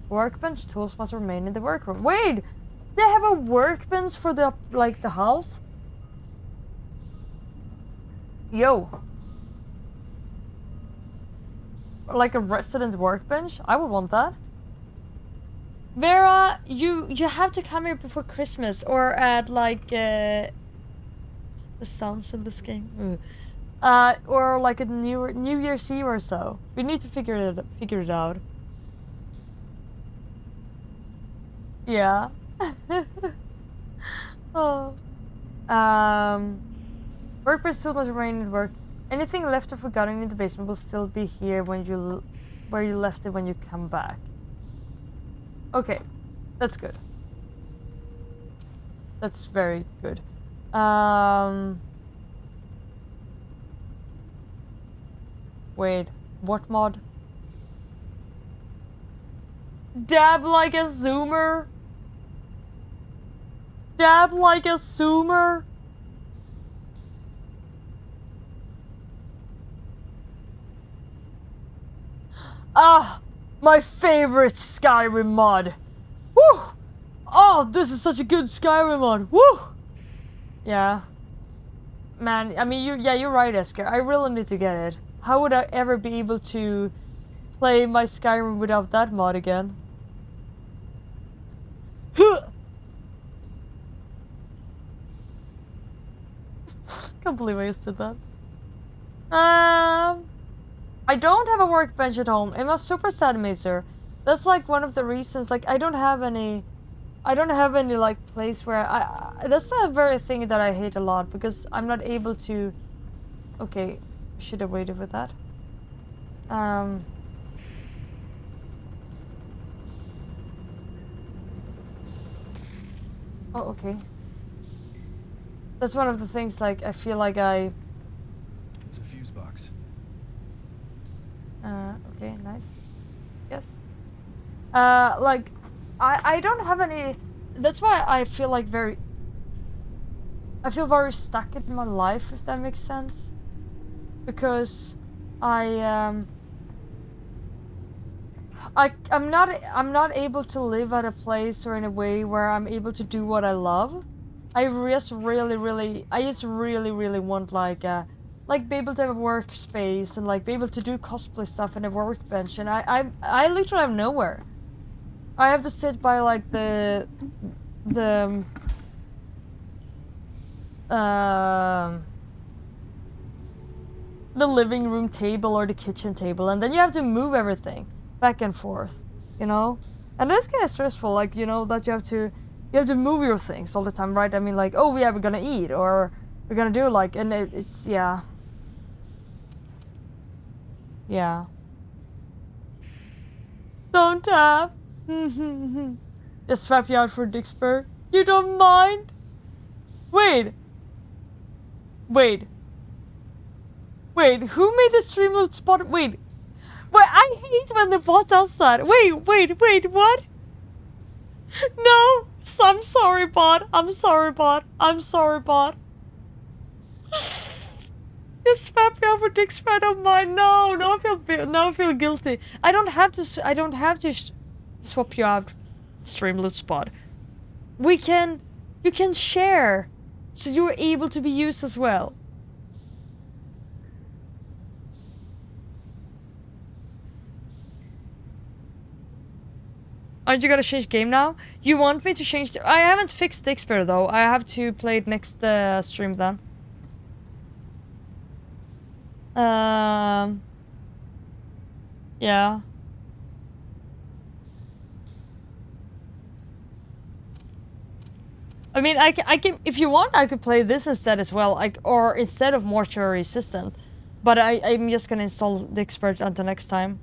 Workbench tools must remain in the workroom. Wait! They have a workbench for the, like, the house? Yo. Like a resident workbench? I would want that. Vera, you have to come here before Christmas or at like the sounds in this game. Or like a New Year's Eve or so. We need to figure it out. Yeah. Oh. Workbench still must remain at work. Anything left or forgotten in the basement will still be here where you left it when you come back. Okay, that's good. That's very good. Wait, what mod? Dab like a zoomer? Dab like a zoomer? Ah, my favorite Skyrim mod. Woo! Oh, this is such a good Skyrim mod. Woo! Yeah. Man, I mean, you're right, Esker. I really need to get it. How would I ever be able to play my Skyrim without that mod again? Can't believe I just did that. I don't have a workbench at home. I'm a super sad miser. That's like one of the reasons. Like I don't have any like place where that's a very thing that I hate a lot because I'm not able to. Okay, should have waited with that. Oh, okay. That's one of the things. Like I feel like It's a fuse box. Okay, nice. Yes. Like, I don't have any... That's why I feel like I feel very stuck in my life, if that makes sense. Because I'm not able to live at a place or in a way where I'm able to do what I love. I just really want like be able to have a workspace and like be able to do cosplay stuff and a workbench, and I literally have nowhere. I have to sit by like the living room table or the kitchen table, and then you have to move everything back and forth, you know? And that's kind of stressful, like, you know, that you have to move your things all the time, right? I mean, like, oh yeah, we're gonna eat, or we're gonna do like, and it's, yeah. Yeah. Don't tap. Just swap you out for Dixper. You don't mind? Wait, who made the Streamload spot? Wait, I hate when the bot does that. Wait, what? No, I'm sorry, bot. I'm sorry, bot. You smacked me over dick spread of mine. No, I feel guilty. I don't have to swap you out, Streamload spot. You can share, so you're able to be used as well. Aren't you gonna change game now? You want me to change I haven't fixed Dixper though. I have to play it next stream then. Yeah. I mean, I can, if you want, I could play this instead as well, or instead of Mortuary Assistant. But I'm just gonna install Dixper until next time.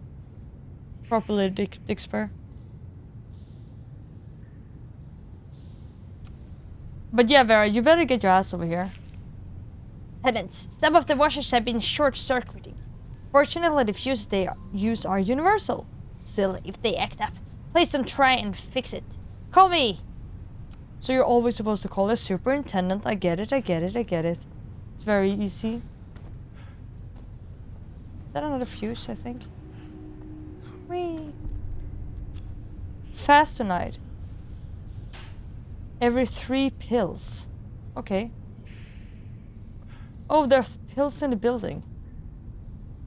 Properly Dixper. But yeah, Vera, you better get your ass over here. Tenants, some of the washers have been short-circuiting. Fortunately, the fuses they use are universal. Still, if they act up, please don't try and fix it. Call me! So you're always supposed to call the superintendent. I get it. It's very easy. Is that another fuse, I think? Whee! Fast tonight. Every 3 pills. Okay. Oh, there's pills in the building.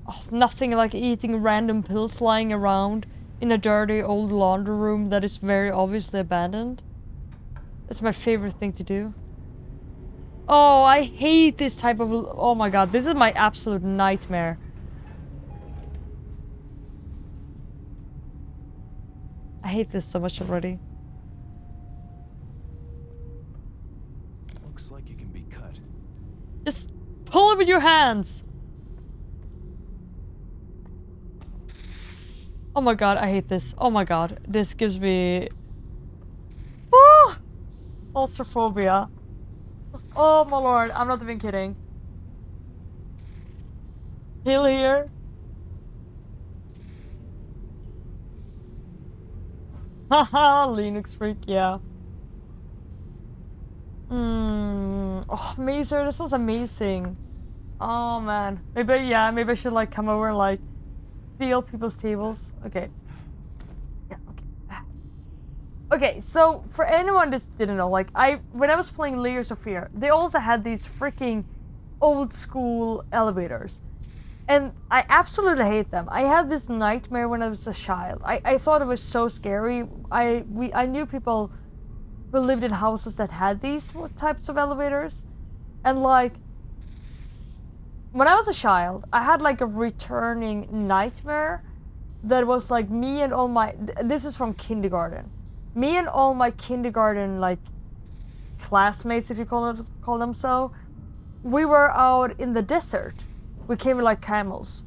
Oh, nothing like eating random pills lying around in a dirty old laundry room that is very obviously abandoned. That's my favorite thing to do. Oh, I hate this type of... Oh my god, this is my absolute nightmare. I hate this so much already. Looks like it can be cut. Just pull it with your hands. Oh my god, I hate this. Oh my god, this gives me... Oh! Claustrophobia. Oh my lord, I'm not even kidding. Heal here. Haha, Linux freak, yeah. Oh, Mazer, this was amazing. Oh man. Maybe I should like come over and like steal people's tables. Okay. Yeah, okay. Okay, so for anyone that didn't know, like when I was playing Layers of Fear, they also had these freaking old school elevators. And I absolutely hate them. I had this nightmare when I was a child. I thought it was so scary. I knew people who lived in houses that had these types of elevators. And like, when I was a child, I had like a returning nightmare that was like me and all my... This is from kindergarten. Me and all my kindergarten like classmates, if you call them so, we were out in the desert. We came with like camels,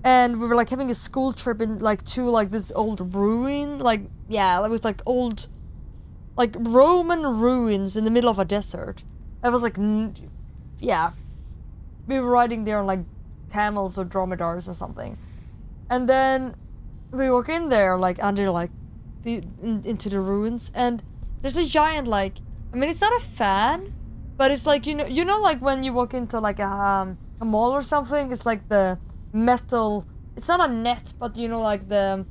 and we were like having a school trip in like to like this old ruin, like yeah, it was like old, like Roman ruins in the middle of a desert. It was like, yeah, we were riding there on like camels or dromedaries or something, and then we walk in there like under like into the ruins, and there's a giant like, I mean it's not a fan, But it's like, you know, like when you walk into like a mall or something, it's like the metal. It's not a net, but you know, like the.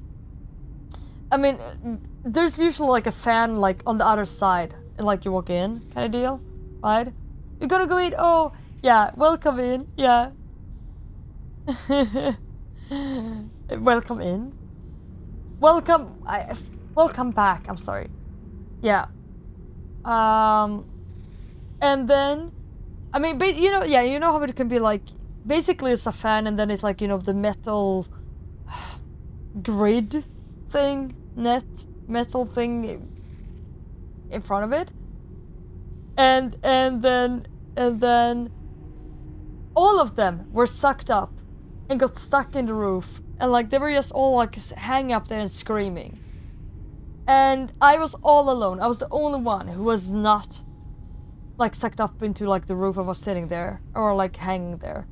I mean, there's usually like a fan like on the other side, and like you walk in, kind of deal, right? You're gonna go in. Oh, yeah. Welcome in. Yeah. Welcome in. Welcome back. I'm sorry. Yeah. And then, I mean, but you know, yeah, you know how it can be like. Basically, it's a fan, and then it's like, you know, the metal grid thing, metal thing in front of it, and then all of them were sucked up and got stuck in the roof, and like they were just all like hanging up there and screaming. And I was all alone. I was the only one who was not like sucked up into like the roof. I was sitting there or like hanging there,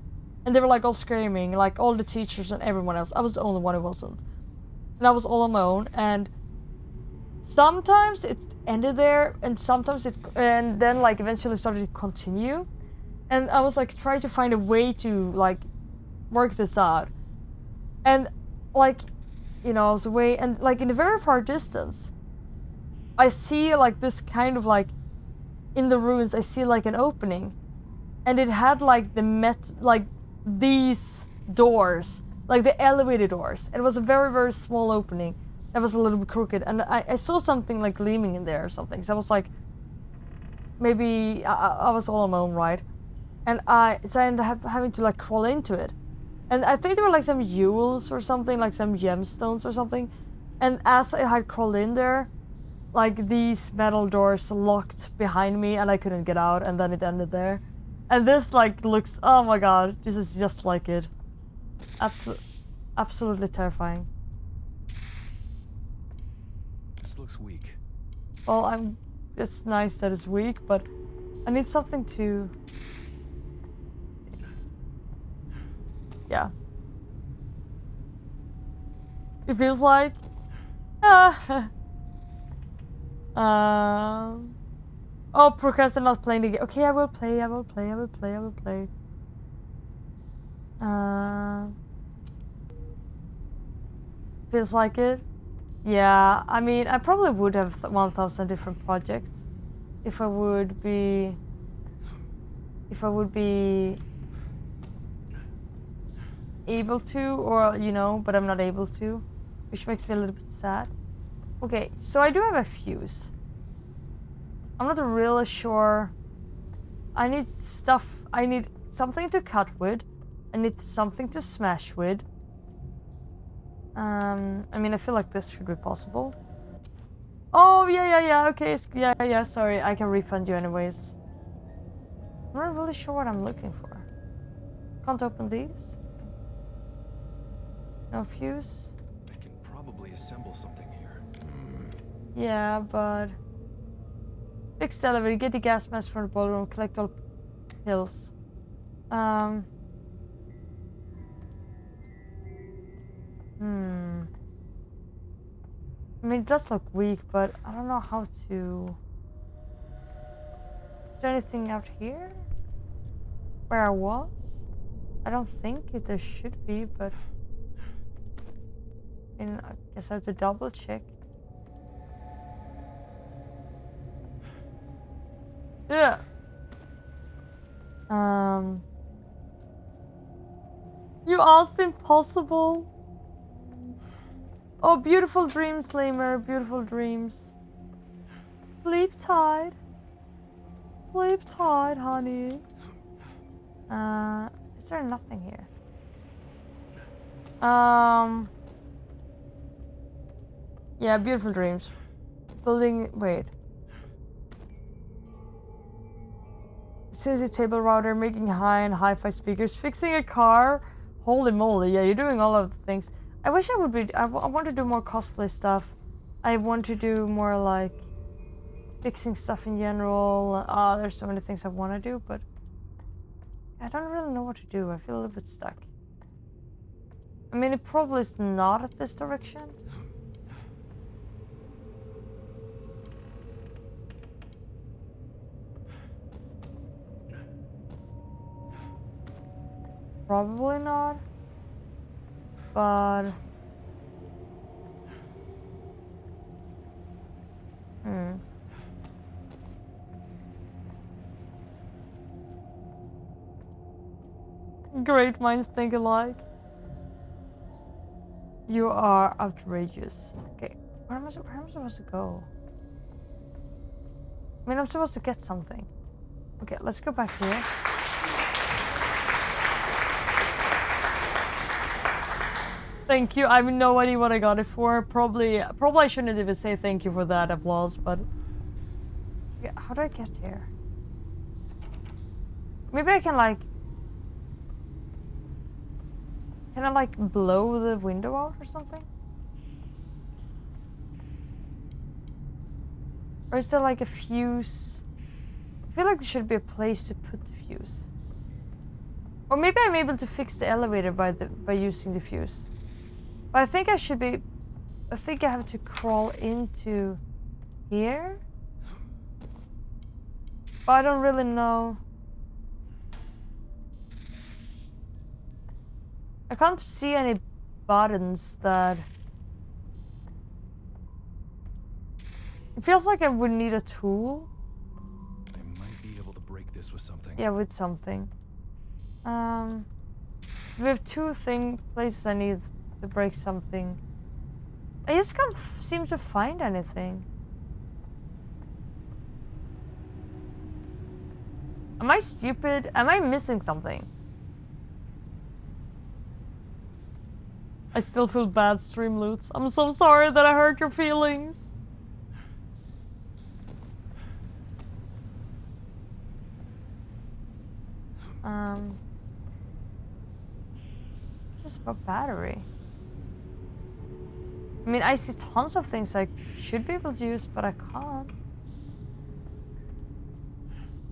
and they were like all screaming, like all the teachers and everyone else. I was the only one who wasn't, and I was all on my own. And sometimes it ended there, and sometimes and then like eventually started to continue. And I was like trying to find a way to like work this out. And like, you know, I was away, and like in the very far distance, I see like this kind of like in the ruins, I see like an opening, and it had like like these doors, like the elevator doors. It was a very, very small opening that was a little bit crooked, and I saw something like gleaming in there or something. So I was like, maybe I was all on my own, right? And I ended up having to like crawl into it. And I think there were like some jewels or something, like some gemstones or something. And as I had crawled in there, like these metal doors locked behind me and I couldn't get out, and then it ended there. And this like looks, oh my god, this is just like it. Absolutely terrifying. This looks weak. Well, it's nice that it's weak, but I need something to... Yeah. It feels like... Oh, procrastinate not playing the game. Okay, I will play. Feels like it. Yeah, I mean, I probably would have 1,000 different projects if I would be able to, or you know, but I'm not able to, which makes me a little bit sad. Okay, so I do have a fuse. I'm not really sure. I need something to cut with. I need something to smash with. I mean, I feel like this should be possible. Oh, yeah, okay, yeah, sorry, I can refund you anyways. I'm not really sure what I'm looking for. Can't open these. No fuse. I can probably assemble something here. Yeah, but... Fix the elevator, get the gas mask from the ballroom, collect all pills. I mean, it does look weak, but I don't know how to... Is there anything out here? Where I was? I don't think there should be, but... I guess I have to double check. Yeah. You asked impossible. Oh, beautiful dreams, Lamer. Beautiful dreams. Sleep tight. Sleep tight, honey. Is there nothing here? Yeah, beautiful dreams. Building. Wait. CNC table router, making high and hi-fi speakers, fixing a car. Holy moly, yeah, you're doing all of the things. I wish I would be... I want to do more cosplay stuff. I want to do more, like, fixing stuff in general. There's so many things I want to do, but... I don't really know what to do. I feel a little bit stuck. I mean, it probably is not at this direction. Probably not. But... Great minds think alike. You are outrageous. Okay, where am I supposed to go? I mean, I'm supposed to get something. Okay, let's go back here. Thank you. I have no idea what I got it for. Probably I shouldn't even say thank you for that applause, but... Yeah, how do I get here? Maybe I can, like... Can I, like, blow the window out or something? Or is there, like, a fuse? I feel like there should be a place to put the fuse. Or maybe I'm able to fix the elevator by using the fuse. But I think I should be... I think I have to crawl into here? But I don't really know. I can't see any buttons that... It feels like I would need a tool. I might be able to break this with something. Yeah, with something. We have two places I need to break something. I just can't seem to find anything. Am I stupid? Am I missing something? I still feel bad, Streamloots. I'm so sorry that I hurt your feelings. Just about battery. I mean, I see tons of things I should be able to use, but I can't.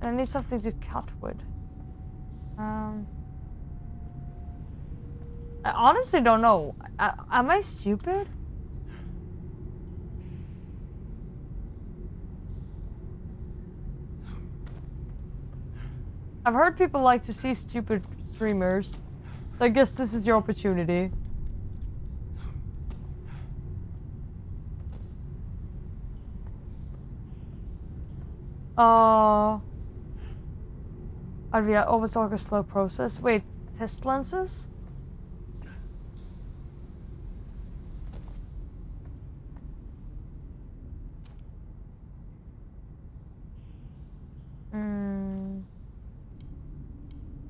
And I need something to cut wood. I honestly don't know. Am I stupid? I've heard people like to see stupid streamers. So I guess this is your opportunity. Arvia, always like a slow process. Wait, test lenses?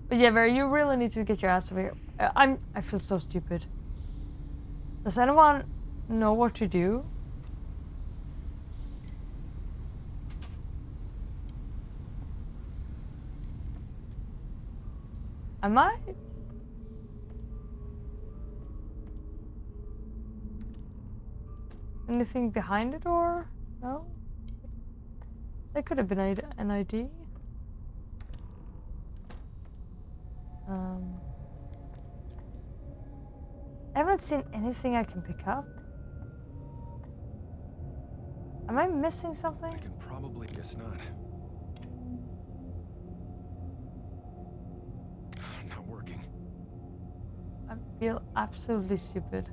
But yeah, Vera, you really need to get your ass over here. I feel so stupid. Does anyone know what to do? Am I? Anything behind the door? No? That could have been an ID. I haven't seen anything I can pick up. Am I missing something? I can probably guess not. Not working. I feel absolutely stupid.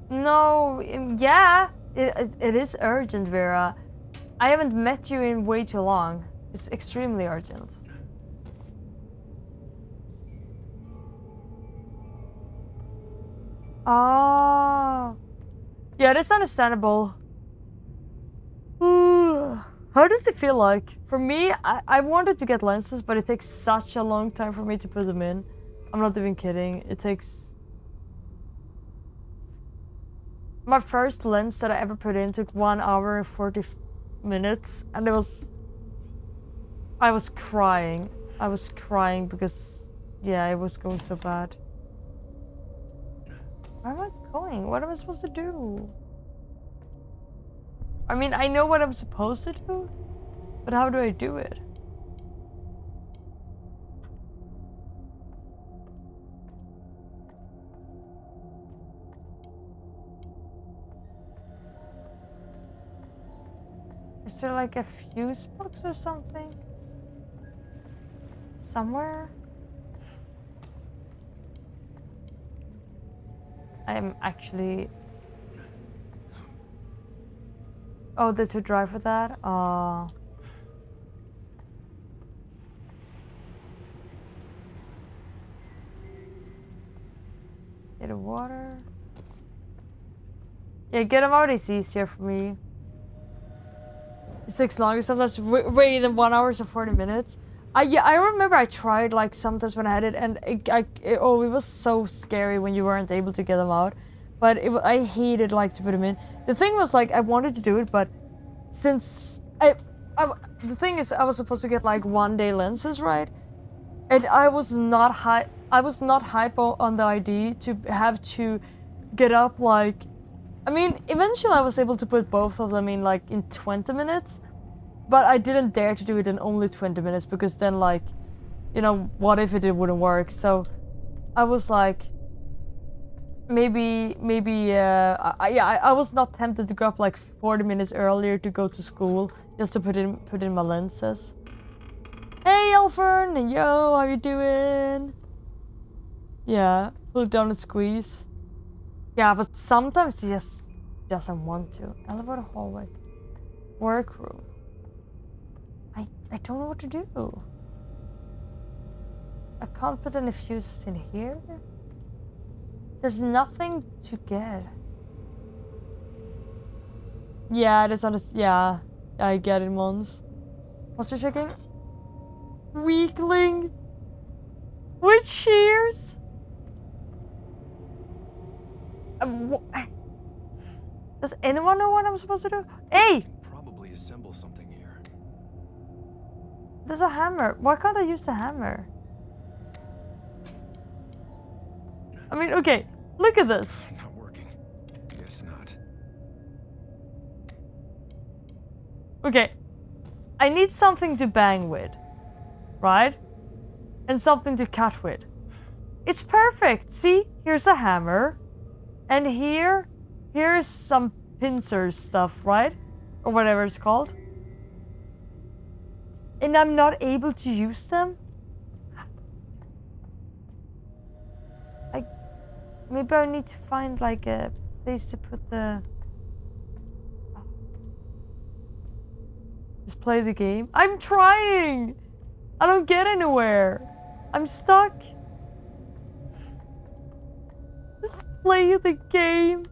No, yeah, it is urgent, Vera. I haven't met you in way too long. It's extremely urgent. Oh. Yeah, that's understandable. How does it feel like? For me, I wanted to get lenses, but it takes such a long time for me to put them in. I'm not even kidding. It takes... My first lens that I ever put in took 1 hour and 40 minutes, and it was... I was crying. I was crying because, yeah, it was going so bad. Where am I going? What am I supposed to do? I mean, I know what I'm supposed to do, but how do I do it? Is there like a fuse box or something? somewhere. I'm actually... Oh, the to drive for that? Get a water. Yeah, get them out is easier for me. It takes longer sometimes, way than 1 hour and 40 minutes. I remember I tried like sometimes when I had it, and it was so scary when you weren't able to get them out. But I hated like to put them in. The thing was like I wanted to do it, but since the thing is I was supposed to get like 1 day lenses, right? And I was not hype on the idea to have to get up like. I mean, eventually I was able to put both of them in like in 20 minutes, but I didn't dare to do it in only 20 minutes because then like, you know, what if it wouldn't work? So I was like, maybe I was not tempted to go up like 40 minutes earlier to go to school just to put in my lenses. Hey Elfern, yo, how you doing? Yeah, pull it down and squeeze. Yeah, but sometimes he just doesn't want to. Elevator hallway. Workroom. I don't know what to do. I can't put any fuses in here. There's nothing to get. Yeah, it is on this. Yeah, I get it, Mons. Posture checking. Weakling. With shears. Does anyone know what I'm supposed to do? Hey! Probably assemble something here. There's a hammer. Why can't I use the hammer? I mean, okay, look at this. Not working. Guess not. Okay, I need something to bang with, right? And something to cut with. It's perfect. See, here's a hammer. And here's some pincer stuff, right? Or whatever it's called. And I'm not able to use them? Maybe I need to find like a place to put the... Just play the game. I'm trying! I don't get anywhere. I'm stuck. Just play the game.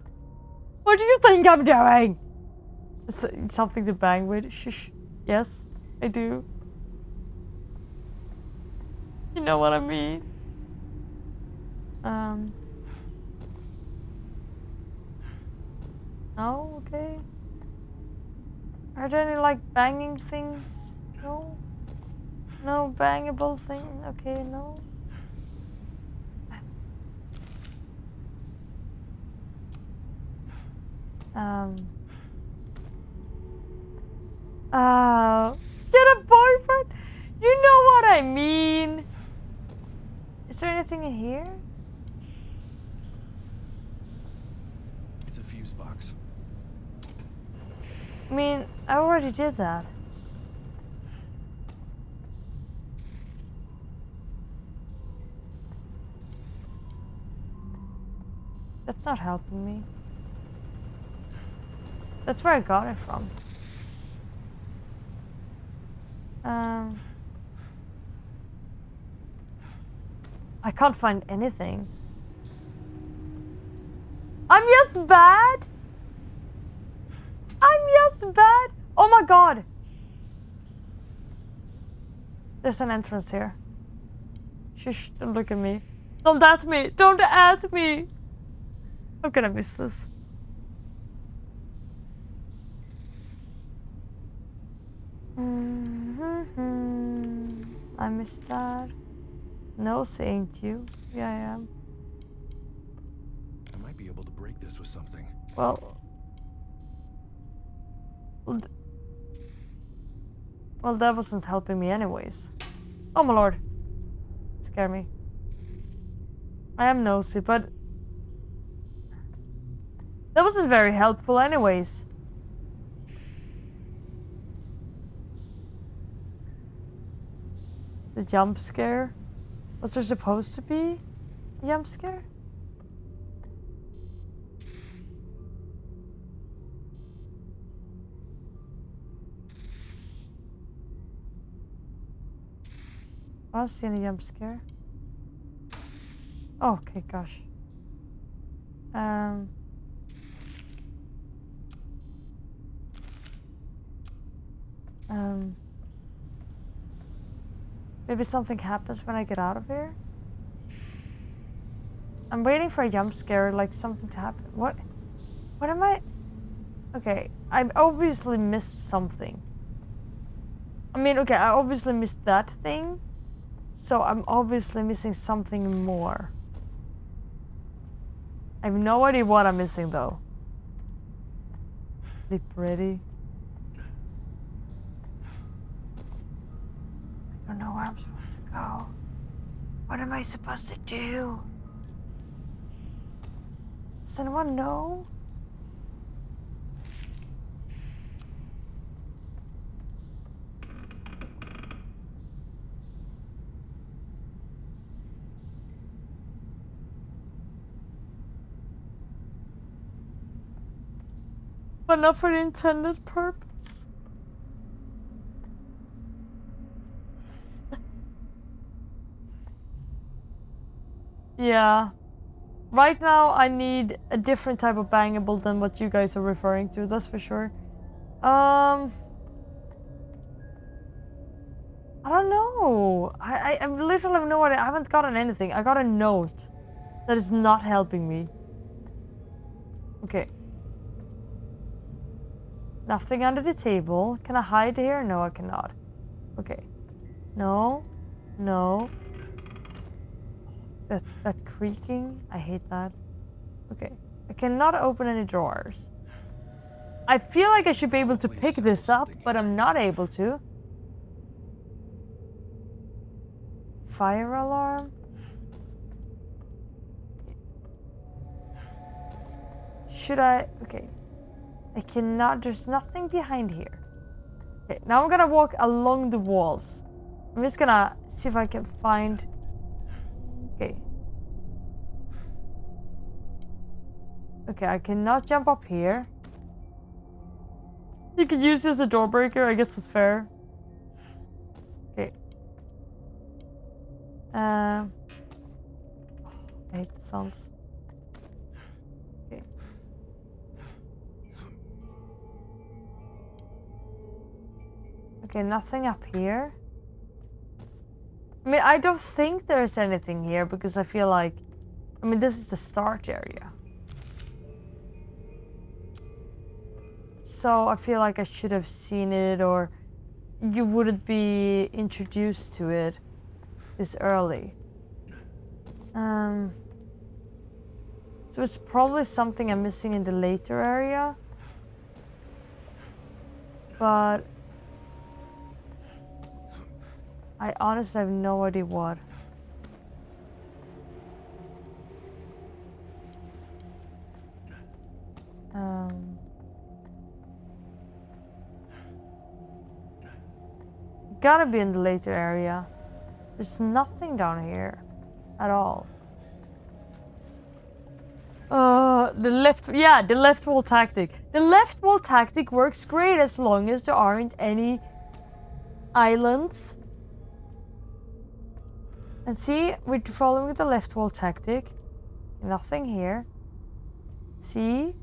What do you think I'm doing? Something to bang with. Shush. Yes, I do. You know what I mean? Oh, okay. Are there any like banging things? No? No bangable thing? Okay, no. Get a boyfriend? You know what I mean. Is there anything in here? It's a fuse box. I mean, I already did that. That's not helping me. That's where I got it from. I can't find anything. I'm just bad. I'm just bad. Oh my god. There's an entrance here. Shush, don't look at me. Don't at me. Don't at me. How can I miss this? I missed that. No, ain't you? Yeah, I am. I might be able to break this with something. Well, that wasn't helping me anyways. Oh my lord. Scare me. I am nosy, but that wasn't very helpful anyways. the jump scare? Was there supposed to be a jump scare? I don't see any jump scare. Oh, okay, gosh. Maybe something happens when I get out of here? I'm waiting for a jump scare, like something to happen. What am I? Okay, I obviously missed something. I mean, okay, I obviously missed that thing. So I'm obviously missing something more. I have no idea what I'm missing though. Be pretty. I don't know where I'm supposed to go. What am I supposed to do? Does anyone know? But not for the intended purpose. Yeah. Right now I need a different type of bangable than what you guys are referring to, that's for sure. I don't know. I literally have no idea. I haven't gotten anything. I got a note that is not helping me. Okay. Nothing under the table. Can I hide here? No, I cannot. Okay. No. No. That creaking. I hate that. Okay. I cannot open any drawers. I feel like I should be able to pick this up, but I'm not able to. Fire alarm? Should I? Okay. I cannot, there's nothing behind here. Okay, now I'm gonna walk along the walls. I'm just gonna see if I can find... Okay. Okay, I cannot jump up here. You could use it as a door breaker, I guess that's fair. Okay. I hate the sounds. Okay. Okay, nothing up here. I mean, I don't think there's anything here because I feel like... I mean, this is the start area. So I feel like I should have seen it, or you wouldn't be introduced to it this early. So it's probably something I'm missing in the later area. But I honestly have no idea what. Gotta be in the later area. There's nothing down here at all. The left wall tactic. The left wall tactic works great as long as there aren't any islands. And see, we're following the left wall tactic. Nothing here. See?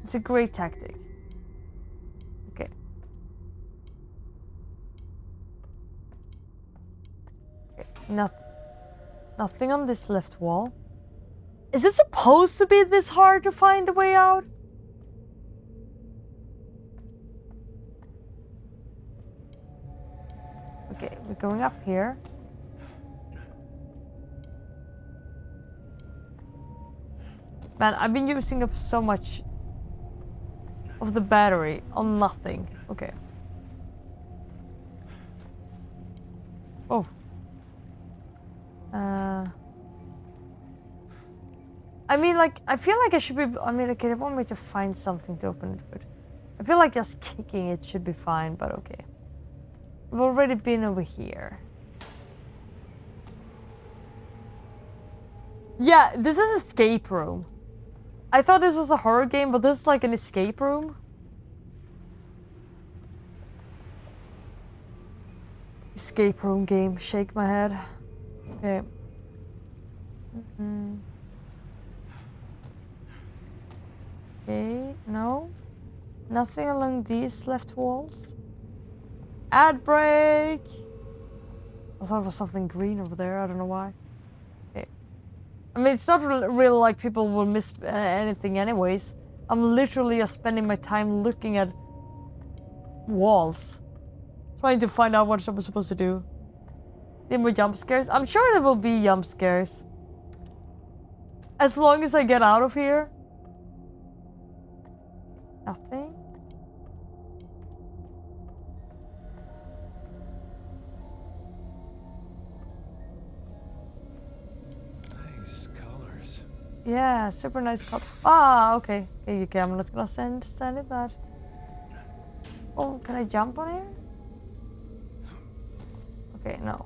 It's a great tactic. Okay. Nothing on this left wall. Is it supposed to be this hard to find a way out? Okay, we're going up here. Man, I've been using up so much of the battery on nothing. Okay. Oh. I mean, like, I feel like I should be... I mean, okay, they want me to find something to open it with. I feel like just kicking it should be fine, but okay. I've already been over here. Yeah, this is escape room. I thought this was a horror game, but this is like an escape room. Escape room game. Shake my head. Okay. Okay, no. Nothing along these left walls. Ad break! I thought it was something green over there, I don't know why. Okay. I mean, it's not really like people will miss anything anyways. I'm literally just spending my time looking at walls. Trying to find out what I'm supposed to do. Need more jump scares? I'm sure there will be jump scares. As long as I get out of here. Nothing. Nice colors. Yeah, super nice color. Ah, okay. Okay, I'm not gonna stand in that. Oh, can I jump on here? Okay, no.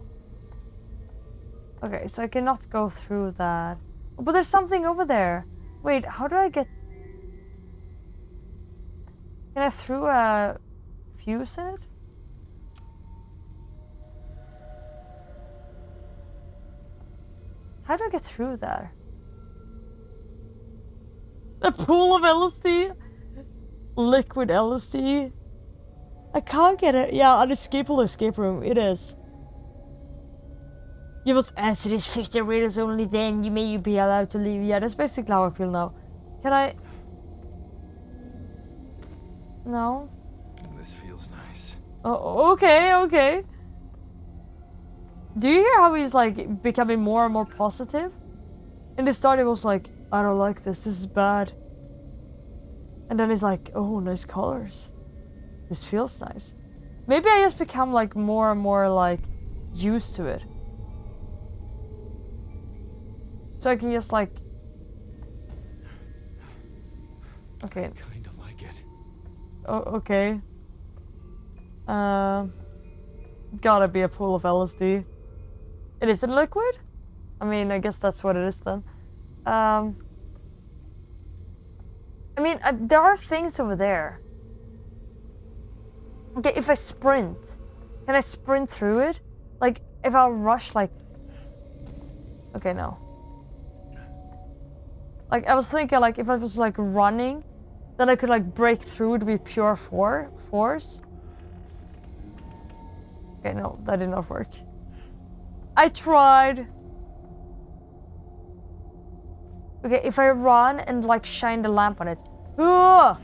Okay, so I cannot go through that. Oh, but there's something over there. Wait, how do I get... Can I throw a fuse in it? How do I get through that? A pool of LSD? Liquid LSD? I can't get it. Yeah, unescapable escape room. It is. You must answer these 50 riddles only then you may be allowed to leave. Yeah, that's basically how I feel now. Can I... No. This feels nice. Oh, okay, okay. Do you hear how he's like becoming more and more positive? In the start, he was like, I don't like this is bad. And then he's like, oh, nice colors. This feels nice. Maybe I just become like more and more like used to it. So I can just like... Okay. Kinda like it. Oh, okay. Gotta be a pool of LSD. It isn't liquid? I mean, I guess that's what it is then. I mean, there are things over there. Okay, if I sprint, can I sprint through it? Like, if I rush, like... Okay, no. Like, I was thinking, like, if I was, like, running, then I could, like, break through it with pure force. Okay, no, that did not work. I tried. Okay, if I run and, like, shine the lamp on it. Ugh!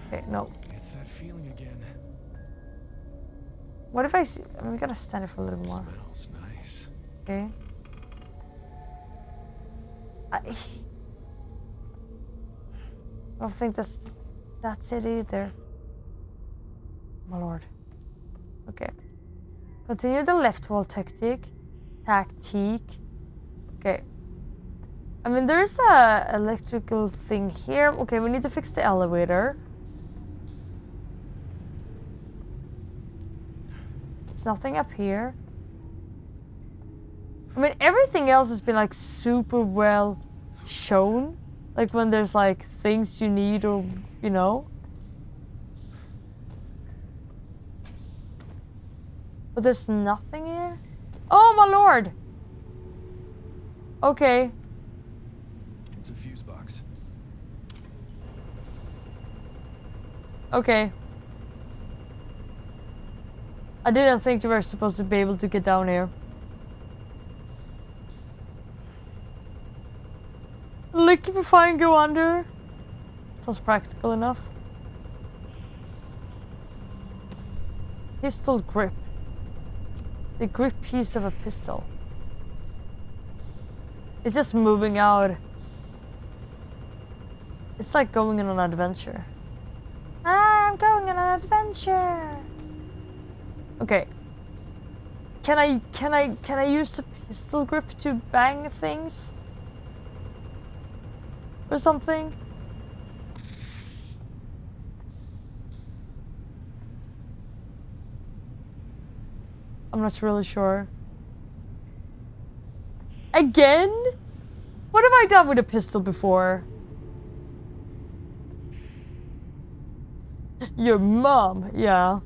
Okay, no. It's that feeling again. What if I see... we gotta stand it for a little more. Smells nice. Okay. I don't think that's it either. My lord. Okay. Continue the left wall tactic. Okay. I mean, there's a electrical thing here. Okay, we need to fix the elevator. There's nothing up here. I mean, everything else has been like super well shown. Like when there's like things you need or, you know. But there's nothing here? Oh my lord! Okay. It's a fuse box. Okay. I didn't think you were supposed to be able to get down here. Liquefy and go under. Sounds practical enough. Pistol grip. The grip piece of a pistol. It's just moving out. It's like going on an adventure. I'm going on an adventure. Okay. Can I use the pistol grip to bang things? Or something? I'm not really sure. Again? What have I done with a pistol before? Your mom, yeah.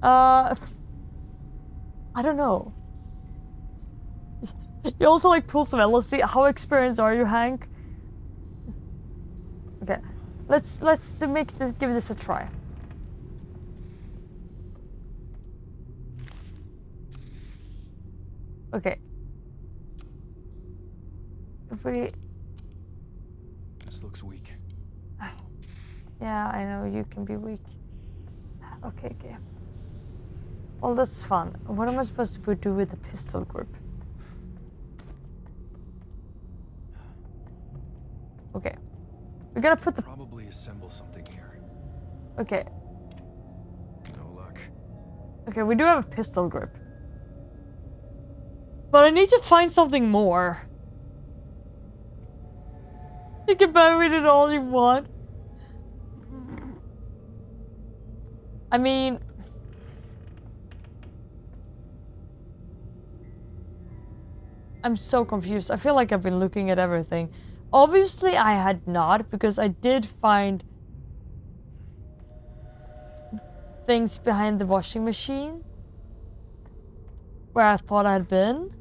I don't know. You also like pull some LSD. How experienced are you, Hank? Okay, let's give this a try. Okay. If we... This looks weak. Yeah, I know you can be weak. Okay. Well, that's fun. What am I supposed to do with the pistol grip? Okay. We gotta put the... Probably assemble something here. Okay. No luck. Okay, we do have a pistol grip. But I need to find something more. You can buy with it all you want. I mean... I'm so confused. I feel like I've been looking at everything. Obviously, I had not, because I did find things behind the washing machine where I thought I had been.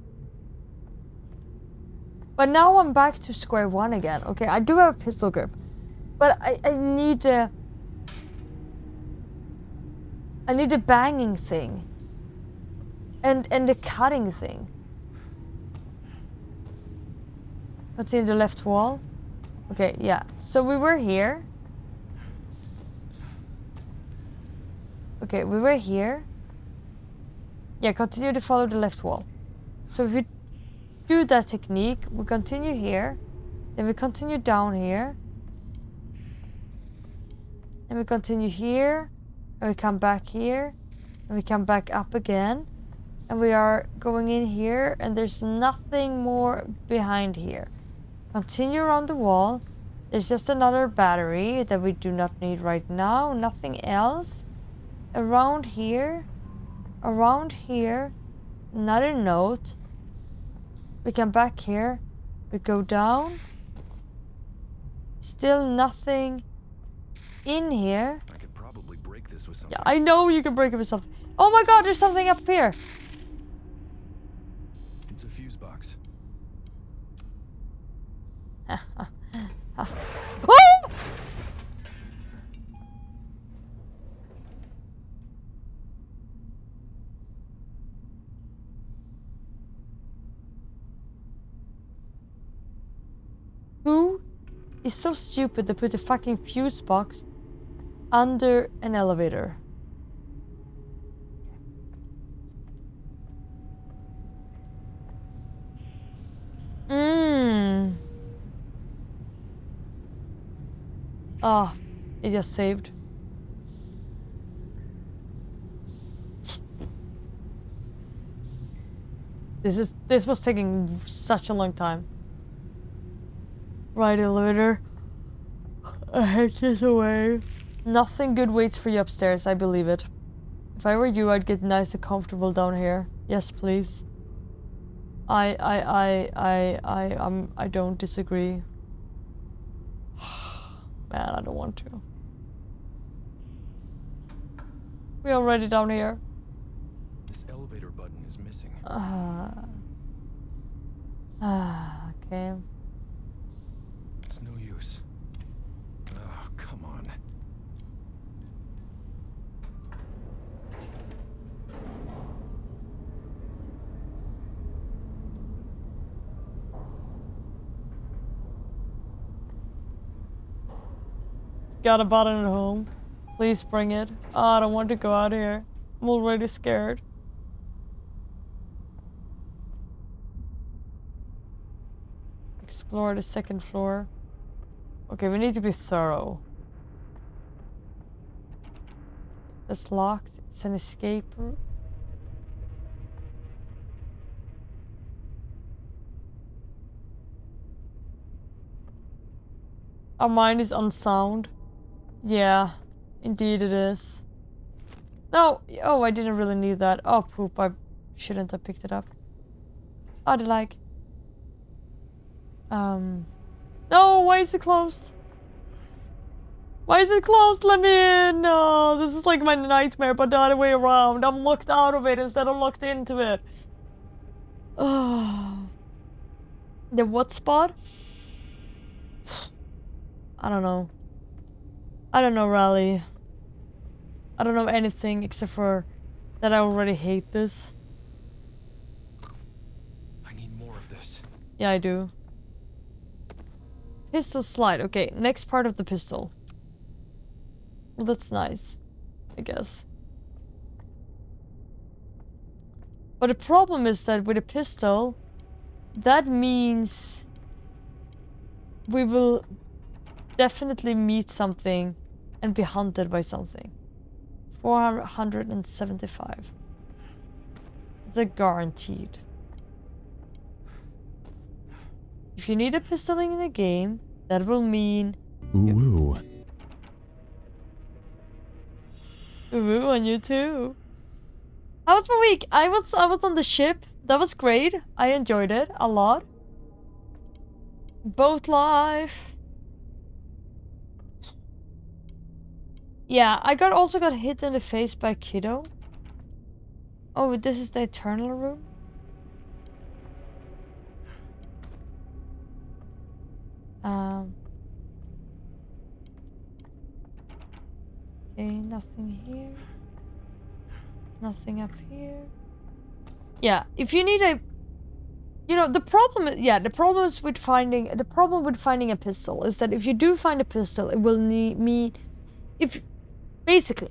But now I'm back to square one again. Okay, I do have a pistol grip, but I need a banging thing and a cutting thing. Continue the left wall. Okay, yeah. So we were here. Okay, we were here. Yeah, continue to follow the left wall. So if we do that technique, we continue here. Then we continue down here. And we continue here. And we come back here. And we come back up again. And we are going in here. And there's nothing more behind here. Continue around the wall. There's just another battery that we do not need right now. Nothing else. Around here. Around here. Another note. We come back here. We go down. Still nothing in here. I could probably break this with something. Yeah, I know you can break it with something. Oh my god, there's something up here. It's a fuse box. Oh! Who is so stupid to put a fucking fuse box under an elevator? Oh, it just saved. This was taking such a long time. Right, elevator. I hate this away. Nothing good waits for you upstairs, I believe it. If I were you, I'd get nice and comfortable down here. Yes, please. I don't disagree. Man, I don't want to. We're already down here. This elevator button is missing. Okay. It's no use. Oh, come on. Got a button at home. Please bring it. Oh, I don't want to go out here. I'm already scared. Explore the second floor. Okay, we need to be thorough. It's locked. It's an escape route. Our mind is unsound. Yeah, indeed it is. No, oh, I didn't really need that. Oh, poop, I shouldn't have picked it up. Oh, the like. No, why is it closed? Why is it closed? Let me in! No, this is like my nightmare, but the other way around. I'm locked out of it instead of locked into it. Oh. The what spot? I don't know. I don't know, Rally. I don't know anything except for that I already hate this. I need more of this. Yeah, I do. Pistol slide. Okay, next part of the pistol. Well, that's nice, I guess. But the problem is that with a pistol, that means we will definitely meet something and be hunted by something. 475. It's a guaranteed. If you need a pistol in the game, that will mean Ooh. ooh on you too. How was my week? I was on the ship. That was great. I enjoyed it a lot. Boat life. Yeah, I also got hit in the face by Kiddo. Oh, this is the Eternal room? Okay, nothing here. Nothing up here. Yeah, if you need a... You know, the problem with finding a pistol is that if you do find a pistol, it will need... Basically,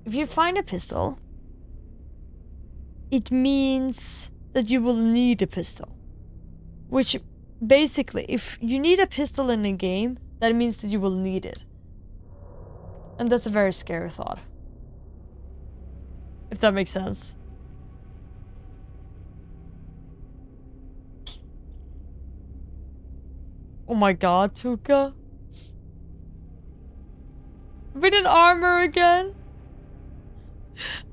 if you find a pistol, it means that you will need a pistol. Which, basically, if you need a pistol in a game, that means that you will need it. And that's a very scary thought. If that makes sense. Oh my god, Tuka. With an armor again?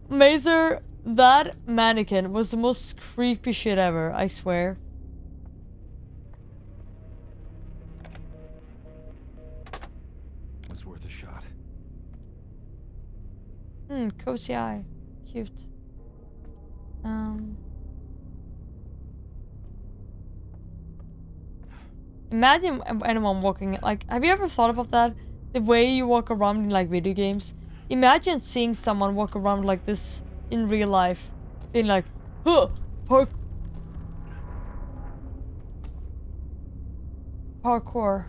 Mazer, that mannequin was the most creepy shit ever, I swear. Was worth a shot. Cozy eye. Cute. Imagine anyone walking, like, have you ever thought about that? The way you walk around in, like, video games? Imagine seeing someone walk around like this in real life. Being like, huh, parkour.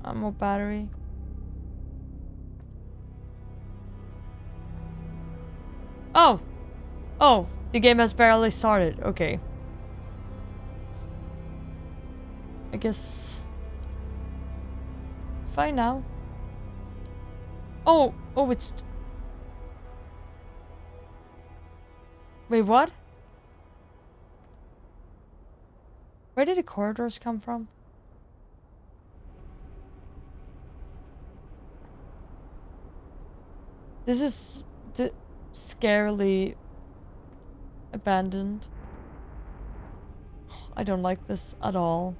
Ammo battery. Oh! Oh, the game has barely started. Okay. I guess... Fine now. Oh! Oh, it's... Wait, what? Where did the corridors come from? This is... scarily... abandoned. I don't like this at all.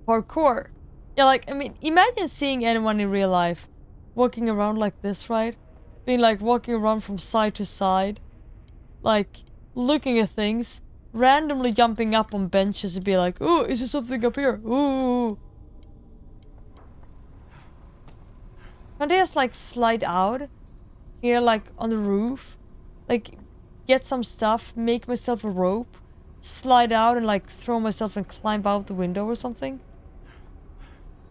Parkour. Yeah, like, I mean, imagine seeing anyone in real life walking around like this, right? Being like walking around from side to side. Like, looking at things. Randomly jumping up on benches and be like, ooh, is there something up here? Ooh. Can't I just, like, slide out? Here, like, on the roof? Like, get some stuff, make myself a rope, slide out and, like, throw myself and climb out the window or something?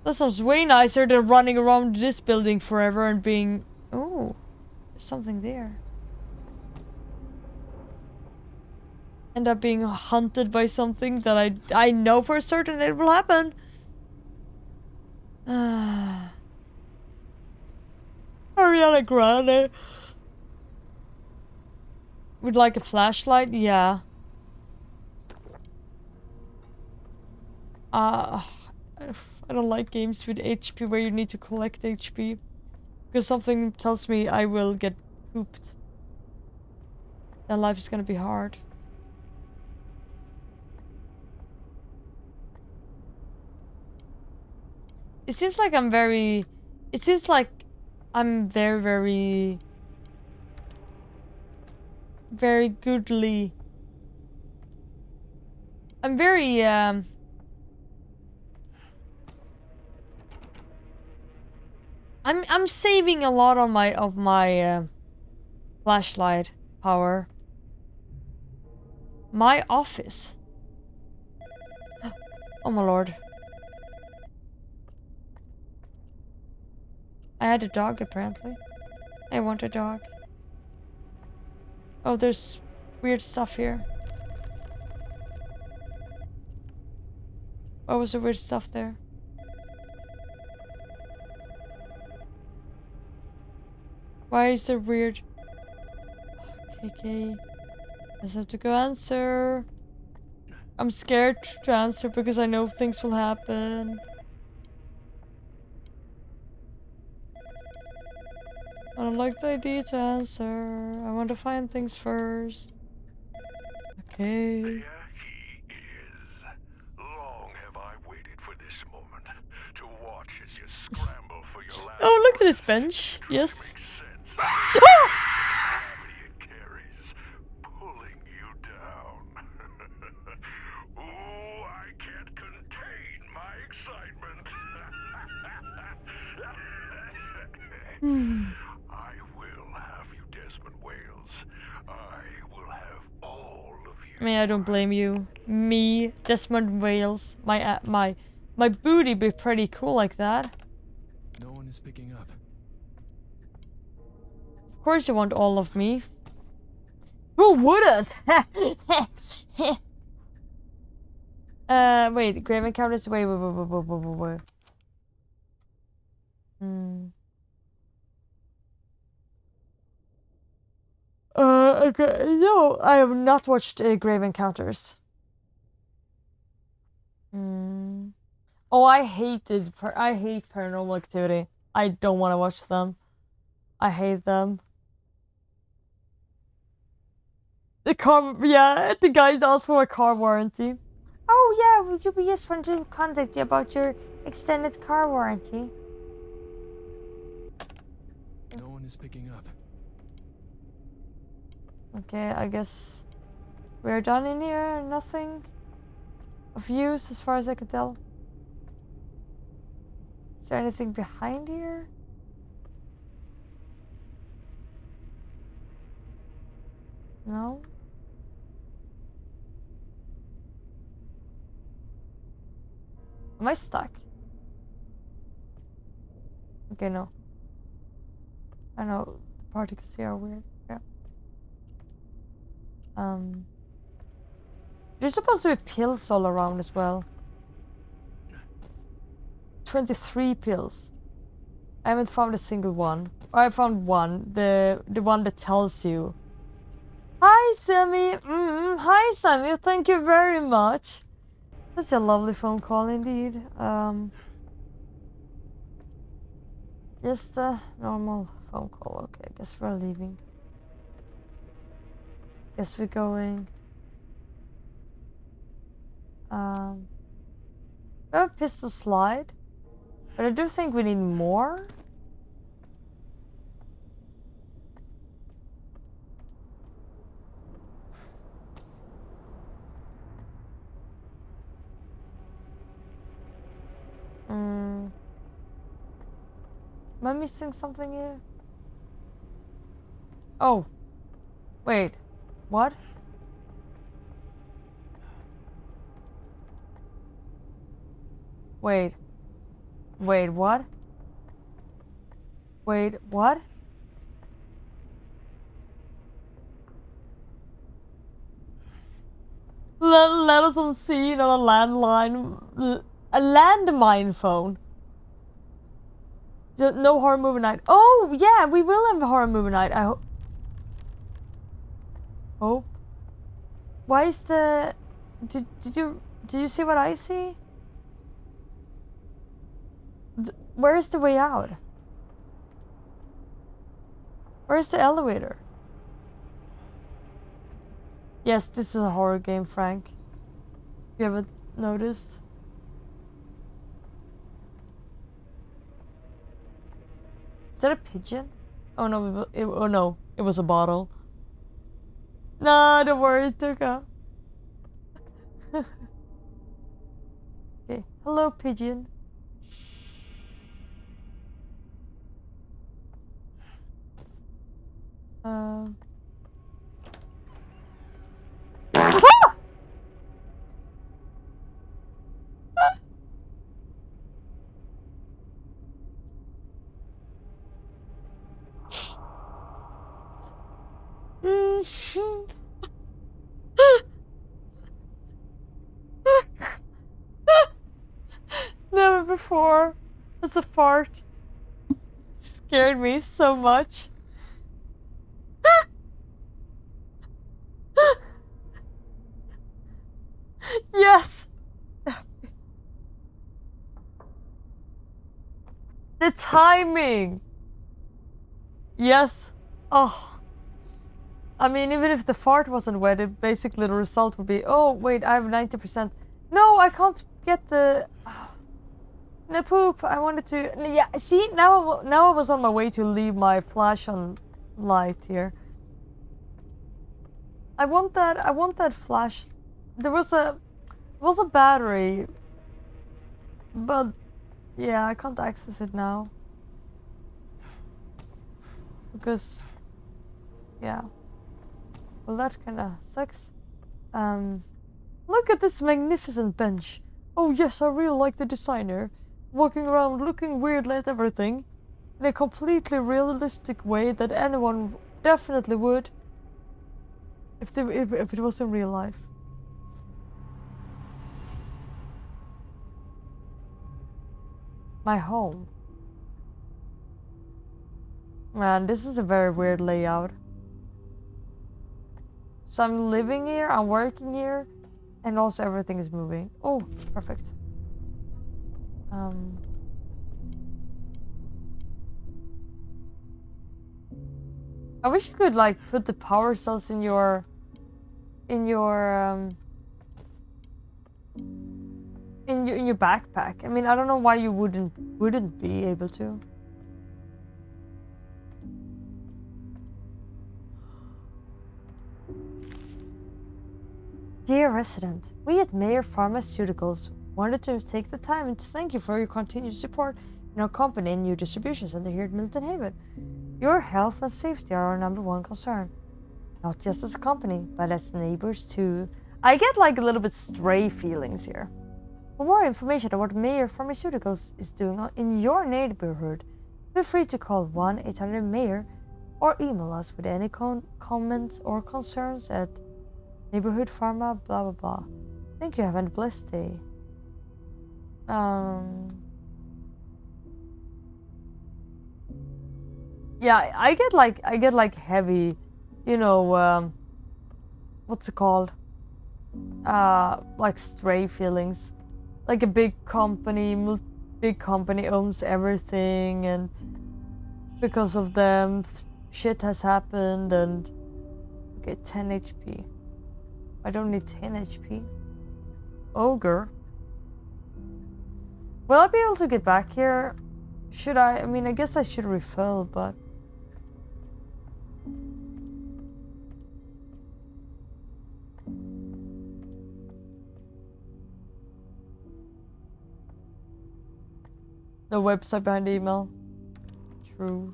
That sounds way nicer than running around this building forever and being... Oh, there's something there. End up being hunted by something that I know for certain it will happen. Ariana Grande. With like a flashlight? Yeah. I don't like games with HP where you need to collect HP. Because something tells me I will get pooped. Then life is gonna be hard. It seems like I'm very... It seems like I'm very, very... Very goodly. I'm very, I'm saving a lot on my flashlight power. My office. Oh my lord. I had a dog apparently. I want a dog. Oh, there's weird stuff here. What was the weird stuff there? Why is there weird? Okay. I just have to go answer. I'm scared to answer because I know things will happen. I don't like the idea to answer. I want to find things first. Okay. There he is. Long have I waited for this moment to watch as you scramble for your last. Oh, look at this bench. Yes. Gravity it carries, pulling you down. Ooh, I can't contain my excitement. I will have you, Desmond Wales. I will have all of you. I mean, I don't blame you. Me, Desmond Wales. My booty be pretty cool like that. No one is picking up. Of course you want all of me. Who wouldn't? Wait, grave encounters. Wait. Okay. No, I have not watched Grave Encounters. Oh, I hate Paranormal Activity. I don't want to watch them. I hate them. The guy asked for a car warranty. Oh yeah, we just want to contact you about your extended car warranty. No one is picking up. Okay, I guess we're done in here. Nothing of use as far as I can tell. Is there anything behind here? No? Am I stuck? Okay, no. I know the particles here are weird. Yeah. There's supposed to be pills all around as well. 23 pills. I haven't found a single one. I found one. The one that tells you. Hi, Sammy. Hi, Sammy. Thank you very much. That's a lovely phone call indeed. Just a normal phone call. Okay, I guess we're leaving. Guess we're going. We have a pistol slide. But I do think we need more. Am I missing something here? Oh. Wait. What? Wait. Wait, what? Wait, what? Let us on scene on a landline. A landmine phone. No horror movie night. Oh, yeah, we will have a horror movie night. I hope. Oh. Why is the... Did you see what I see? Where's the way out? Where's the elevator? Yes, this is a horror game, Frank. You haven't noticed? Is that a pigeon? Oh no, oh no, it was a bottle. Nah, don't worry, Tuka. Okay, hello pigeon. Um. Never before has a fart scared me so much. Yes! The timing! Yes. Oh. I mean, even if the fart wasn't wet, it basically the result would be, oh, wait, I have 90%. No, I can't get the... The poop. I wanted to... Yeah, see, now I was on my way to leave my flash on light here. I want that flash. There was a battery, but yeah, I can't access it now because yeah. Well, that kind of sucks. Look at this magnificent bench. Oh yes, I really like the designer. Walking around looking weirdly at everything in a completely realistic way that anyone definitely would if it was in real life. My home. Man, this is a very weird layout. So I'm living here, I'm working here, and also everything is moving. Oh, perfect. I wish you could like put the power cells in your backpack. I mean, I don't know why you wouldn't be able to. Dear resident, we at Mayor Pharmaceuticals wanted to take the time and thank you for your continued support in our company and new distribution center here at Milton Haven. Your health and safety are our #1 concern. Not just as a company, but as neighbors too. I get like a little bit stray feelings here. For more information on what Mayor Pharmaceuticals is doing in your neighborhood, feel free to call 1-800-MAYOR or email us with any comments or concerns at Neighborhood Pharma, blah blah blah. Thank you, have a blessed day. Yeah, I get like heavy, you know, what's it called? Like stray feelings. Like a big company owns everything, and because of them, shit has happened. And okay, 10 HP. I don't need 10 HP. Ogre. Will I be able to get back here? Should I? I mean, I guess I should refill, but... The website behind the email. True.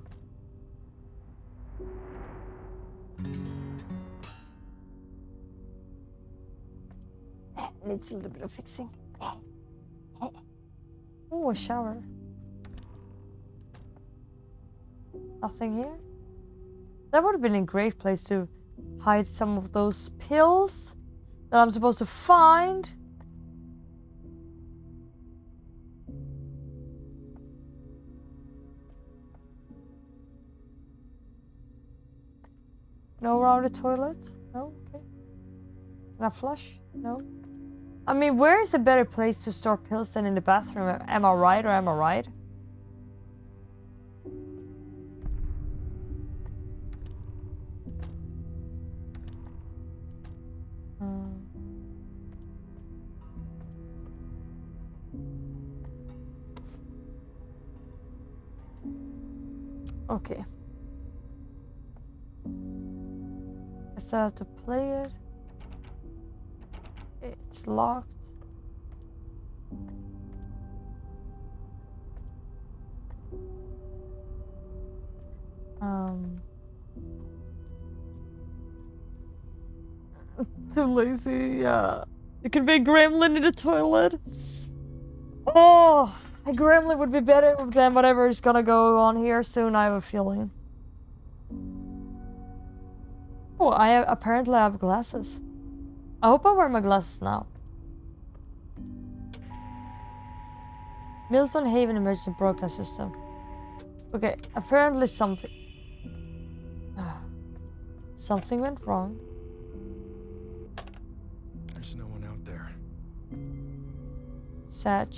Needs a little bit of fixing. Oh, a shower. Nothing here? That would have been a great place to hide some of those pills that I'm supposed to find. No around the toilet? No? Okay. Can I flush? No? I mean, where is a better place to store pills than in the bathroom? Am I right or am I right? Okay. Guess I have to play it. Okay, it's locked. Too lazy, yeah. It could be a gremlin in the toilet. Oh, a gremlin would be better than whatever is gonna go on here soon, I have a feeling. Oh, apparently I have glasses. I hope I wear my glasses now. Milton Haven Emergency Broadcast System. Okay, apparently something went wrong. There's no one out there. Sag.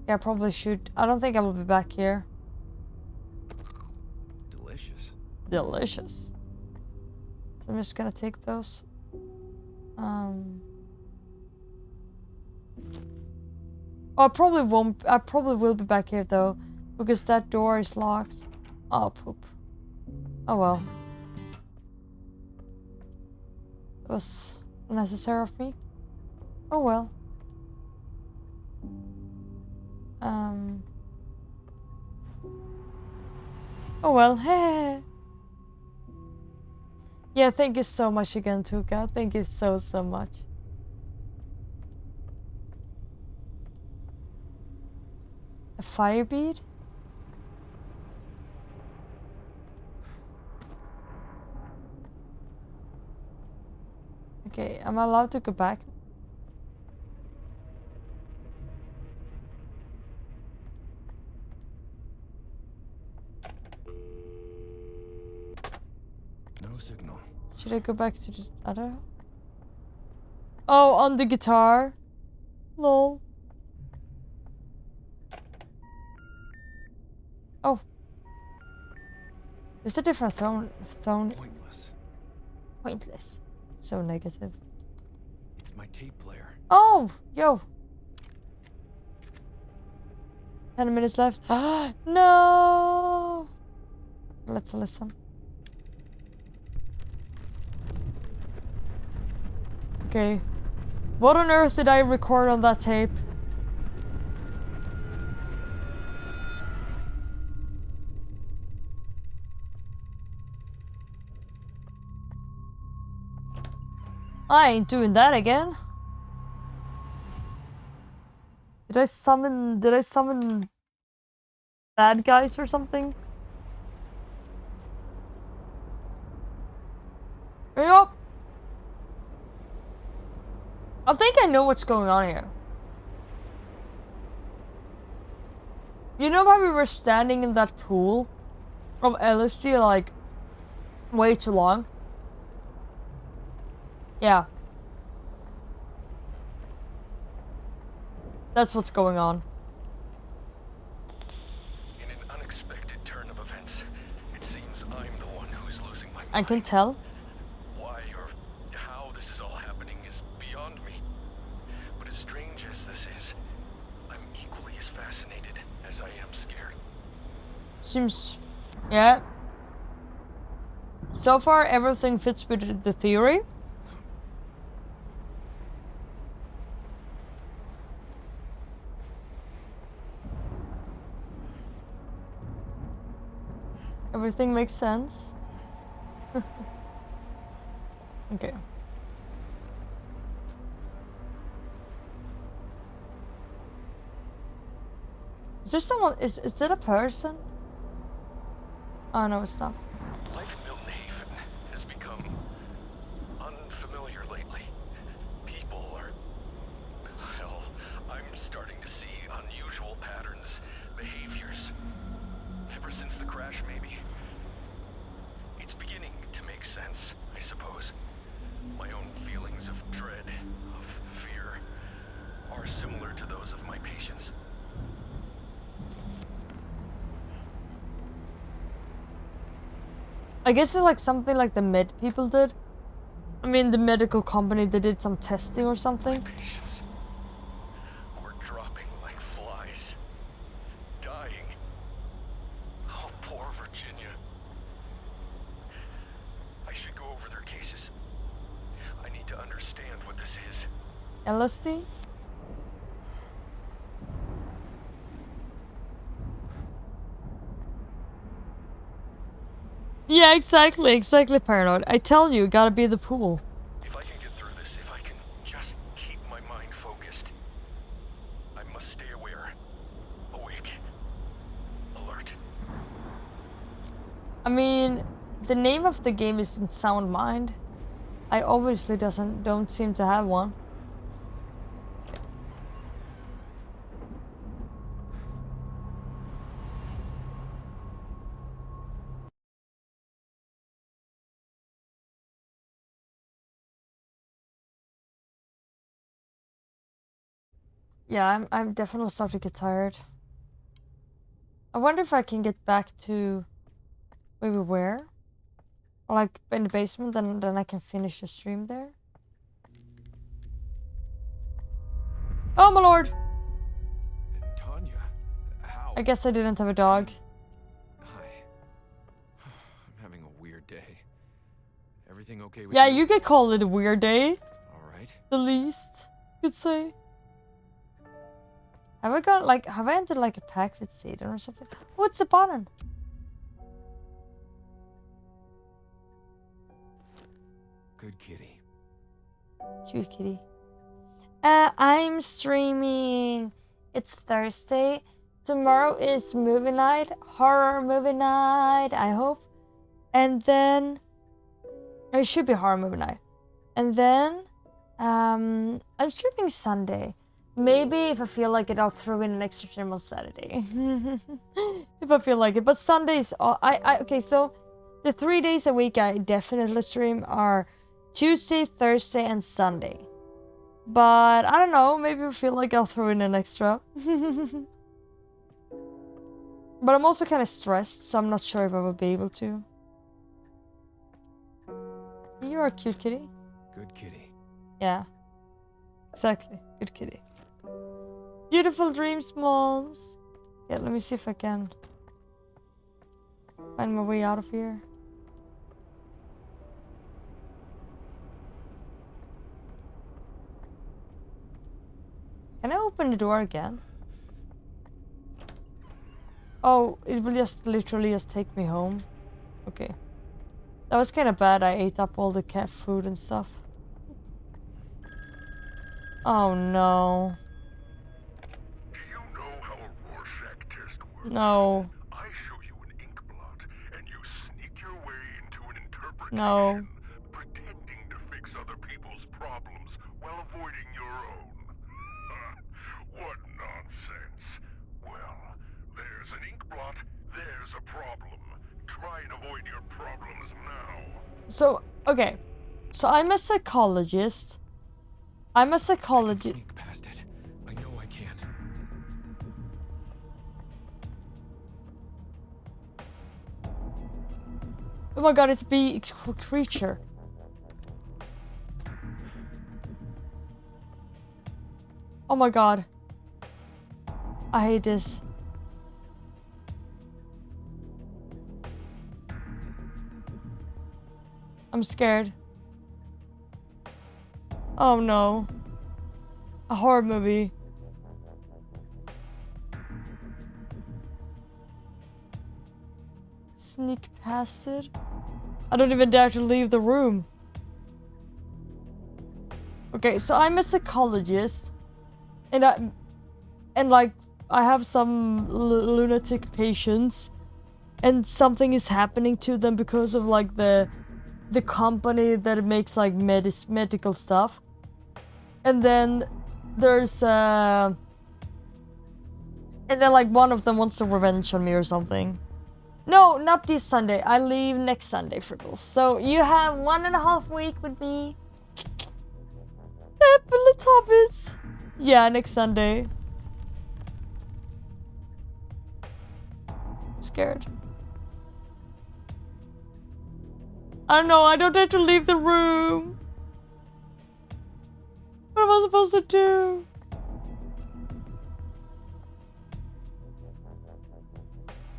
Yeah, I probably should. I don't think I will be back here. Delicious. Delicious. So I'm just gonna take those. Oh, I probably won't. I probably will be back here though, because that door is locked. Oh, poop. Oh well. It was unnecessary of me. Oh well. Oh well. Yeah, thank you so much again, Tuka. Thank you so much. A fire bead? Okay, am I allowed to go back? No signal. Should I go back to the other? Oh, on the guitar. Lol. Oh. There's a different tone. Pointless. Pointless. So negative. It's my tape player. Oh, yo. 10 minutes left. No. Let's listen. Okay. What on earth did I record on that tape? I ain't doing that again. Did I summon bad guys or something? Yup. I think I know what's going on here. You know how we were standing in that pool of LSD like way too long? Yeah. That's what's going on. In an unexpected turn of events, it seems I'm the one who's losing my mind. I can tell. Why or how this is all happening is beyond me. But as strange as this is, I'm equally as fascinated as I am scared. Seems... yeah. So far, everything fits with the theory. Everything makes sense. Okay. Is there someone? Is that a person? Oh no, it's not. Life in Milton Haven has become unfamiliar lately. People are... hell, I'm starting to see unusual patterns, behaviors. Ever since the crash, maybe. It's beginning to make sense, I suppose. My own feelings of dread, of fear, are similar to those of my patients. I guess it's like something like the med people did. I mean, the medical company, they did some testing or something. Patients. LSD? Yeah, exactly, Paranoid. I tell you, gotta be the pool. If I can get through this, if I can just keep my mind focused, I must stay aware, awake, alert. I mean, the name of the game isn't Sound Mind. I obviously don't seem to have one. Yeah, I'm definitely starting to get tired. I wonder if I can get back to where we were. Or like in the basement, then I can finish the stream there. Oh my lord! Tanya, how? I guess I didn't have a dog. Hi. I'm having a weird day. Everything okay with Yeah, you? you could call it a weird day. All right. The least you could say. Have I entered like a pact with Satan or something? What's the button? Good kitty. Cute kitty. I'm streaming. It's Thursday. Tomorrow is movie night, horror movie night, I hope. And then it should be horror movie night. And then I'm streaming Sunday. Maybe if I feel like it, I'll throw in an extra stream on Saturday. If I feel like it. But Sundays, okay, so the 3 days a week I definitely stream are Tuesday, Thursday, and Sunday. But I don't know, maybe I feel like I'll throw in an extra. But I'm also kind of stressed, so I'm not sure if I will be able to. You are a cute kitty. Good kitty. Yeah. Exactly. Good kitty. Beautiful dreams, Moms. Yeah, let me see if I can find my way out of here. Can I open the door again? Oh, it will just literally just take me home. Okay. That was kind of bad. I ate up all the cat food and stuff. Oh no. Do you know how a Rorschach test works? No. I show you an ink blot, and you sneak your way into an interpretation, No. pretending to fix other people's problems while avoiding your own. What nonsense. Well, there's an ink blot, there's a problem. Try and avoid your problems now. So, okay. So I'm a psychologist. Sneak past it. I know I can. Oh my god, it's a bee creature. Oh my god. I hate this. I'm scared. Oh no. A horror movie. Sneak past it? I don't even dare to leave the room. Okay, so I'm a psychologist. And I have some lunatic patients. And something is happening to them because of like the company that makes like medical stuff. And then there's and then like one of them wants to revenge on me or something. No, not this Sunday. I leave next Sunday, Fripples. So you have 1.5 weeks with me. Teletubbies. Yeah, next Sunday. I'm scared. I don't know, I don't have to leave the room. What am I supposed to do?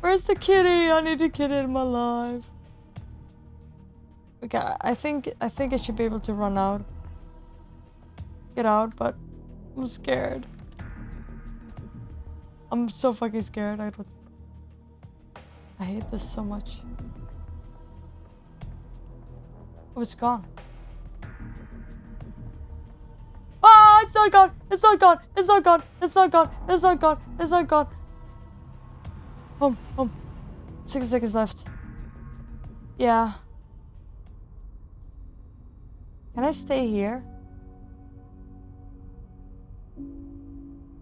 Where's the kitty? I need a kitty in my life. Okay, I think I should be able to run out. get out, but I'm scared. I'm so fucking scared. I hate this so much. Oh, it's gone. Ah, it's not gone. It's not gone. It's not gone. It's not gone. It's not gone. It's not gone. Home. 6 seconds left. Yeah. Can I stay here?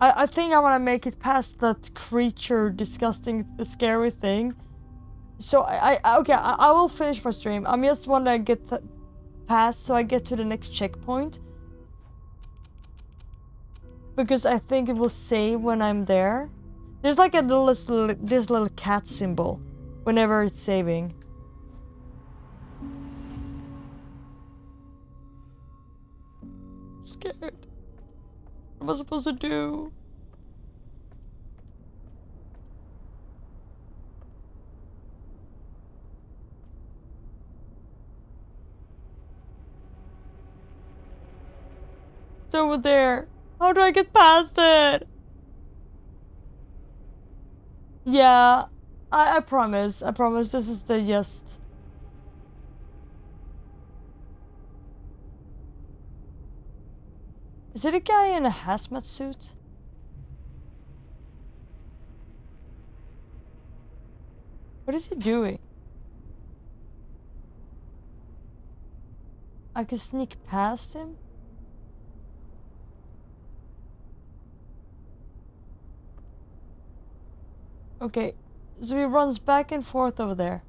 I think I want to make it past that creature, disgusting, scary thing. So I will finish my stream. I'm just want to get past so I get to the next checkpoint. Because I think it will save when I'm there. There's like this little cat symbol whenever it's saving. Scared. What am I supposed to do? It's over there. How do I get past it? Yeah, I promise. I promise this is the just... Is it a guy in a hazmat suit? What is he doing? I can sneak past him? Okay, so he runs back and forth over there.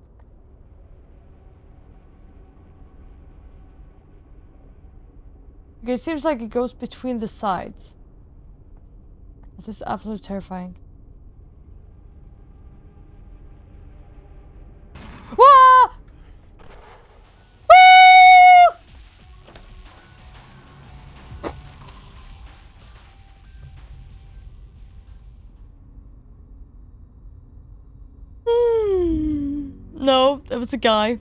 Okay, it seems like it goes between the sides. This is absolutely terrifying. Wah! Woo! No, it was a guy.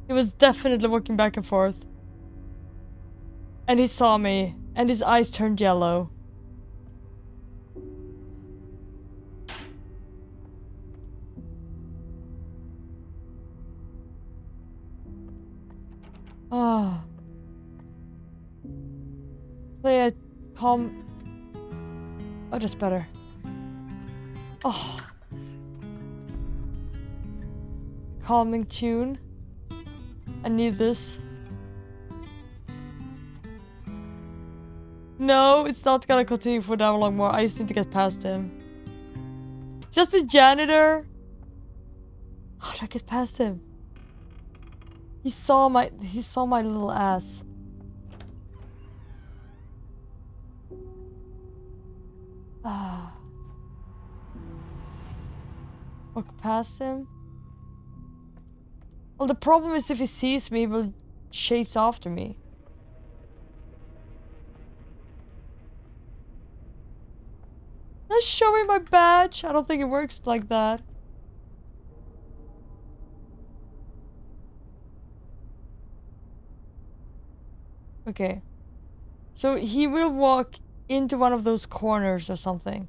He was definitely walking back and forth. And he saw me, and his eyes turned yellow. Oh. Play a calm... Oh, just better. Oh. Calming tune. I need this. No, it's not gonna continue for that long more. I just need to get past him. Just a janitor. How did I get past him? He saw my little ass. Ah. Walk past him. Well, the problem is if he sees me, he will chase after me. Let's show me my badge. I don't think it works like that. Okay. So he will walk into one of those corners or something.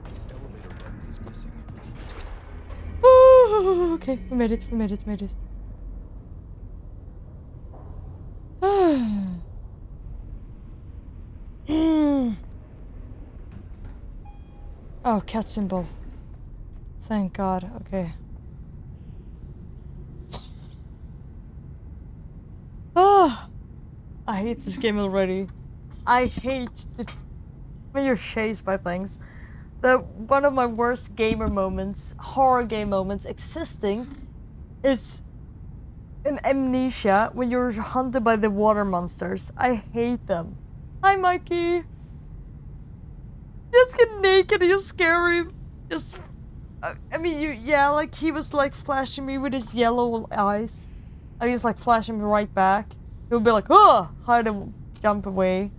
This elevator button is missing. Ooh, okay, we made it. Oh, cat symbol. Thank God, okay. Ah, I hate this game already. I hate when you're chased by things. One of my worst gamer moments, horror game moments existing, is in Amnesia when you're hunted by the water monsters. I hate them. Hi, Mikey. Just get naked and you scare him. Just, I mean, yeah, like he was like flashing me with his yellow eyes. I just like flashing me right back. He would be like, oh, hide and jump away.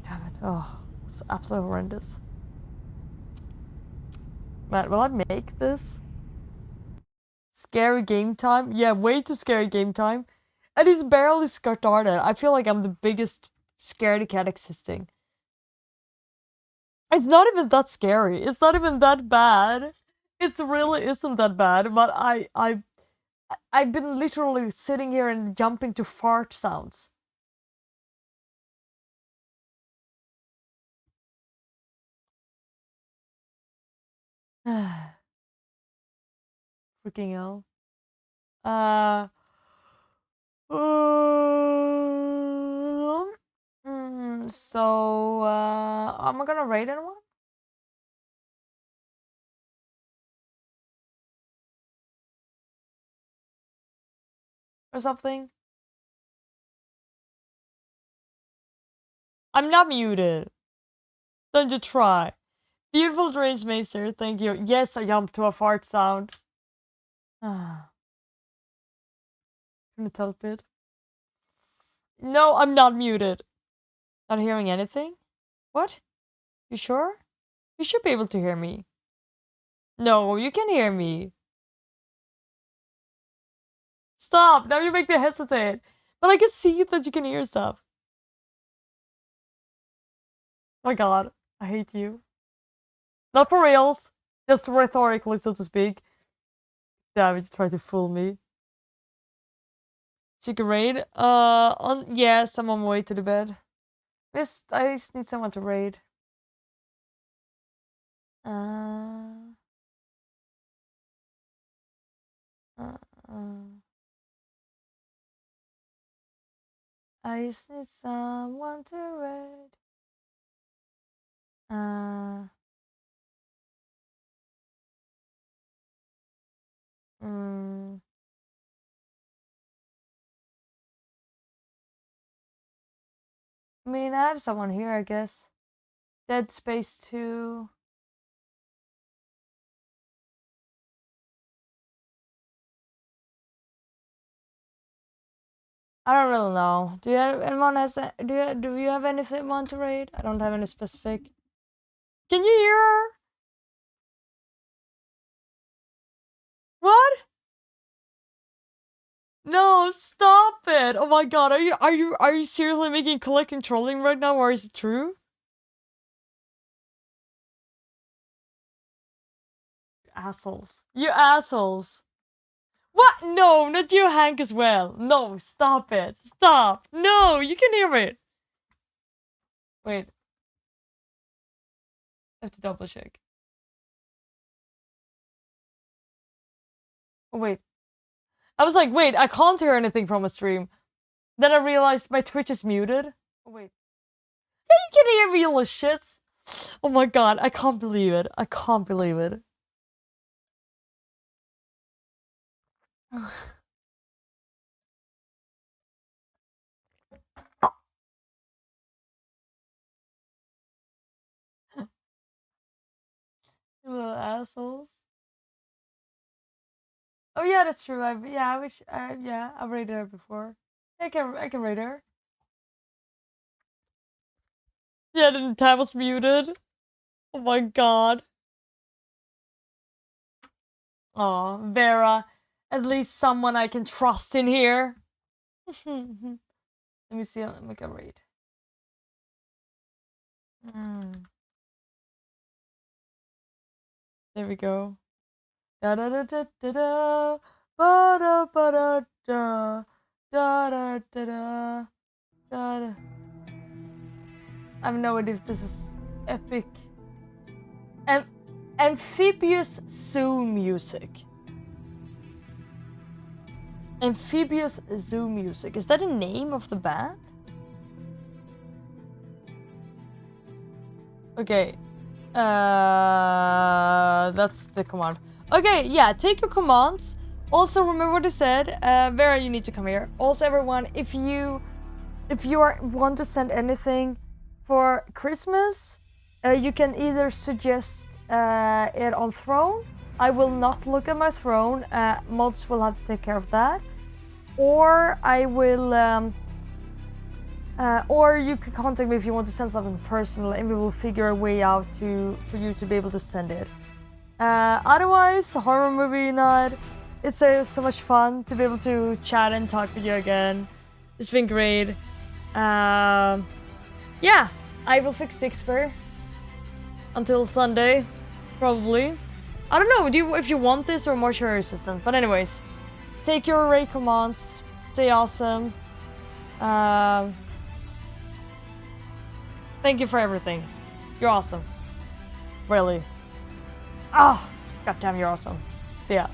God damn it. Oh, it's absolutely horrendous. Man, will I make this? Scary game time? Yeah, way too scary game time. And he's barely started. I feel like I'm the biggest scaredy cat existing. It's not even that scary. It's not even that bad. It really isn't that bad, but I've been literally sitting here and jumping to fart sounds. Freaking hell. So, am I gonna raid anyone? Or something? I'm not muted. Don't you try. Beautiful dreams, Maester. Thank you. Yes, I jumped to a fart sound. Couldn't help it. No, I'm not muted. Not hearing anything? What? You sure? You should be able to hear me. No, you can hear me. Stop! Now you make me hesitate. But I can see that you can hear stuff. Oh my god, I hate you. Not for reals. Just rhetorically, so to speak. Damn it, you tried to fool me. Chicken raid? Yes, I'm on my way to the bed. I just need someone to raid. I just need someone to raid. I mean, I have someone here, I guess. Dead Space 2. I don't really know. Do you have anyone do you have anything want to raid? I don't have any specific. Can you hear her? What? No, stop it! Oh my god, are you seriously making collecting trolling right now, or is it true? Assholes. You assholes. What? No, not you, Hank, as well. No, stop it. Stop. No, you can hear it. Wait. I have to double check. Oh, wait. I was like, wait, I can't hear anything from a stream. Then I realized my Twitch is muted. Oh, wait. Yeah, you can hear me, you little shits. Oh my god, I can't believe it. I can't believe it. You little assholes. Oh yeah, that's true. I've rated her before. I can rate her. Yeah, the tab was muted. Oh my god. Aw, Vera. At least someone I can trust in here. Let me see. Let me go read. There we go. Da da da da da da. Ba da ba da da. Da da da da. Da da. I have no idea if this is epic. Amphibious Zoo Music. Amphibious Zoo Music. Is that the name of the band? Okay. That's the command. Okay, yeah, take your commands. Also, remember what I said. Vera, you need to come here. Also, everyone, if you want to send anything for Christmas, you can either suggest it on Throne. I will not look at my Throne. Mods will have to take care of that. Or I will, or you can contact me if you want to send something personal, and we will figure a way out for you to be able to send it. Otherwise, horror movie night. It's so much fun to be able to chat and talk with you again. It's been great. Yeah, I will fix Dixper until Sunday, probably. I don't know if you want this or mortuary assistant, but anyways, take your Ray commands, stay awesome. Thank you for everything. You're awesome. Really. Ah, goddamn, you're awesome. See ya.